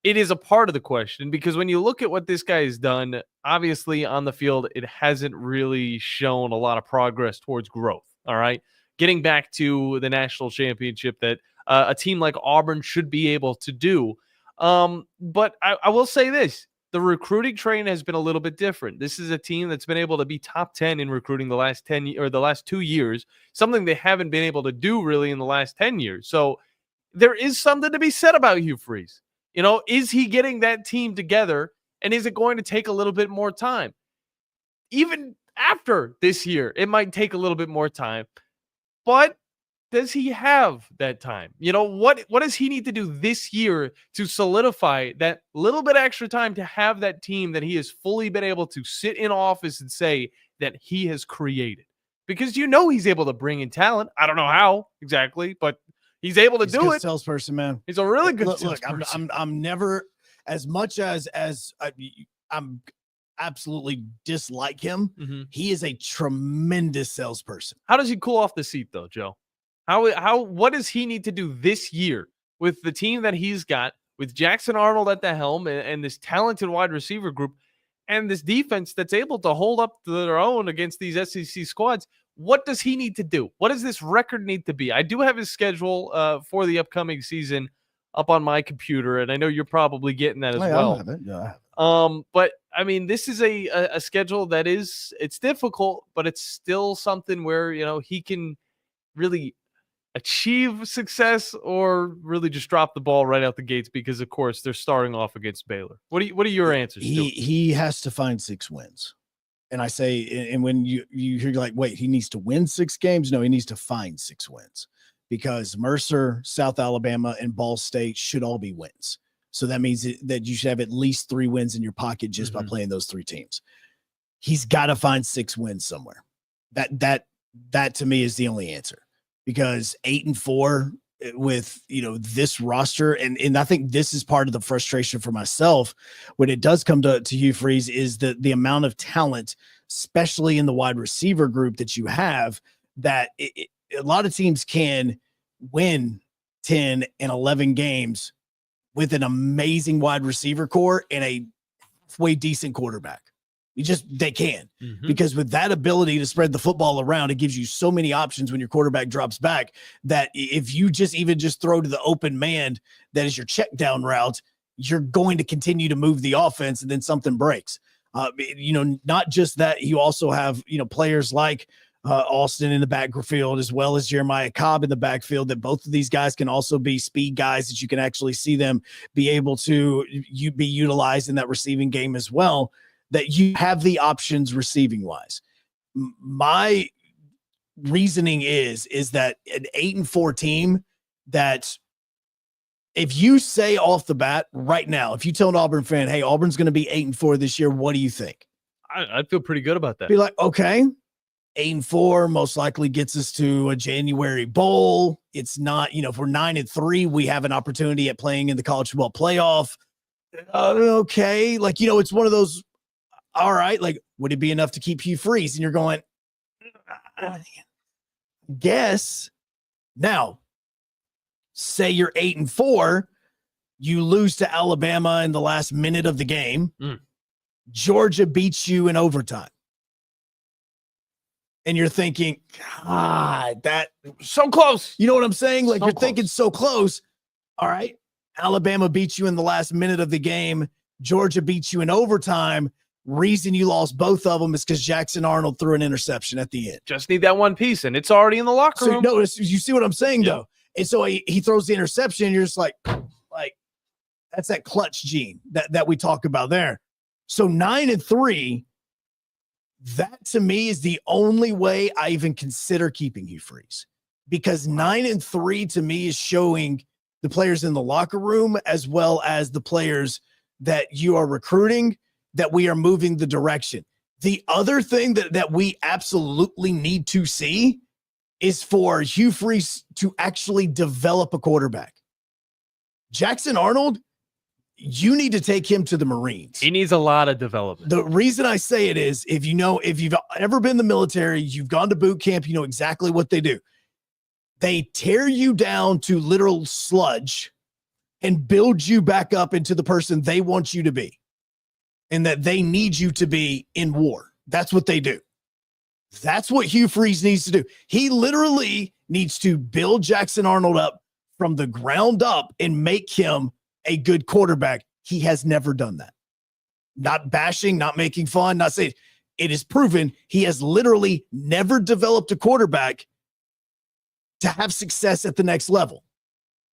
it is a part of the question, because when you look at what this guy has done, obviously on the field, it hasn't really shown a lot of progress towards growth. All right. Getting back to the national championship that a team like Auburn should be able to do. But I will say this. The recruiting train has been a little bit different. This is a team that's been able to be top 10 in recruiting the last 2 years, something they haven't been able to do really in the last 10 years. So there is something to be said about Hugh Freeze. You know, is he getting that team together, and is it going to take a little bit more time? Even after this year, it might take a little bit more time, but does he have that time? You know, what does he need to do this year to solidify that little bit extra time to have that team that he has fully been able to sit in office and say that he has created? Because you know he's able to bring in talent. I don't know how exactly, but he's able to do it. Salesperson, man. He's a really good look. salesperson. I'm never as much as I'm absolutely dislike him. Mm-hmm. He is a tremendous salesperson. How does he cool off the seat though, Joe? What does he need to do this year with the team that he's got, with Jackson Arnold at the helm and this talented wide receiver group and this defense that's able to hold up to their own against these SEC squads? What does he need to do? What does this record need to be? I do have his schedule for the upcoming season up on my computer, and I know you're probably getting that as well. I have it. Yeah. But I mean, this is a schedule that it's difficult, but it's still something where, you know, he can really achieve success or really just drop the ball right out the gates, because of course they're starting off against Baylor. What are your answers? He has to find 6 wins. And I say, and when you hear like, wait, he needs to win 6 games. No, he needs to find 6 wins, because Mercer, South Alabama, and Ball State should all be wins. So that means that you should have at least 3 wins in your pocket just by playing those 3 teams. He's got to find 6 wins somewhere. That to me is the only answer, because 8-4 with, you know, this roster, and I think this is part of the frustration for myself when it does come to Hugh Freeze, is the amount of talent, especially in the wide receiver group that you have, that a lot of teams can win 10 and 11 games with an amazing wide receiver core and a halfway decent quarterback. They can, because with that ability to spread the football around, it gives you so many options when your quarterback drops back, that if you just throw to the open man that is your check down route, you're going to continue to move the offense, and then something breaks. You know, not just that, you also have, you know, players like Austin in the backfield, as well as Jeremiah Cobb in the backfield, that both of these guys can also be speed guys that you can actually see them be able to be utilized in that receiving game as well, that you have the options receiving wise. My reasoning is that an 8-4 team, that if you say off the bat right now, if you tell an Auburn fan, hey, Auburn's going to be 8-4 this year, what do you think? I'd feel pretty good about that. Be like, okay, 8-4 most likely gets us to a January bowl. It's not, you know, if we're 9-3, we have an opportunity at playing in the college football playoff. Okay. Like, you know, it's one of those, all right, like, would it be enough to keep Hugh Freeze? And you're going, guess. Now, say you're 8-4, you lose to Alabama in the last minute of the game. Georgia beats you in overtime. And you're thinking, God, that so close. You know what I'm saying? Like, So you're close. thinking so close. All right. Alabama beats you in the last minute of the game. Georgia beats you in overtime. Reason you lost both of them is because Jackson Arnold threw an interception at the end. Just need that one piece, and it's already in the locker So room. no, you see what I'm saying, though? And so he throws the interception, and you're just like that's that clutch gene that we talk about there. So 9-3, that to me is the only way I even consider keeping Hugh Freeze, because 9-3 to me is showing the players in the locker room, as well as the players that you are recruiting, that we are moving the direction. The other thing that we absolutely need to see is for Hugh Freeze to actually develop a quarterback. Jackson Arnold, you need to take him to the Marines. He needs a lot of development. The reason I say it is, if you've ever been in the military, you've gone to boot camp, you know exactly what they do. They tear you down to literal sludge, and build you back up into the person they want you to be and that they need you to be in war. That's what they do. That's what Hugh Freeze needs to do. He literally needs to build Jackson Arnold up from the ground up and make him a good quarterback. He has never done that. Not bashing, not making fun, not saying it is proven he has literally never developed a quarterback to have success at the next level.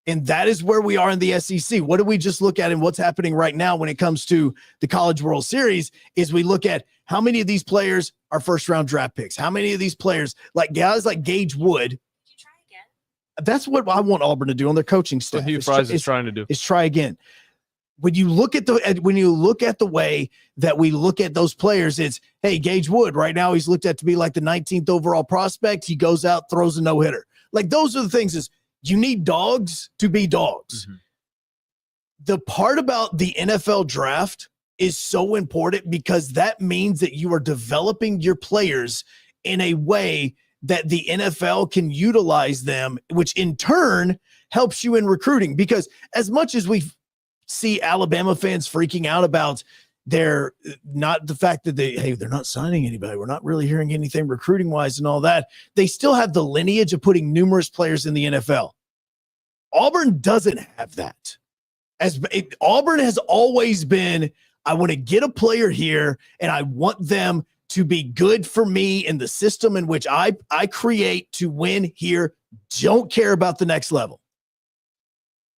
And that is where we are in the SEC. What do we just look at and what's happening right now when it comes to the College World Series is we look at how many of these players are first-round draft picks. How many of these players, like guys like Gage Wood, that's what I want Auburn to do on their coaching staff. What Hugh Freeze is trying to do is try again. When you look at the way that we look at those players, it's, hey, Gage Wood, right now he's looked at to be like the 19th overall prospect. He goes out, throws a no-hitter. Like those are the things is you need dogs to be dogs. Mm-hmm. The part about the NFL draft is so important because that means that you are developing your players in a way that the NFL can utilize them, which in turn helps you in recruiting. Because as much as we see Alabama fans freaking out about they're not the fact that they're not signing anybody. We're not really hearing anything recruiting wise and all that. They still have the lineage of putting numerous players in the NFL. Auburn doesn't have that. Auburn has always been, I want to get a player here and I want them to be good for me in the system in which I create to win here. Don't care about the next level.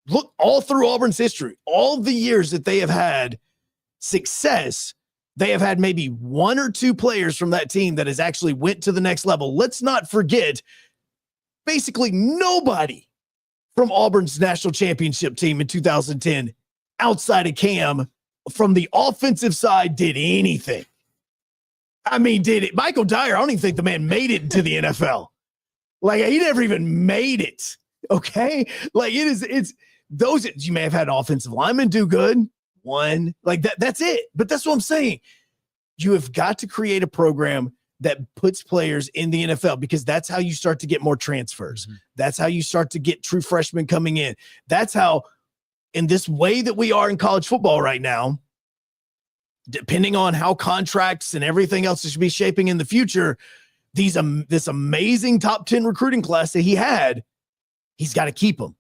Look all through Auburn's history, all the years that they have had success, they have had maybe one or two players from that team that has actually went to the next level. Let's not forget, basically nobody from Auburn's national championship team in 2010 outside of Cam from the offensive side did anything. I mean, did it? Michael Dyer, I don't even think the man made it into the NFL. Like, he never even made it. Okay? Like, it's those, you may have had offensive linemen do good. One, like that's it. But that's what I'm saying. You have got to create a program that puts players in the NFL because that's how you start to get more transfers. Mm-hmm. That's how you start to get true freshmen coming in. That's how, in this way that we are in college football right now, depending on how contracts and everything else should be shaping in the future, this amazing top 10 recruiting class that he had, he's got to keep them.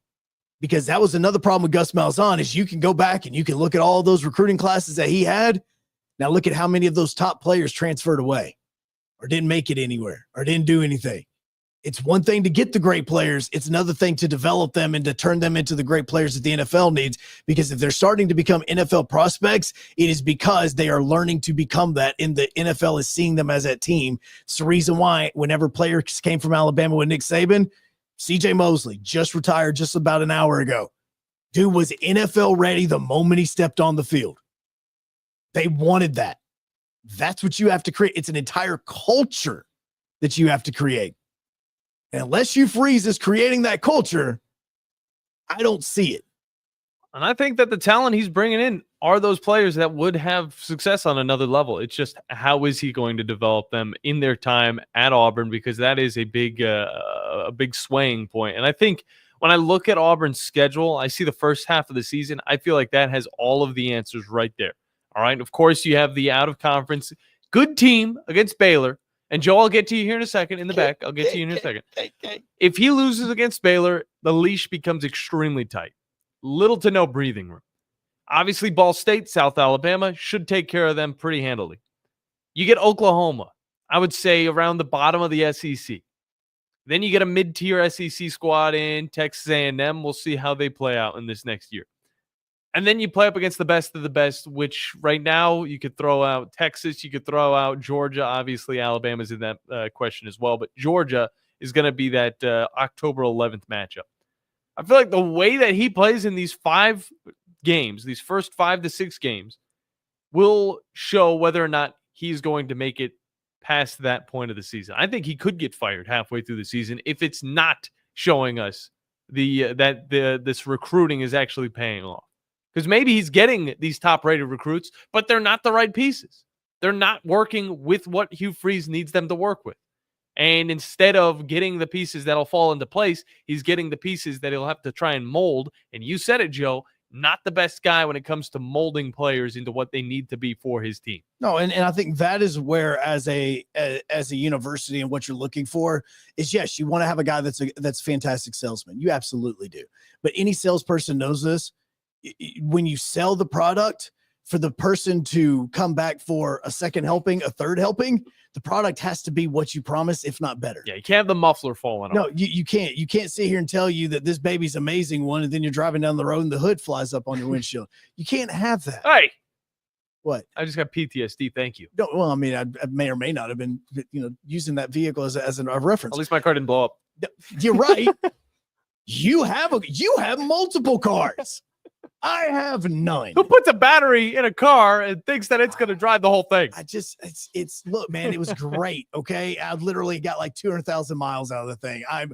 Because that was another problem with Gus Malzahn is you can go back and you can look at all those recruiting classes that he had. Now look at how many of those top players transferred away or didn't make it anywhere or didn't do anything. It's one thing to get the great players. It's another thing to develop them and to turn them into the great players that the NFL needs. Because if they're starting to become NFL prospects, it is because they are learning to become that, and the NFL is seeing them as that team. It's the reason why whenever players came from Alabama with Nick Saban, CJ Mosley just retired just about an hour ago. Dude was NFL ready the moment he stepped on the field. They wanted that. That's what you have to create. It's an entire culture that you have to create. And unless Hugh Freeze is creating that culture, I don't see it. And I think that the talent he's bringing in are those players that would have success on another level. It's just how is he going to develop them in their time at Auburn, because that is a big swaying point. And I think when I look at Auburn's schedule, I see the first half of the season. I feel like that has all of the answers right there. All right. Of course, you have the out-of-conference good team against Baylor. And Joe, I'll get to you here in a second in the back. I'll get to you in a second. If he loses against Baylor, the leash becomes extremely tight. Little to no breathing room. Obviously, Ball State, South Alabama should take care of them pretty handily. You get Oklahoma, I would say around the bottom of the SEC. Then you get a mid-tier SEC squad in Texas A&M. We'll see how they play out in this next year. And then you play up against the best of the best, which right now you could throw out Texas. You could throw out Georgia. Obviously, Alabama's in that question as well. But Georgia is going to be that October 11th matchup. I feel like the way that he plays in these 5 games, these first 5 to 6 games, will show whether or not he's going to make it past that point of the season. I think he could get fired halfway through the season if it's not showing us this recruiting is actually paying off. Because maybe he's getting these top-rated recruits, but they're not the right pieces. They're not working with what Hugh Freeze needs them to work with. And instead of getting the pieces that'll fall into place, he's getting the pieces that he'll have to try and mold. And you said it, Joe, not the best guy when it comes to molding players into what they need to be for his team. No, and I think that is where, as a university, and what you're looking for is, yes, you want to have a guy that's a fantastic salesman. You absolutely do. But any salesperson knows this. When you sell the product, for the person to come back for a second helping, a third helping, the product has to be what you promised, if not better. Yeah, you can't have the muffler falling off. No, you can't. You can't sit here and tell you that this baby's amazing one, and then you're driving down the road and the hood flies up on your windshield. You can't have that. Hey, what? I just got PTSD. Thank you. No, well, I mean, I may or may not have been, using that vehicle as a reference. At least my car didn't blow up. You're right. You have multiple cars. I have none. Who puts a battery in a car and thinks that it's going to drive the whole thing? Look, man, it was great. Okay. I literally got like 200,000 miles out of the thing. I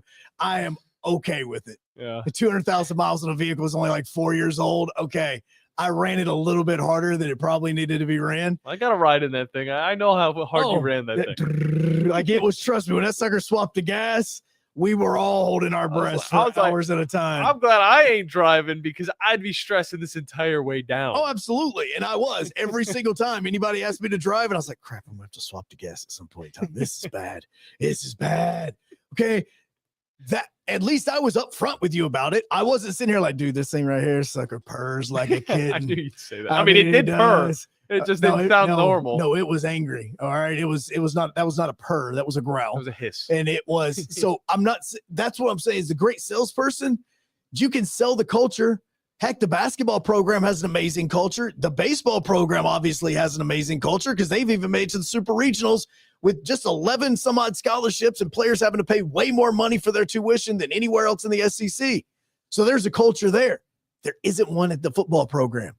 am okay with it. Yeah. The 200,000 miles on a vehicle is only like 4 years old. Okay. I ran it a little bit harder than it probably needed to be ran. I got to ride in that thing. I know how hard you ran that thing. Like, it was, trust me, when that sucker swapped the gas, we were all holding our breaths for hours at a time. I'm glad I ain't driving, because I'd be stressing this entire way down. Oh, absolutely. And I was every single time anybody asked me to drive, and I was like, crap, I'm going to have to swap the gas at some point in time. This is bad. This is bad. Okay. That, at least I was up front with you about it. I wasn't sitting here like, dude, this thing right here, sucker purrs like a kid. I knew you'd say that. I mean, it did purr. It just didn't sound normal. No, it was angry. All right. It was not, that was not a purr. That was a growl. It was a hiss. And it was, so that's what I'm saying is, a great salesperson, you can sell the culture. Heck, the basketball program has an amazing culture. The baseball program obviously has an amazing culture, because they've even made it to the super regionals with just 11 some odd scholarships and players having to pay way more money for their tuition than anywhere else in the SEC. So there's a culture there. There isn't one at the football program,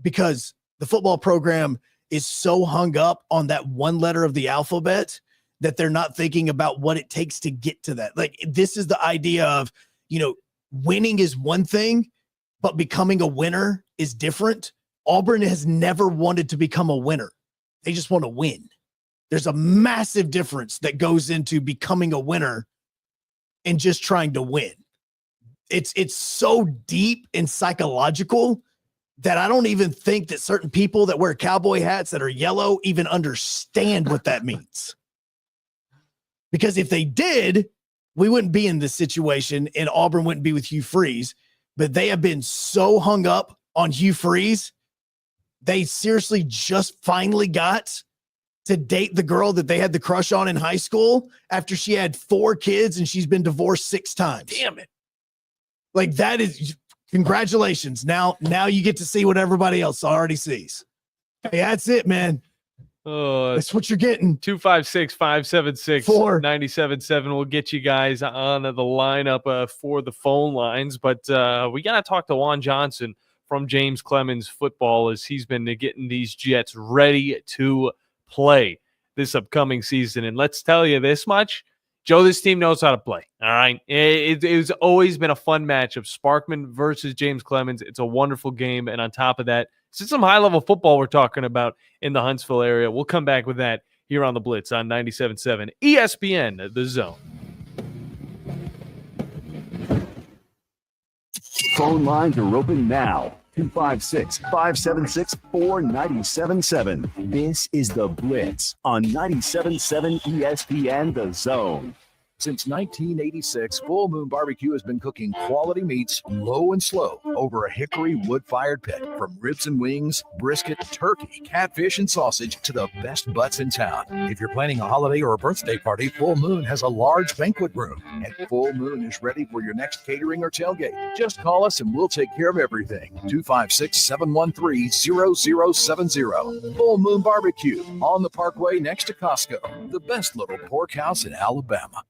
because the football program is so hung up on that one letter of the alphabet that they're not thinking about what it takes to get to that. Like, this is the idea of, winning is one thing, but becoming a winner is different. Auburn has never wanted to become a winner. They just want to win. There's a massive difference that goes into becoming a winner and just trying to win. It's so deep and psychological that I don't even think that certain people that wear cowboy hats that are yellow even understand what that means. Because if they did, we wouldn't be in this situation, and Auburn wouldn't be with Hugh Freeze. But they have been so hung up on Hugh Freeze, they seriously just finally got to date the girl that they had the crush on in high school after she had 4 kids and she's been divorced 6 times. Damn it. Like, that is, congratulations. Now you get to see what everybody else already sees. Hey, that's it, man. That's what you're getting. 256-576-97.7 will get you guys on the lineup for the phone lines. But we got to talk to Juan Johnson from James Clemens Football, as he's been getting these Jets ready to play this upcoming season. And let's tell you this much, Joe, this team knows how to play. All right. It's always been a fun matchup. Sparkman versus James Clemens. It's a wonderful game. And on top of that, it's some high-level football we're talking about in the Huntsville area. We'll come back with that here on the Blitz on 97.7 ESPN, The Zone. Phone lines are open now. 256-576-4977. This is the Blitz on 97.7 ESPN, The Zone. Since 1986, Full Moon Barbecue has been cooking quality meats low and slow over a hickory wood-fired pit. From ribs and wings, brisket, turkey, catfish, and sausage to the best butts in town. If you're planning a holiday or a birthday party, Full Moon has a large banquet room. And Full Moon is ready for your next catering or tailgate. Just call us and we'll take care of everything. 256-713-0070. Full Moon Barbecue on the Parkway next to Costco. The best little pork house in Alabama.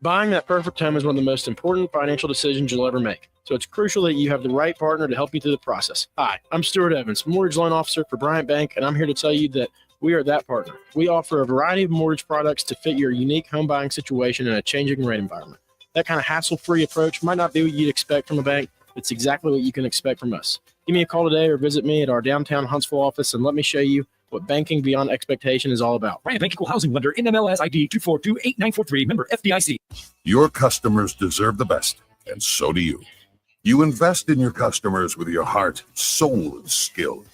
Buying that perfect home is one of the most important financial decisions you'll ever make. So it's crucial that you have the right partner to help you through the process. Hi, I'm Stuart Evans, mortgage loan officer for Bryant Bank, and I'm here to tell you that we are that partner. We offer a variety of mortgage products to fit your unique home buying situation in a changing rate environment. That kind of hassle-free approach might not be what you'd expect from a bank. It's exactly what you can expect from us. Give me a call today or visit me at our downtown Huntsville office and let me show you what banking beyond expectation is all about. Bryant Bank Equal Housing Lender, NMLS ID 2428943, member FDIC. Your customers deserve the best, and so do you. You invest in your customers with your heart, soul, and skill.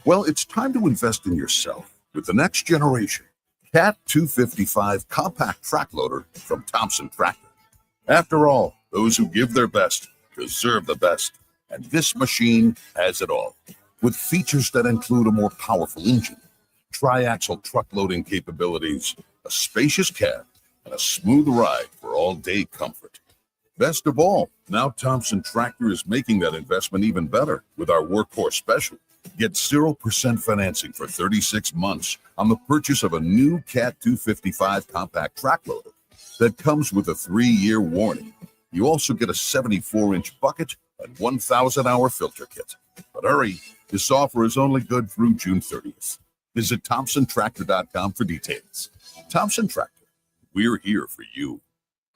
Well, it's time to invest in yourself with the next generation Cat 255 compact track loader from Thompson Tractor. After all, those who give their best deserve the best, and this machine has it all. With features that include a more powerful engine, tri-axle truck loading capabilities, a spacious cab, and a smooth ride for all-day comfort. Best of all, now Thompson Tractor is making that investment even better with our workhorse special. Get 0% financing for 36 months on the purchase of a new Cat 255 compact track loader that comes with a 3-year warranty. You also get a 74-inch bucket and 1,000-hour filter kit. But hurry, this offer is only good through June 30th. Visit ThompsonTractor.com for details. Thompson Tractor, we're here for you.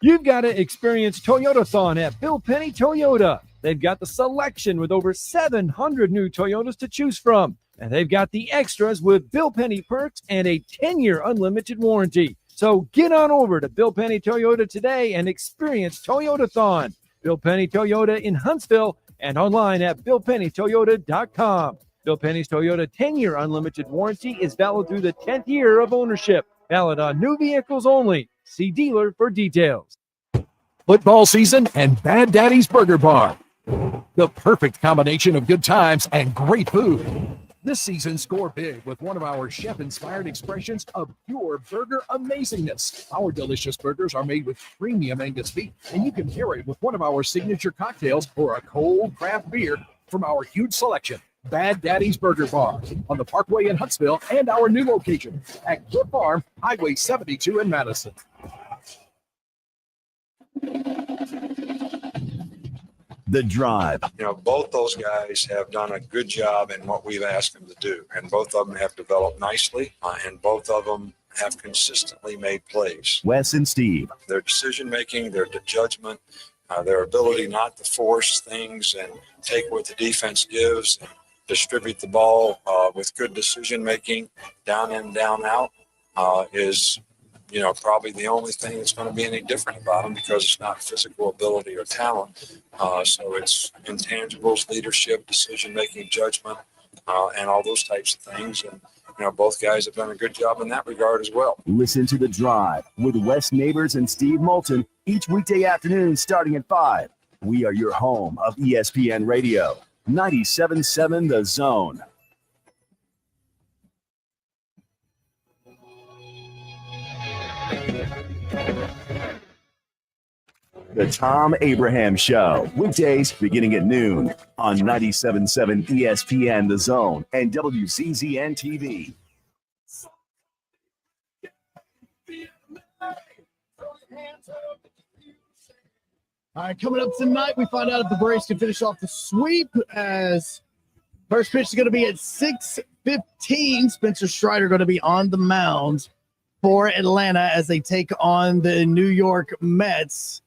You've got to experience Toyotathon at Bill Penny Toyota. They've got the selection with over 700 new Toyotas to choose from. And they've got the extras with Bill Penny perks and a 10-year unlimited warranty. So get on over to Bill Penny Toyota today and experience Toyotathon. Bill Penny Toyota in Huntsville and online at BillPennyToyota.com. Bill Penny's Toyota 10-year unlimited warranty is valid through the 10th year of ownership. Valid on new vehicles only. See dealer for details. Football season and Bad Daddy's Burger Bar. The perfect combination of good times and great food. This season, score big with one of our chef-inspired expressions of pure burger amazingness. Our delicious burgers are made with premium Angus beef, and you can pair it with one of our signature cocktails or a cold craft beer from our huge selection. Bad Daddy's Burger Bar on the Parkway in Huntsville and our new location at Cliff Farm, Highway 72 in Madison. The Drive. Both those guys have done a good job in what we've asked them to do, and both of them have developed nicely, and both of them have consistently made plays. Wes and Steve. Their decision-making, their judgment, their ability not to force things and take what the defense gives and distribute the ball with good decision-making, down in, down out, is probably the only thing that's going to be any different about them, because it's not physical ability or talent. So it's intangibles, leadership, decision-making, judgment, and all those types of things. And, both guys have done a good job in that regard as well. Listen to The Drive with Wes Neighbors and Steve Moulton each weekday afternoon starting at 5. We are your home of ESPN Radio, 97.7 The Zone. The Tom Abraham Show, weekdays beginning at noon on 97.7 ESPN The Zone and WCZN TV. All right, coming up tonight, we find out if the Braves can finish off the sweep, as first pitch is going to be at 6:15. Spencer Strider going to be on the mound for Atlanta as they take on the New York Mets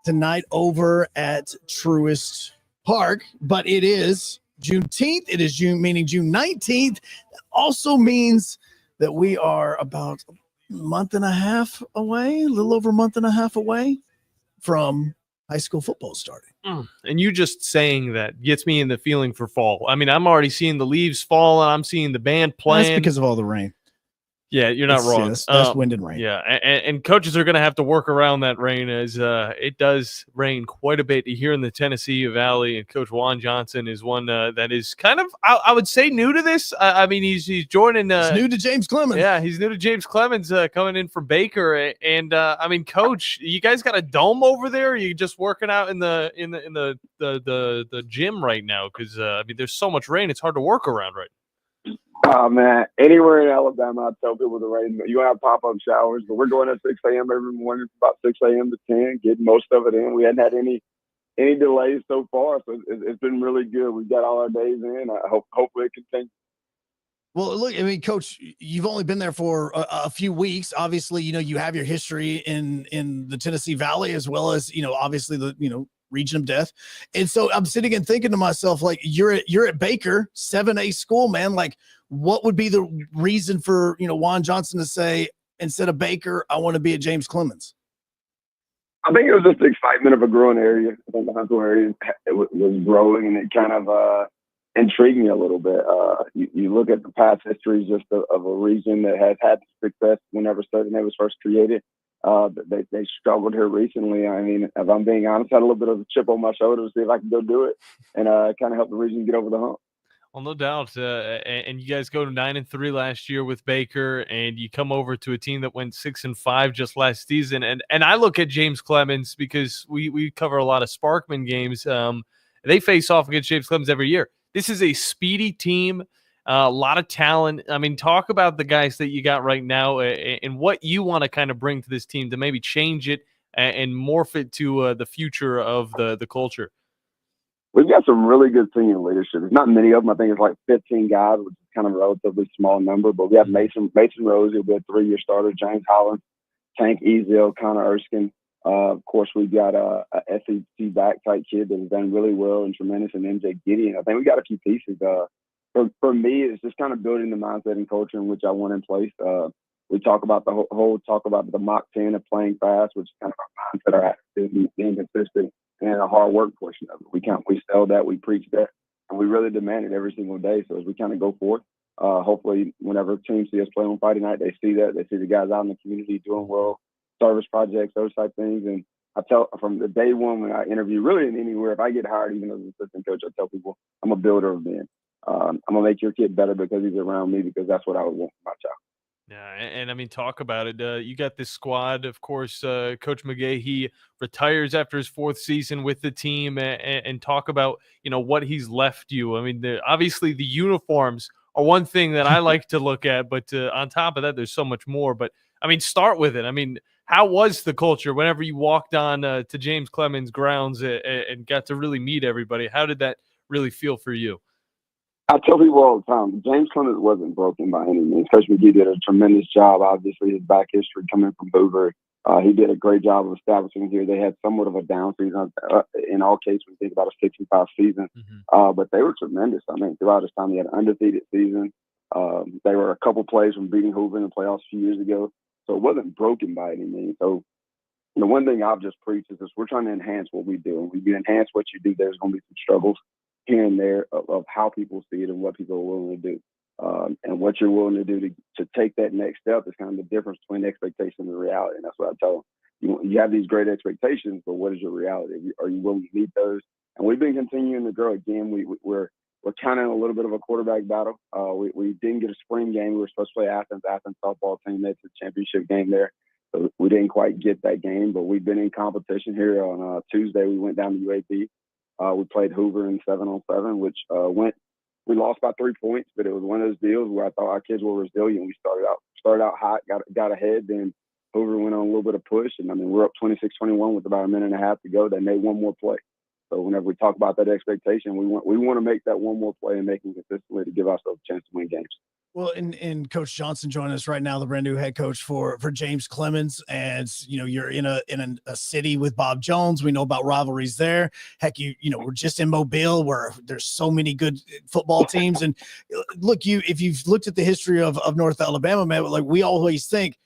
tonight over at Truist Park. But it is Juneteenth. It is June 19th. That also means that we are about a month and a half away, a little over a month and a half away from high school football starting. And you just saying that gets me in the feeling for fall. I mean, I'm already seeing the leaves fall, and I'm seeing the band playing. That's because of all the rain. Yeah, you're not wrong. That's wind and rain. Yeah, and coaches are going to have to work around that rain, as it does rain quite a bit here in the Tennessee Valley. And Coach Juan Johnson is one that is kind of, I would say, new to this. I mean, he's joining. He's new to James Clemens. Yeah, he's new to James Clemens, coming in from Baker. And I mean, Coach, you guys got a dome over there? Or are you just working out in the gym right now? Because I mean, there's so much rain, it's hard to work around right now. Oh, man, anywhere in Alabama, I tell people to rain. You have pop-up showers, but we're going at 6 a.m. every morning, about 6 a.m. to 10, getting most of it in. We hadn't had any delays so far, so it's been really good. We've got all our days in. Hopefully it continues. Well, look, I mean, Coach, you've only been there for a few weeks. Obviously, you have your history in the Tennessee Valley, as well as, obviously the, region of death. And so I'm sitting and thinking to myself, like, you're at Baker, 7A school, man. Like, what would be the reason for, Juan Johnson to say, instead of Baker, I want to be at James Clemens? I think it was just the excitement of a growing area. I think the Huntsville area was growing, and it kind of intrigued me a little bit. You look at the past history just of a region that has had success whenever Southern was first created. They struggled here recently. I mean, if I'm being honest, I had a little bit of a chip on my shoulder to see if I could go do it and kind of help the region get over the hump. Well, no doubt. And you guys go to 9-3 last year with Baker, and you come over to a team that went 6-5 just last season. And I look at James Clemens because we cover a lot of Sparkman games. They face off against James Clemens every year. This is a speedy team, a lot of talent. I mean, talk about the guys that you got right now and what you want to kind of bring to this team to maybe change it and morph it to the future of the culture. We've got some really good senior leadership. There's not many of them. I think it's like 15 guys, which is kind of a relatively small number. But we have Mason Rose, who'll be a 3-year starter, James Holland, Tank Ezel, Connor Erskine. Of course, we've got a SEC back type kid that has done really well and tremendous, and MJ Gideon. I think we got a few pieces. For me, it's just kind of building the mindset and culture in which I want in place. We talk about the whole talk about the Mach 10 of playing fast, which is kind of our mindset, our attitude, being consistent, and a hard work portion of it. We sell that, we preach that, and we really demand it every single day. So as we kind of go forth, hopefully whenever teams see us play on Friday night, they see that. They see the guys out in the community doing well, service projects, those type things. And I tell from the day one when I interview, really anywhere, if I get hired, even as an assistant coach, I tell people I'm a builder of men. I'm going to make your kid better because he's around me, because that's what I would want for my child. Yeah, and I mean, talk about it. You got this squad, of course. Coach McGay, he retires after his 4th season with the team, and talk about what he's left you. I mean, obviously the uniforms are one thing that I like to look at, but on top of that, there's so much more. But I mean, start with it. I mean, how was the culture whenever you walked on to James Clemens grounds and got to really meet everybody? How did that really feel for you? I tell people all the time, James Clemens wasn't broken by any means. Coach McGee did a tremendous job. Obviously, his back history coming from Hoover, he did a great job of establishing here. They had somewhat of a down season in all cases when you think about a 6-5 season, but they were tremendous. I mean, throughout this time, he had an undefeated season. They were a couple plays from beating Hoover in the playoffs a few years ago, so it wasn't broken by any means. So the one thing I've just preached is this: we're trying to enhance what we do. And when you enhance what you do, there's going to be some struggles here and there of how people see it and what people are willing to do. And what you're willing to do to take that next step is kind of the difference between expectation and reality. And that's what I tell them. You have these great expectations, but what is your reality? Are you willing to meet those? And we've been continuing to grow. Again, we're kind of in a little bit of a quarterback battle. We didn't get a spring game. We were supposed to play Athens softball team. That's a championship game there. So we didn't quite get that game, but we've been in competition here. On Tuesday, we went down to UAB. We played Hoover in 7-on-7, which we lost by 3 points, but it was one of those deals where I thought our kids were resilient. We started out hot, got ahead, then Hoover went on a little bit of push, and I mean, we're up 26-21 with about a minute and a half to go. They made one more play. So whenever we talk about that expectation, we want to make that one more play and make it consistently to give ourselves a chance to win games. Well, and Coach Johnson joining us right now, the brand new head coach for James Clemens. And, you're in a city with Bob Jones. We know about rivalries there. Heck, we're just in Mobile where there's so many good football teams. And look, if you've looked at the history of North Alabama, man, like we always think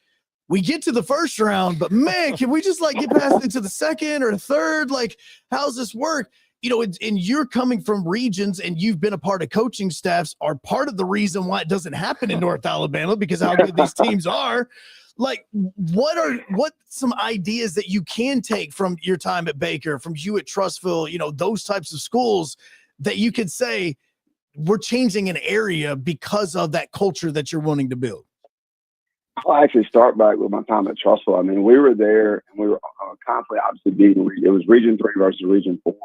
we get to the first round, but man, can we just get past into the second or third? Like, how's this work? And you're coming from regions and you've been a part of coaching staffs are part of the reason why it doesn't happen in North Alabama, because how good these teams are. Like, what some ideas that you can take from your time at Baker, from you at Trussville, those types of schools that you could say we're changing an area because of that culture that you're wanting to build? I'll actually start back with my time at Trussville. I mean, we were there and we were constantly obviously beating. It was Region 3 versus Region 4.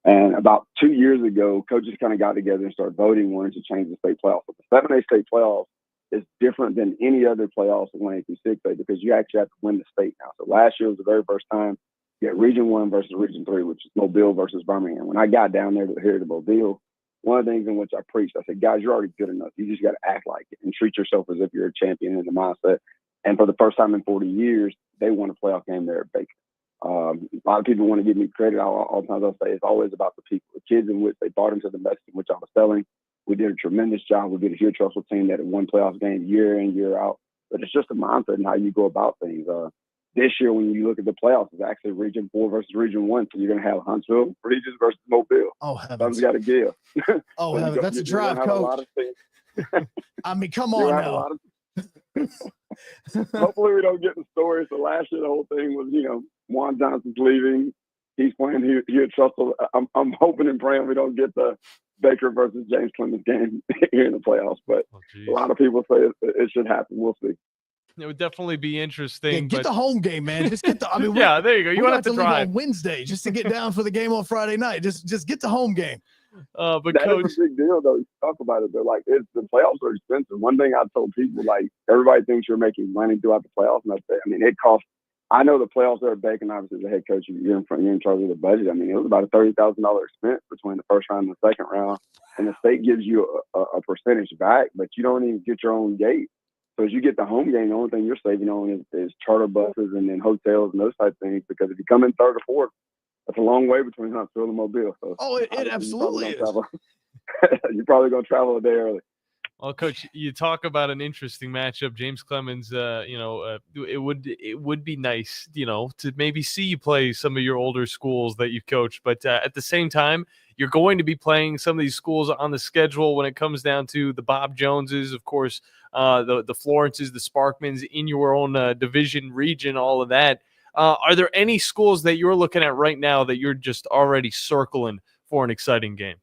And about 2 years ago, coaches kind of got together and started voting, wanting to change the state playoffs. But the 7A state playoffs is different than any other playoffs in 1A through 6A because you actually have to win the state now. So last year was the very first time you had Region 1 versus Region 3, which is Mobile versus Birmingham. When I got down there to Mobile, one of the things in which I preached, I said, guys, you're already good enough. You just got to act like it and treat yourself as if you're a champion in the mindset. And for the first time in 40 years, they won a playoff game there at Baker. A lot of people want to give me credit. All the times I'll say it's always about the people, the kids in which they bought into the message in which I was selling. We did a tremendous job. We did a huge Trussville team that had won playoff games year in, year out. But it's just a mindset and how you go about things. this year, when you look at the playoffs, it's actually Region 4 versus Region 1. So you're going to have Huntsville Regis versus Mobile. Oh, heavens. Something's got to give. Oh, heavens. That's a drive, Coach. I mean, come on now. Hopefully we don't get the story. So last year the whole thing was, Juan Johnson's leaving. He's playing here at Trussell. I'm hoping and praying we don't get the Baker versus James Clemens game here in the playoffs. But a lot of people say it should happen. We'll see. It would definitely be interesting. Yeah, get the home game, man. Just get the. I mean, yeah, there you go. You don't have to drive leave on Wednesday just to get down for the game on Friday night. Just get the home game. But that Coach, is a big deal, though. You talk about it, but like the playoffs are expensive. One thing I told people, like everybody thinks you're making money throughout the playoffs, and it costs. I know the playoffs are bacon. Obviously, as a head coach, you're in charge of the budget. I mean, it was about a $30,000 expense between the first round and the second round, and the state gives you a percentage back, but you don't even get your own gate. So as you get the home game, the only thing you're saving on is charter buses and then hotels and those type of things. Because if you come in third or fourth, that's a long way between Huntsville and Mobile. So it absolutely is. You're probably going to travel a day early. Well, Coach, you talk about an interesting matchup. James Clemens, it would be nice, to maybe see you play some of your older schools that you've coached. But at the same time, you're going to be playing some of these schools on the schedule when it comes down to the Bob Joneses, of course, the Florences, the Sparkmans in your own division region, all of that. Are there any schools that you're looking at right now that you're just already circling for an exciting game?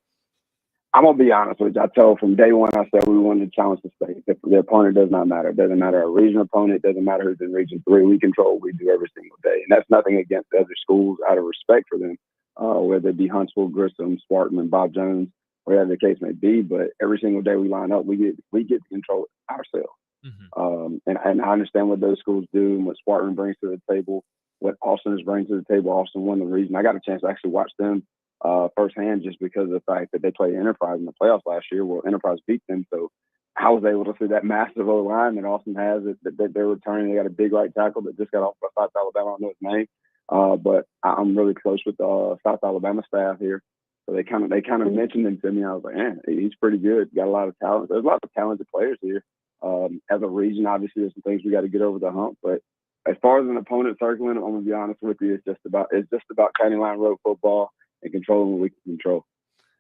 I'm going to be honest with you. I told from day one, I said we wanted to challenge the state. The opponent does not matter. It doesn't matter our region opponent. It doesn't matter who's in Region 3. We control what we do every single day. And that's nothing against other schools out of respect for them, whether it be Huntsville, Grissom, Sparkman, Bob Jones, whatever the case may be. But every single day we line up, we get to control it ourselves. Mm-hmm. And I understand what those schools do and what Sparkman brings to the table, what Austin is bringing to the table. Austin won the region. I got a chance to actually watch them firsthand just because of the fact that they played Enterprise in the playoffs last year. Well, Enterprise beat them, so I was able to see that massive O-line that Austin has that they're returning. They got a big right tackle that just got off by South Alabama. I don't know his name, but I'm really close with the South Alabama staff here. So they kind of mentioned him to me. I was like, man, he's pretty good. Got a lot of talent. There's a lot of talented players here. As a region, obviously, there's some things we got to get over the hump. But as far as an opponent circling, I'm gonna be honest with you, it's just about county line road football and controlling what we can control.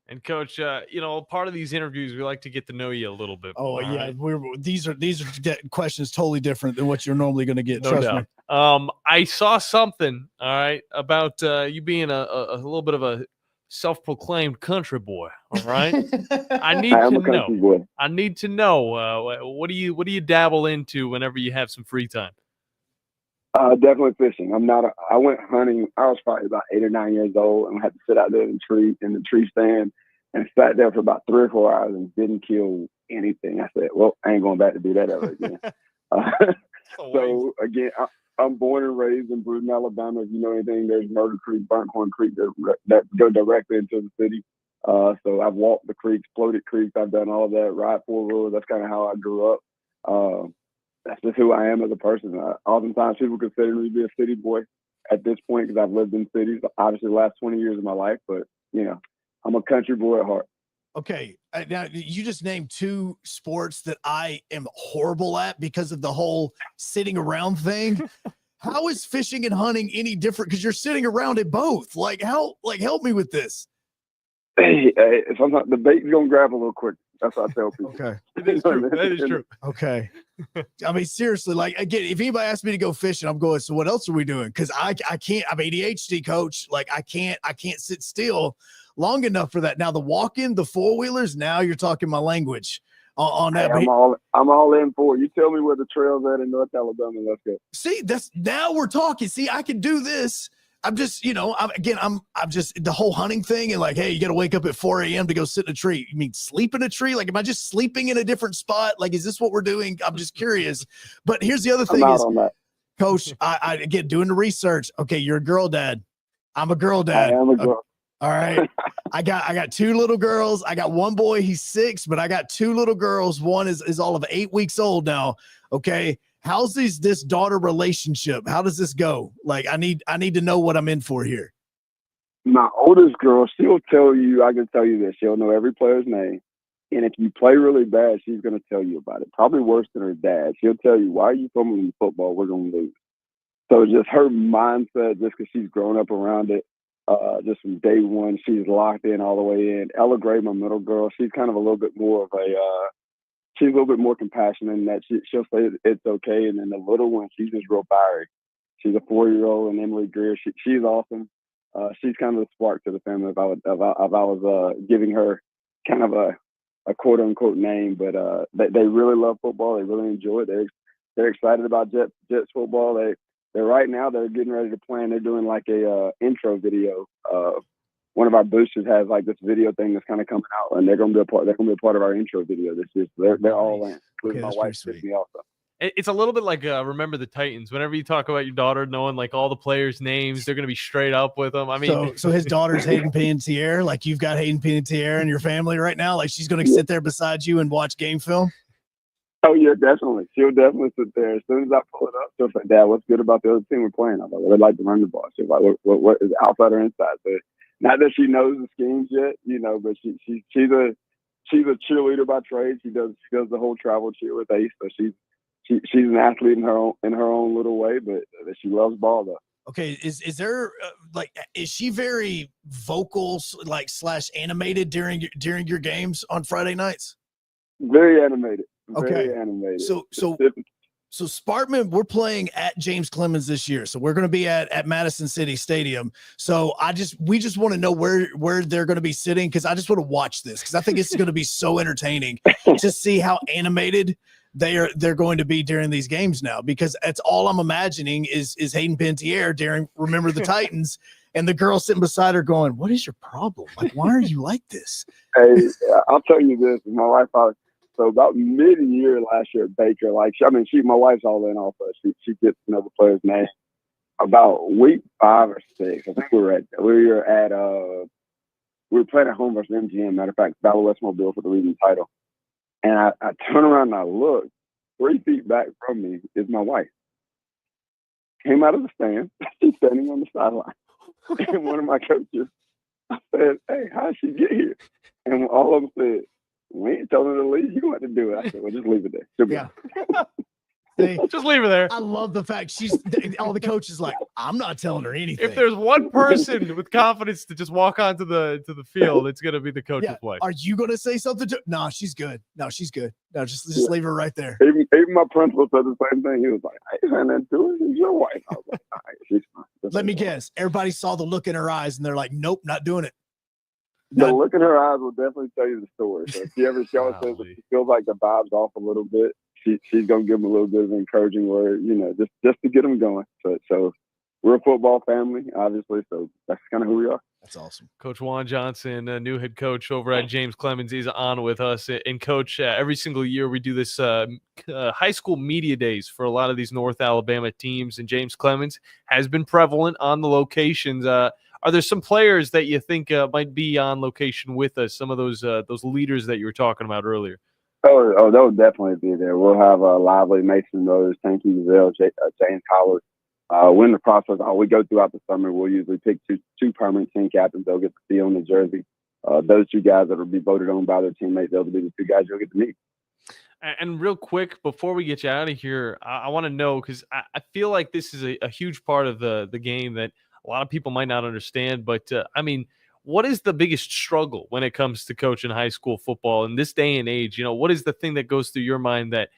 And Coach, part of these interviews, we like to get to know you a little bit. Oh yeah, these are questions totally different than what you're normally going to get. No Trust doubt. me. I saw something, all right, about you being a little bit of a self-proclaimed country boy. All right, I need to know. What do you dabble into whenever you have some free time? Definitely fishing. I went hunting. I was probably about 8 or 9 years old and had to sit out there in the tree stand and sat there for about 3 or 4 hours and didn't kill anything. I said, well, I ain't going back to do that ever again. So again, I'm born and raised in Brewton, Alabama. If you know anything, there's Murder Creek, Burnt Creek that go directly into the city. So I've walked the creeks, floated creeks. I've done all of that, ride 4-wheelers. That's kind of how I grew up. That's just who I am as a person. Oftentimes people consider me to be a city boy at this point because I've lived in cities, obviously the last 20 years of my life, but I'm a country boy at heart. Okay. Now you just named 2 sports that I am horrible at because of the whole sitting around thing. How is fishing and hunting any different? Because you're sitting around it both. Help me with this. Hey, sometimes the bait's gonna grab a little quick. That's what I tell people. Okay. That is true. That is true. Okay. I mean, seriously, again, if anybody asks me to go fishing, I'm going, so what else are we doing? Because I can't, I'm ADHD, coach. I can't sit still long enough for that. Now the walking, the 4-wheelers, now you're talking my language on that. Hey, I'm all in for it. You tell me where the trail's at in North Alabama. Let's go. See, now we're talking. See, I can do this. I'm just, I'm just the whole hunting thing and hey, you got to wake up at 4 a.m. to go sit in a tree. You mean sleep in a tree? Am I just sleeping in a different spot? Is this what we're doing? I'm just curious. But here's the other thing Coach, I again, doing the research. Okay. You're a girl dad. I'm a girl dad. I am a girl. All right. I got 2 little girls. I got 1 boy. He's 6, but I got 2 little girls. One is all of 8 weeks old now. Okay. How's this daughter relationship? How does this go? I need to know what I'm in for here. My oldest girl, she'll tell you, I can tell you this, she'll know every player's name. And if you play really bad, she's going to tell you about it. Probably worse than her dad. She'll tell you, why are you putting me in football? We're going to lose. So just her mindset, just because she's grown up around it, just from day one, she's locked in all the way in. Ella Gray, my middle girl, she's kind of a little bit more of she's a little bit more compassionate in that she'll say it's okay. And then the little one, she's just real fiery. She's a 4-year-old, and Emily Greer, she's awesome. She's kind of the spark to the family if I was giving her kind of a quote unquote name, but they really love football. They really enjoy it. They're excited about Jets football. They're right now they're getting ready to plan. They're doing like a intro video. One of our boosters has like this video thing that's kind of coming out, and they're going to be a part of our intro video this year. So they're all in, including my wife, me also. It's a little bit like Remember the Titans. Whenever you talk about your daughter knowing like all the players' names, they're going to be straight up with them. I mean, so his daughter's Hayden Panettiere. Like you've got Hayden Panettiere in your family right now. Like she's going to sit there beside you and watch game film. Oh yeah, definitely. She'll definitely sit there as soon as I pull it up. She'll say, "Dad, what's good about the other team we're playing?" I'm like, "Well, they like to run the ball." She's like, "What is outside or inside?" So not that she knows the schemes yet, but she's a cheerleader by trade. She does the whole travel cheer with Ace, so she's an athlete in her own little way, but she loves ball though. Okay, is there is she very vocal / animated during your games on Friday nights? Very animated. Okay. Very animated. So Spartman, we're playing at James Clemens this year. So we're going to be at Madison City Stadium. So we just want to know where they're going to be sitting, because I just want to watch this, because I think it's going to be so entertaining to see how animated they're going to be during these games now, because that's all I'm imagining is Hayden Panettiere during Remember the Titans, and the girl sitting beside her going, "What is your problem? Like, why are you like this?" Hey, I'll tell you this. My wife, so about mid-year last year at Baker, my wife's all in also. She gets to know the player's name. About week 5 or 6, I think we were playing at home versus MGM. Matter of fact, Battle Westmobile for the region title. And I turn around and I look. 3 feet back from me is my wife. Came out of the stand. She's standing on the sideline. And one of my coaches, I said, "Hey, how did she get here?" And all of them said, "We ain't telling her to leave. You have to do it." I said, "Well, just leave it there." She'll be just leave her there. I love the fact all the coaches like, "I'm not telling her anything." If there's one person with confidence to just walk onto the field, it's going to be the coach's wife. Are you going to say something to? No, she's good. No, just leave her right there. Even my principal said the same thing. He was like, "I ain't saying nothing to her. She's your wife." I was like, "All right, she's fine." Let me guess. Everybody saw the look in her eyes, and they're like, "Nope, not doing it." The look in her eyes will definitely tell you the story. So if she ever says that she feels like the vibe's off a little bit, she's gonna give them a little bit of an encouraging word, just to get them going. So we're a football family, obviously. So that's kind of who we are. That's awesome. Coach Juan Johnson, new head coach over at James Clemens, is on with us. And Coach, every single year we do this high school media days for a lot of these North Alabama teams, and James Clemens has been prevalent on the locations. Are there some players that you think might be on location with us? Some of those leaders that you were talking about earlier. Oh, they'll definitely be there. We'll have Lively, Mason Rose, Tanky Zell, James Collins. We're in the process. We go throughout the summer. We'll usually pick two permanent team captains. They'll get to see on the jersey. Those 2 guys that will be voted on by their teammates, they'll be the 2 guys you'll get to meet. And real quick, before we get you out of here, I want to know, because I feel like this is a huge part of the game that a lot of people might not understand. But, what is the biggest struggle when it comes to coaching high school football in this day and age? What is the thing that goes through your mind that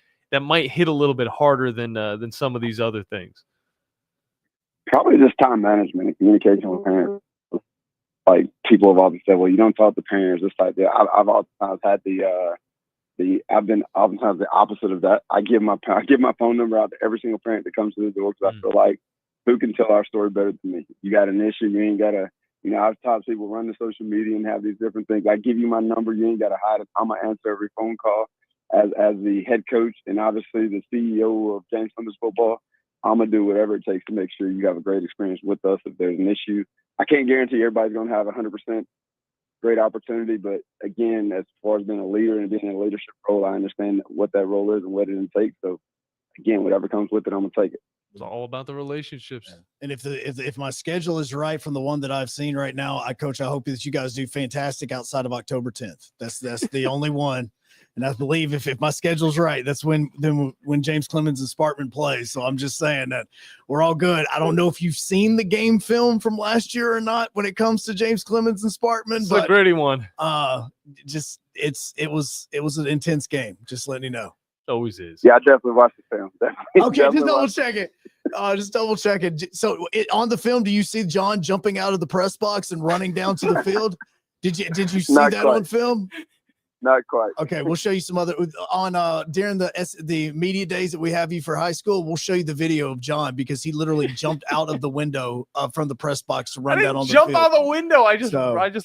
might hit a little bit harder than some of these other things? Probably just time management and communication with parents. Like, people have often said, "Well, you don't talk to parents." It's like that. I've oftentimes had I've been oftentimes the opposite of that. I give my phone number out to every single parent that comes to the door, because I feel like, who can tell our story better than me? You got an issue, you ain't got to. I've taught people run the social media and have these different things. I give you my number, you ain't got to hide it. I'm gonna answer every phone call as the head coach and obviously the CEO of James Clemens Football. I'm gonna do whatever it takes to make sure you have a great experience with us. If there's an issue, I can't guarantee everybody's gonna have 100% great opportunity, but again, as far as being a leader and being in a leadership role, I understand what that role is and what it takes. So again, whatever comes with it, I'm gonna take it. It's all about the relationships. And if my schedule is right from the one that I've seen right now, Coach, I hope that you guys do fantastic outside of October 10th. That's the only one. And I believe if my schedule's right, that's when James Clemens and Sparkman plays. So I'm just saying that we're all good. I don't know if you've seen the game film from last year or not when it comes to James Clemens and Sparkman. It's a gritty one. It was an intense game. Just letting you know. Always is. Yeah, I definitely watched the film. Okay, just double check it. Just double check it. So on the film, do you see John jumping out of the press box and running down to the field? Did you see Not that quite. on film? Not quite. Okay, we'll show you some other during the media days that we have you for high school. We'll show you the video of John because he literally jumped out of the window from the press box to run down on the field. Jump out the window. I just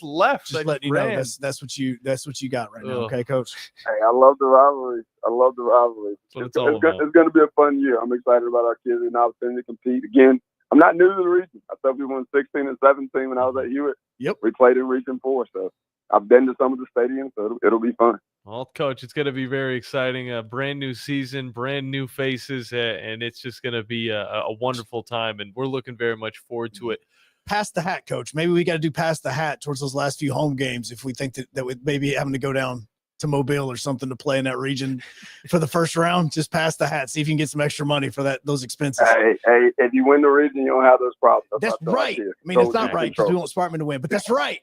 left. Just letting you know that's what you got right now. Ugh. Okay, Coach. Hey, I love the rivalry. what it's all about. It's going to be a fun year. I'm excited about our kids and opportunity to compete again. I'm not new to the region. I tell people in 16 and 17 when I was at Hewitt. Yep. We played in Region 4, so I've been to some of the stadiums, so it'll be fun. Well, Coach, it's going to be very exciting. A brand new season, brand new faces, and it's just going to be a wonderful time, and we're looking very much forward to it. Pass the hat, Coach. Maybe we got to do pass the hat towards those last few home games if we think that we maybe having to go down to Mobile or something to play in that region for the first round. Just pass the hat. See if you can get some extra money for those expenses. Hey, if you win the region, you don't have those problems. That's right. I mean, it's not right because we want Sparkman to win, but that's right.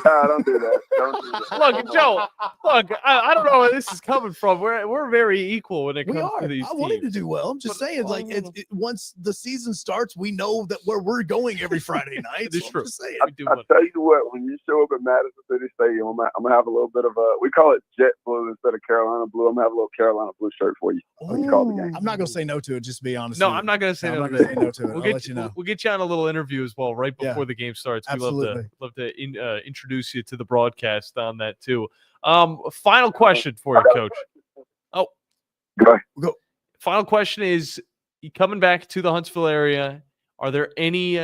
Don't do that. Don't do that. Look, Joe, I don't know where this is coming from. We're very equal when it comes to these I wanted to do well. I'm just saying, once the season starts, we know that where we're going every Friday night. It's so true. I'm just saying. I tell you what, when you show up at Madison City Stadium, I'm gonna have a little bit of we call it jet blue instead of Carolina blue. I'm gonna have a little Carolina blue shirt for you when you call the game. I'm not gonna say no to it. Just to be honest. No, with you. I'm not going to say I'm no. not gonna say no to it. We'll I'll let you know. We'll get you on a little interview as well right before the game starts. We Absolutely. love to introduce you to the broadcast on that too. Final question for you, Coach. Oh, go. Final question is: you coming back to the Huntsville area? Are there any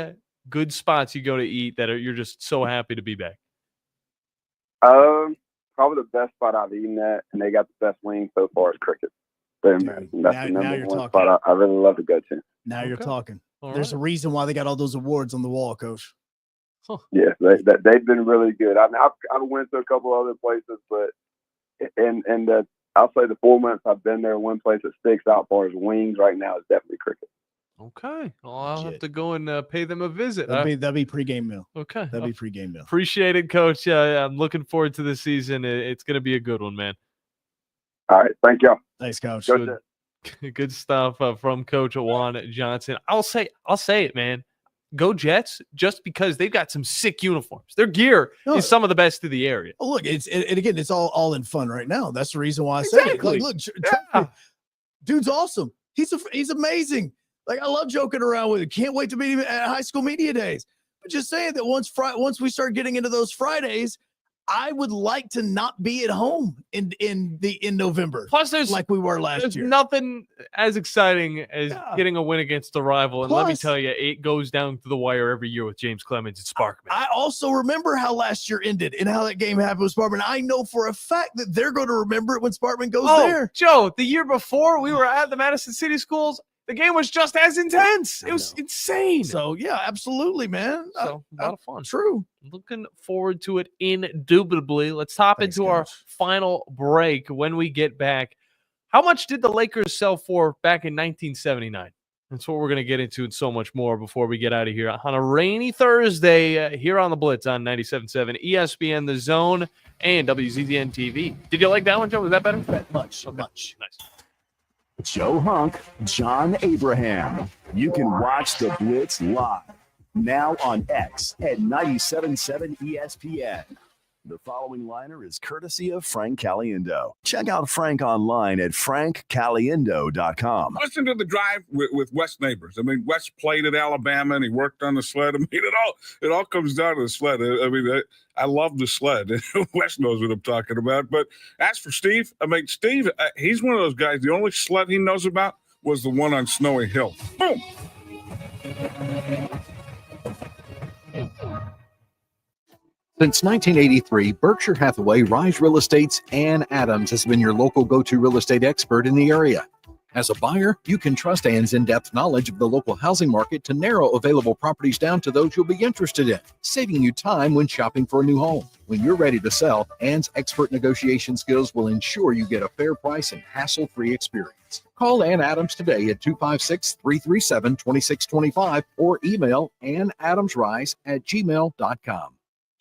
good spots you go to eat that you're just so happy to be back? Probably the best spot I've eaten at, and they got the best wings so far is Cricket. That's the number one spot I really love to go to. Now you're talking. All There's a reason why they got all those awards on the wall, Coach. Yeah, they've been really good. I mean, I've went to a couple other places, but I'll say the 4 months I've been there, one place that sticks out for as wings right now is definitely Cricket. Okay, well, I'll have to go and pay them a visit. That'd be pregame meal. Okay, that'd be pregame meal. Appreciate it, Coach. I'm looking forward to the season. It's going to be a good one, man. All right, thank y'all. Thanks, Coach. Good stuff from Coach Juan Johnson. I'll say it, man. Go Jets, just because they've got some sick uniforms. Their gear is some of the best in the area. Oh, look, again, it's all in fun right now. That's the reason why I said it. Like, look, dude's awesome. He's amazing. Like, I love joking around with him. Can't wait to meet him at high school media days. But just saying that once we start getting into those Fridays, I would like to not be at home in November. Plus, there's like we were last year. Nothing as exciting as getting a win against a rival. And let me tell you, it goes down to the wire every year with James Clemens and Sparkman. I also remember how last year ended and how that game happened with Sparkman. I know for a fact that they're going to remember it when Sparkman goes there. Joe, the year before we were at the Madison City Schools, the game was just as intense. It was insane. So, yeah, absolutely, man. So, a lot of fun. True. Looking forward to it indubitably. Let's hop into our final break when we get back. How much did the Lakers sell for back in 1979? That's what we're going to get into and so much more before we get out of here on a rainy Thursday here on the Blitz on 97.7 ESPN, The Zone, and WZZN TV. Did you like that one, Joe? Was that better? Much. Nice. Joe Hunk, John Abraham. You can watch the Blitz live now on X at 97.7 ESPN. The following liner is courtesy of Frank Caliendo. Check out Frank online at frankcaliendo.com. Listen to the drive with Wes Neighbors. I mean, Wes played at Alabama and he worked on the sled. I mean, it all comes down to the sled. I mean, I love the sled. Wes knows what I'm talking about. But as for Steve, I mean, Steve, he's one of those guys. The only sled he knows about was the one on Snowy Hill. Boom. Since 1983, Berkshire Hathaway Rise Real Estate's Ann Adams has been your local go-to real estate expert in the area. As a buyer, you can trust Ann's in-depth knowledge of the local housing market to narrow available properties down to those you'll be interested in, saving you time when shopping for a new home. When you're ready to sell, Ann's expert negotiation skills will ensure you get a fair price and hassle-free experience. Call Ann Adams today at 256-337-2625 or email annadamsrise@gmail.com.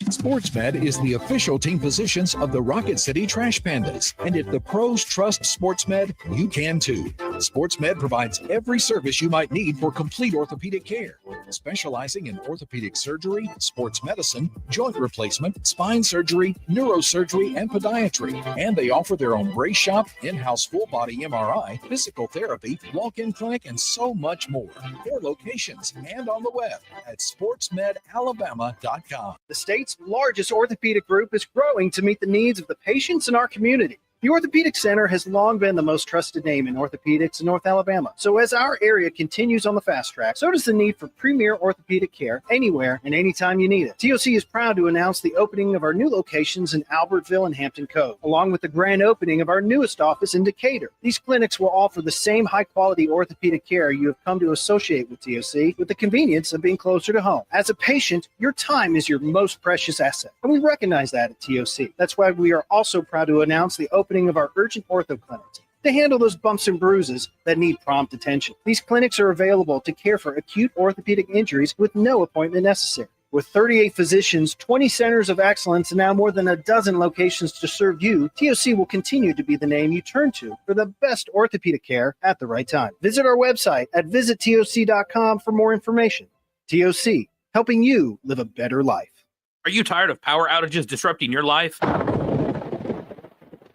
SportsMed is the official team physicians of the Rocket City Trash Pandas. And if the pros trust SportsMed, you can too. SportsMed provides every service you might need for complete orthopedic care, specializing in orthopedic surgery, sports medicine, joint replacement, spine surgery, neurosurgery, and podiatry. And they offer their own brace shop, in-house full-body MRI, physical therapy, walk-in clinic, and so much more. 4 locations and on the web at sportsmedalabama.com. The state's largest orthopedic group is growing to meet the needs of the patients in our community. The Orthopedic Center has long been the most trusted name in orthopedics in North Alabama. So as our area continues on the fast track, so does the need for premier orthopedic care anywhere and anytime you need it. TOC is proud to announce the opening of our new locations in Albertville and Hampton Cove, along with the grand opening of our newest office in Decatur. These clinics will offer the same high-quality orthopedic care you have come to associate with TOC, with the convenience of being closer to home. As a patient, your time is your most precious asset, and we recognize that at TOC. That's why we are also proud to announce the opening of our urgent ortho clinics to handle those bumps and bruises that need prompt attention. These clinics are available to care for acute orthopedic injuries with no appointment necessary. With 38 physicians, 20 centers of excellence, and now more than a dozen locations to serve you, TOC will continue to be the name you turn to for the best orthopedic care at the right time. Visit our website at visittoc.com for more information. TOC, helping you live a better life. Are you tired of power outages disrupting your life?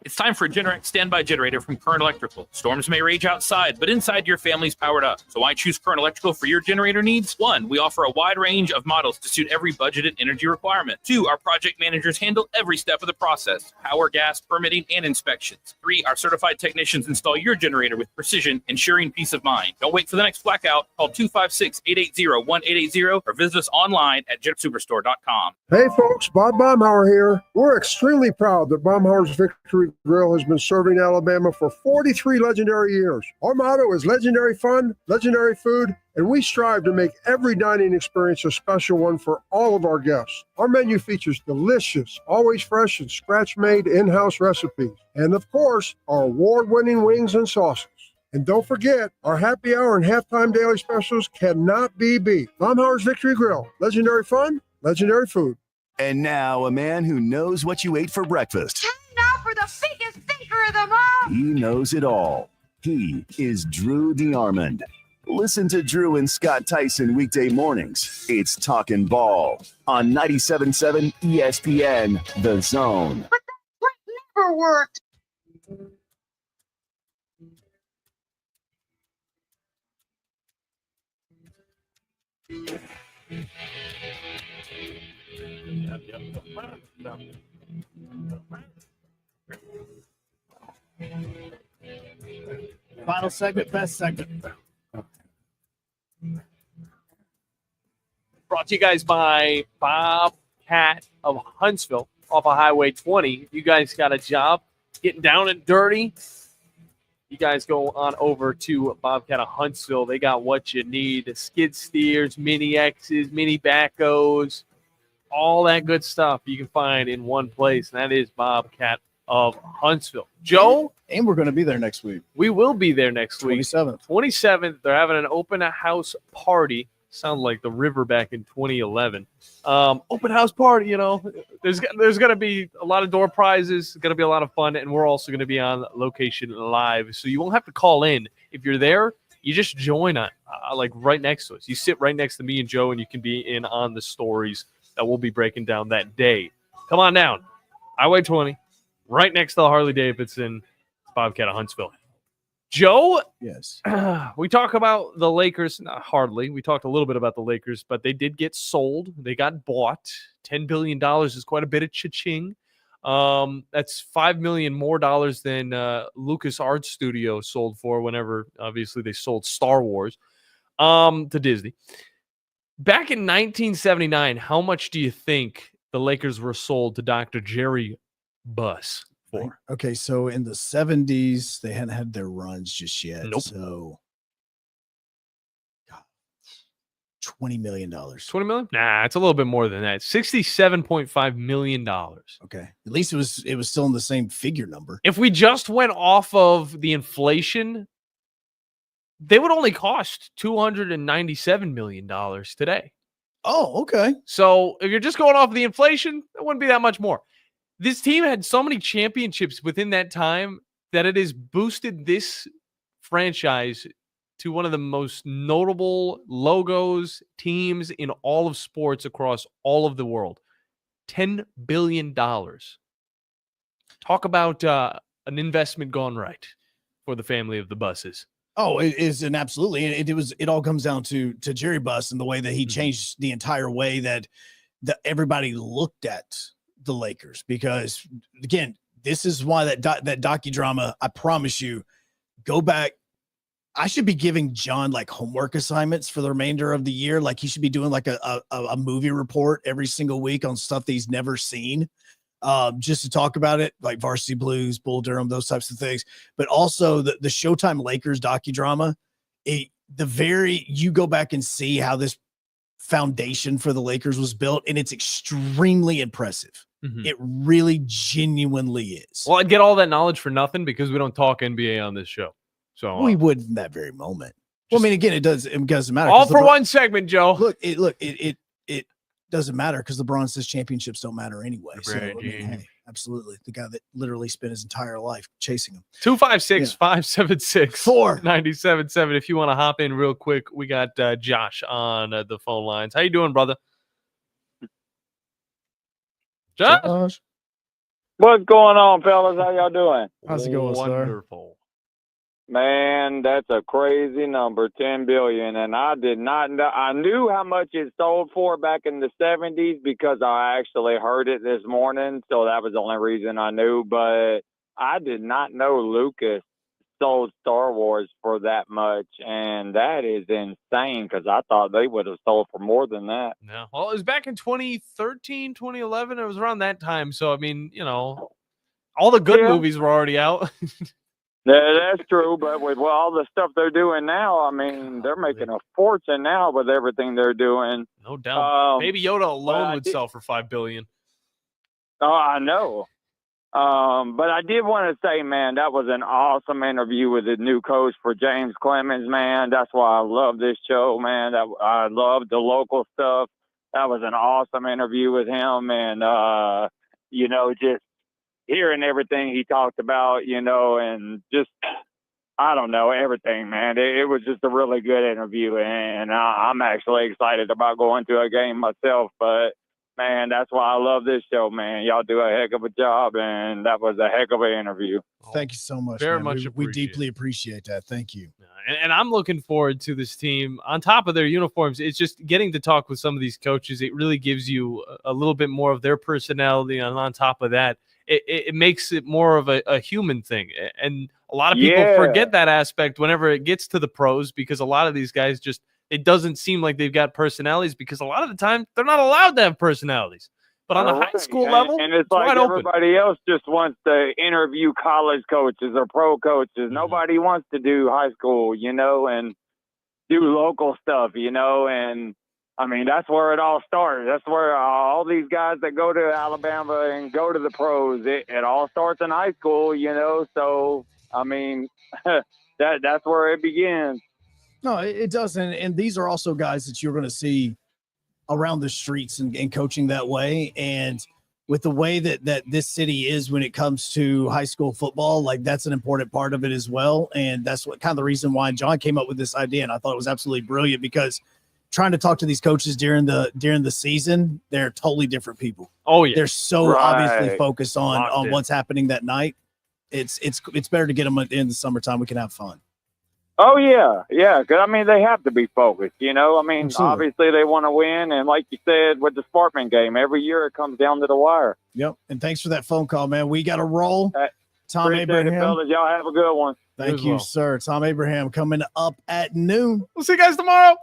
It's time for a Generac standby generator from Current Electrical. Storms may rage outside, but inside your family's powered up. So why choose Current Electrical for your generator needs? 1, we offer a wide range of models to suit every budgeted energy requirement. 2, our project managers handle every step of the process: power, gas, permitting, and inspections. 3, our certified technicians install your generator with precision, ensuring peace of mind. Don't wait for the next blackout. Call 256-880-1880 or visit us online at jetsuperstore.com. Hey folks, Bob Baumhauer here. We're extremely proud that Baumhauer's Victory Grill has been serving Alabama for 43 legendary years. Our motto is legendary fun, legendary food, and we strive to make every dining experience a special one for all of our guests. Our menu features delicious, always fresh and scratch-made in-house recipes. And of course, our award-winning wings and sauces. And don't forget, our happy hour and halftime daily specials cannot be beat. Baumhauer's Victory Grill, legendary fun, legendary food. And now, a man who knows what you ate for breakfast. Now for the biggest thinker of them all. He knows it all. He is Drew DeArmond. Listen to Drew and Scott Tyson weekday mornings. It's Talkin' Ball on 97.7 ESPN, The Zone. But that never worked. Final segment, best segment. Brought to you guys by Bobcat of Huntsville off of Highway 20. If you guys got a job getting down and dirty, you guys go on over to Bobcat of Huntsville. They got what you need: skid steers, mini X's, mini backhoes, all that good stuff you can find in one place, and that is Bobcat of Huntsville. Joe? And we're going to be there next week. We will be there next week. 27th. 27th. They're having an open house party. Sound like the river back in 2011. Open house party, you know. There's going to be a lot of door prizes. It's going to be a lot of fun, and we're also going to be on location live. So you won't have to call in. If you're there, you just join on, like right next to us. You sit right next to me and Joe, and you can be in on the stories that we'll be breaking down that day. Come on down. Highway 20, right next to the Harley-Davidson, Bobcat of Huntsville. Joe? Yes. We talk about the Lakers, not hardly. We talked a little bit about the Lakers, but they did get sold. They got bought. $10 billion is quite a bit of cha-ching. That's $5 million more dollars than Lucas Art Studio sold for whenever, obviously, they sold Star Wars to Disney. Back in 1979, how much do you think the Lakers were sold to Dr. Jerry Buss? Right? Okay, so in the 70s, they hadn't had their runs just yet. Nope. So $20 million. 20 million? Nah, it's a little bit more than that. $67.5 million. Okay. At least it was still in the same figure number. If we just went off of the inflation, they would only cost $297 million today. Oh, okay. So if you're just going off of the inflation, it wouldn't be that much more. This team had so many championships within that time that it has boosted this franchise to one of the most notable logos, teams in all of sports across all of the world. $10 billion. Talk about an investment gone right for the family of the Busses. Oh, it is an absolutely. It all comes down to Jerry Buss and the way that he changed the entire way that everybody looked at the Lakers. Because again, this is why that docudrama, I promise you, go back. I should be giving John like homework assignments for the remainder of the year. Like he should be doing like a movie report every single week on stuff that he's never seen. Just to talk about it, like Varsity Blues, Bull Durham, those types of things. But also the Showtime Lakers docudrama, you go back and see how this foundation for the Lakers was built, and it's extremely impressive. Mm-hmm. It really genuinely is. Well, I'd get all that knowledge for nothing because we don't talk NBA on this show. So we would in that very moment. Well, I mean, again, it doesn't matter. All for one segment, Joe. It doesn't matter because LeBron says championships don't matter anyway. So, I mean, hey, absolutely. The guy that literally spent his entire life chasing him. 256-576-9777. If you want to hop in real quick, we got Josh on the phone lines. How you doing, brother? Josh? What's going on, fellas? How y'all doing? How's it going, sir? Wonderful. Man, that's a crazy number, 10 billion. And I did not know. I knew how much it sold for back in the 70s because I actually heard it this morning. So that was the only reason I knew. But I did not know Lucas sold Star Wars for that much. And that is insane because I thought they would have sold for more than that. No. Well, it was back in 2013, 2011. It was around that time. So, I mean, all the good movies were already out. Yeah, that's true, but with all the stuff they're doing now, I mean, they're making a fortune now with everything they're doing. No doubt. Baby Yoda alone would sell for $5 billion. Oh, I know. But I did want to say, man, that was an awesome interview with the new coach for James Clemens, man. That's why I love this show, man. I love the local stuff. That was an awesome interview with him, and just hearing everything he talked about, and just, I don't know, everything, man. It was just a really good interview, and I'm actually excited about going to a game myself. But, man, that's why I love this show, man. Y'all do a heck of a job, and that was a heck of an interview. Thank you so much. Very man. much We deeply appreciate that. Thank you. And I'm looking forward to this team. On top of their uniforms, it's just getting to talk with some of these coaches. It really gives you a little bit more of their personality. And on top of that, it makes it more of a human thing. And a lot of people forget that aspect whenever it gets to the pros, because a lot of these guys it doesn't seem like they've got personalities, because a lot of the time they're not allowed to have personalities. But on the high school level, and it's like everybody else just wants to interview college coaches or pro coaches. Mm-hmm. Nobody wants to do high school, and do local stuff, and I mean, that's where it all started. That's where all these guys that go to Alabama and go to the pros, it all starts in high school, so I mean, that's where it begins. No, it doesn't. And these are also guys that you're going to see around the streets and coaching that way. And with the way that this city is when it comes to high school football, like that's an important part of it as well. And that's what kind of the reason why John came up with this idea. And I thought it was absolutely brilliant, because trying to talk to these coaches during the season, they're totally different people. Oh yeah. They're so obviously focused on what's happening that night. It's better to get them in the summertime. We can have fun. Oh, yeah. Yeah. Because, I mean, they have to be focused, I mean, Absolutely. Obviously they want to win. And like you said, with the Sparkman game, every year it comes down to the wire. Yep. And thanks for that phone call, man. We got to roll. Tom Appreciate it, Abraham. fellas. Y'all have a good one. Thank you, sir. Tom Abraham coming up at noon. We'll see you guys tomorrow.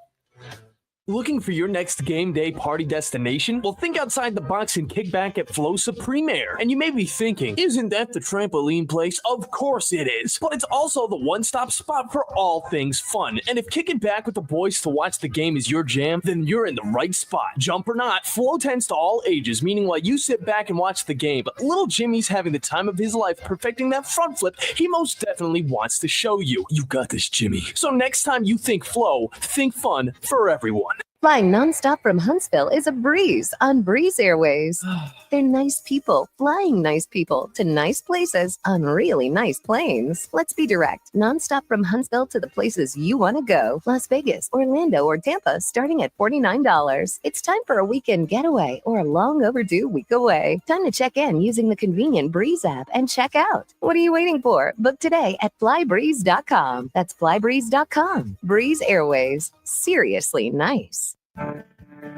Looking for your next game day party destination? Well, think outside the box and kick back at Flow Supreme Air. And you may be thinking, isn't that the trampoline place? Of course it is. But it's also the one-stop spot for all things fun. And if kicking back with the boys to watch the game is your jam, then you're in the right spot. Jump or not, Flow tends to all ages, meaning while you sit back and watch the game, but little Jimmy's having the time of his life perfecting that front flip he most definitely wants to show you. You got this, Jimmy. So next time you think Flow, think fun for everyone. Flying nonstop from Huntsville is a breeze on Breeze Airways. They're nice people flying nice people to nice places on really nice planes. Let's be direct. Nonstop from Huntsville to the places you want to go. Las Vegas, Orlando, or Tampa starting at $49. It's time for a weekend getaway or a long overdue week away. Time to check in using the convenient Breeze app and check out. What are you waiting for? Book today at flybreeze.com. That's flybreeze.com. Breeze Airways. Seriously nice.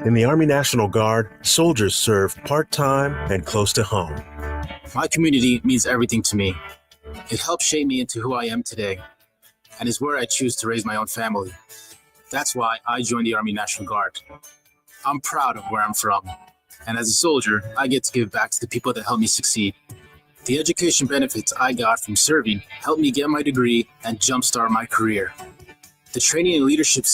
In the Army National Guard, soldiers serve part-time and close to home. My community means everything to me. It helped shape me into who I am today, and is where I choose to raise my own family. That's why I joined the Army National Guard. I'm proud of where I'm from, and as a soldier, I get to give back to the people that helped me succeed. The education benefits I got from serving helped me get my degree and jumpstart my career. The training and leadership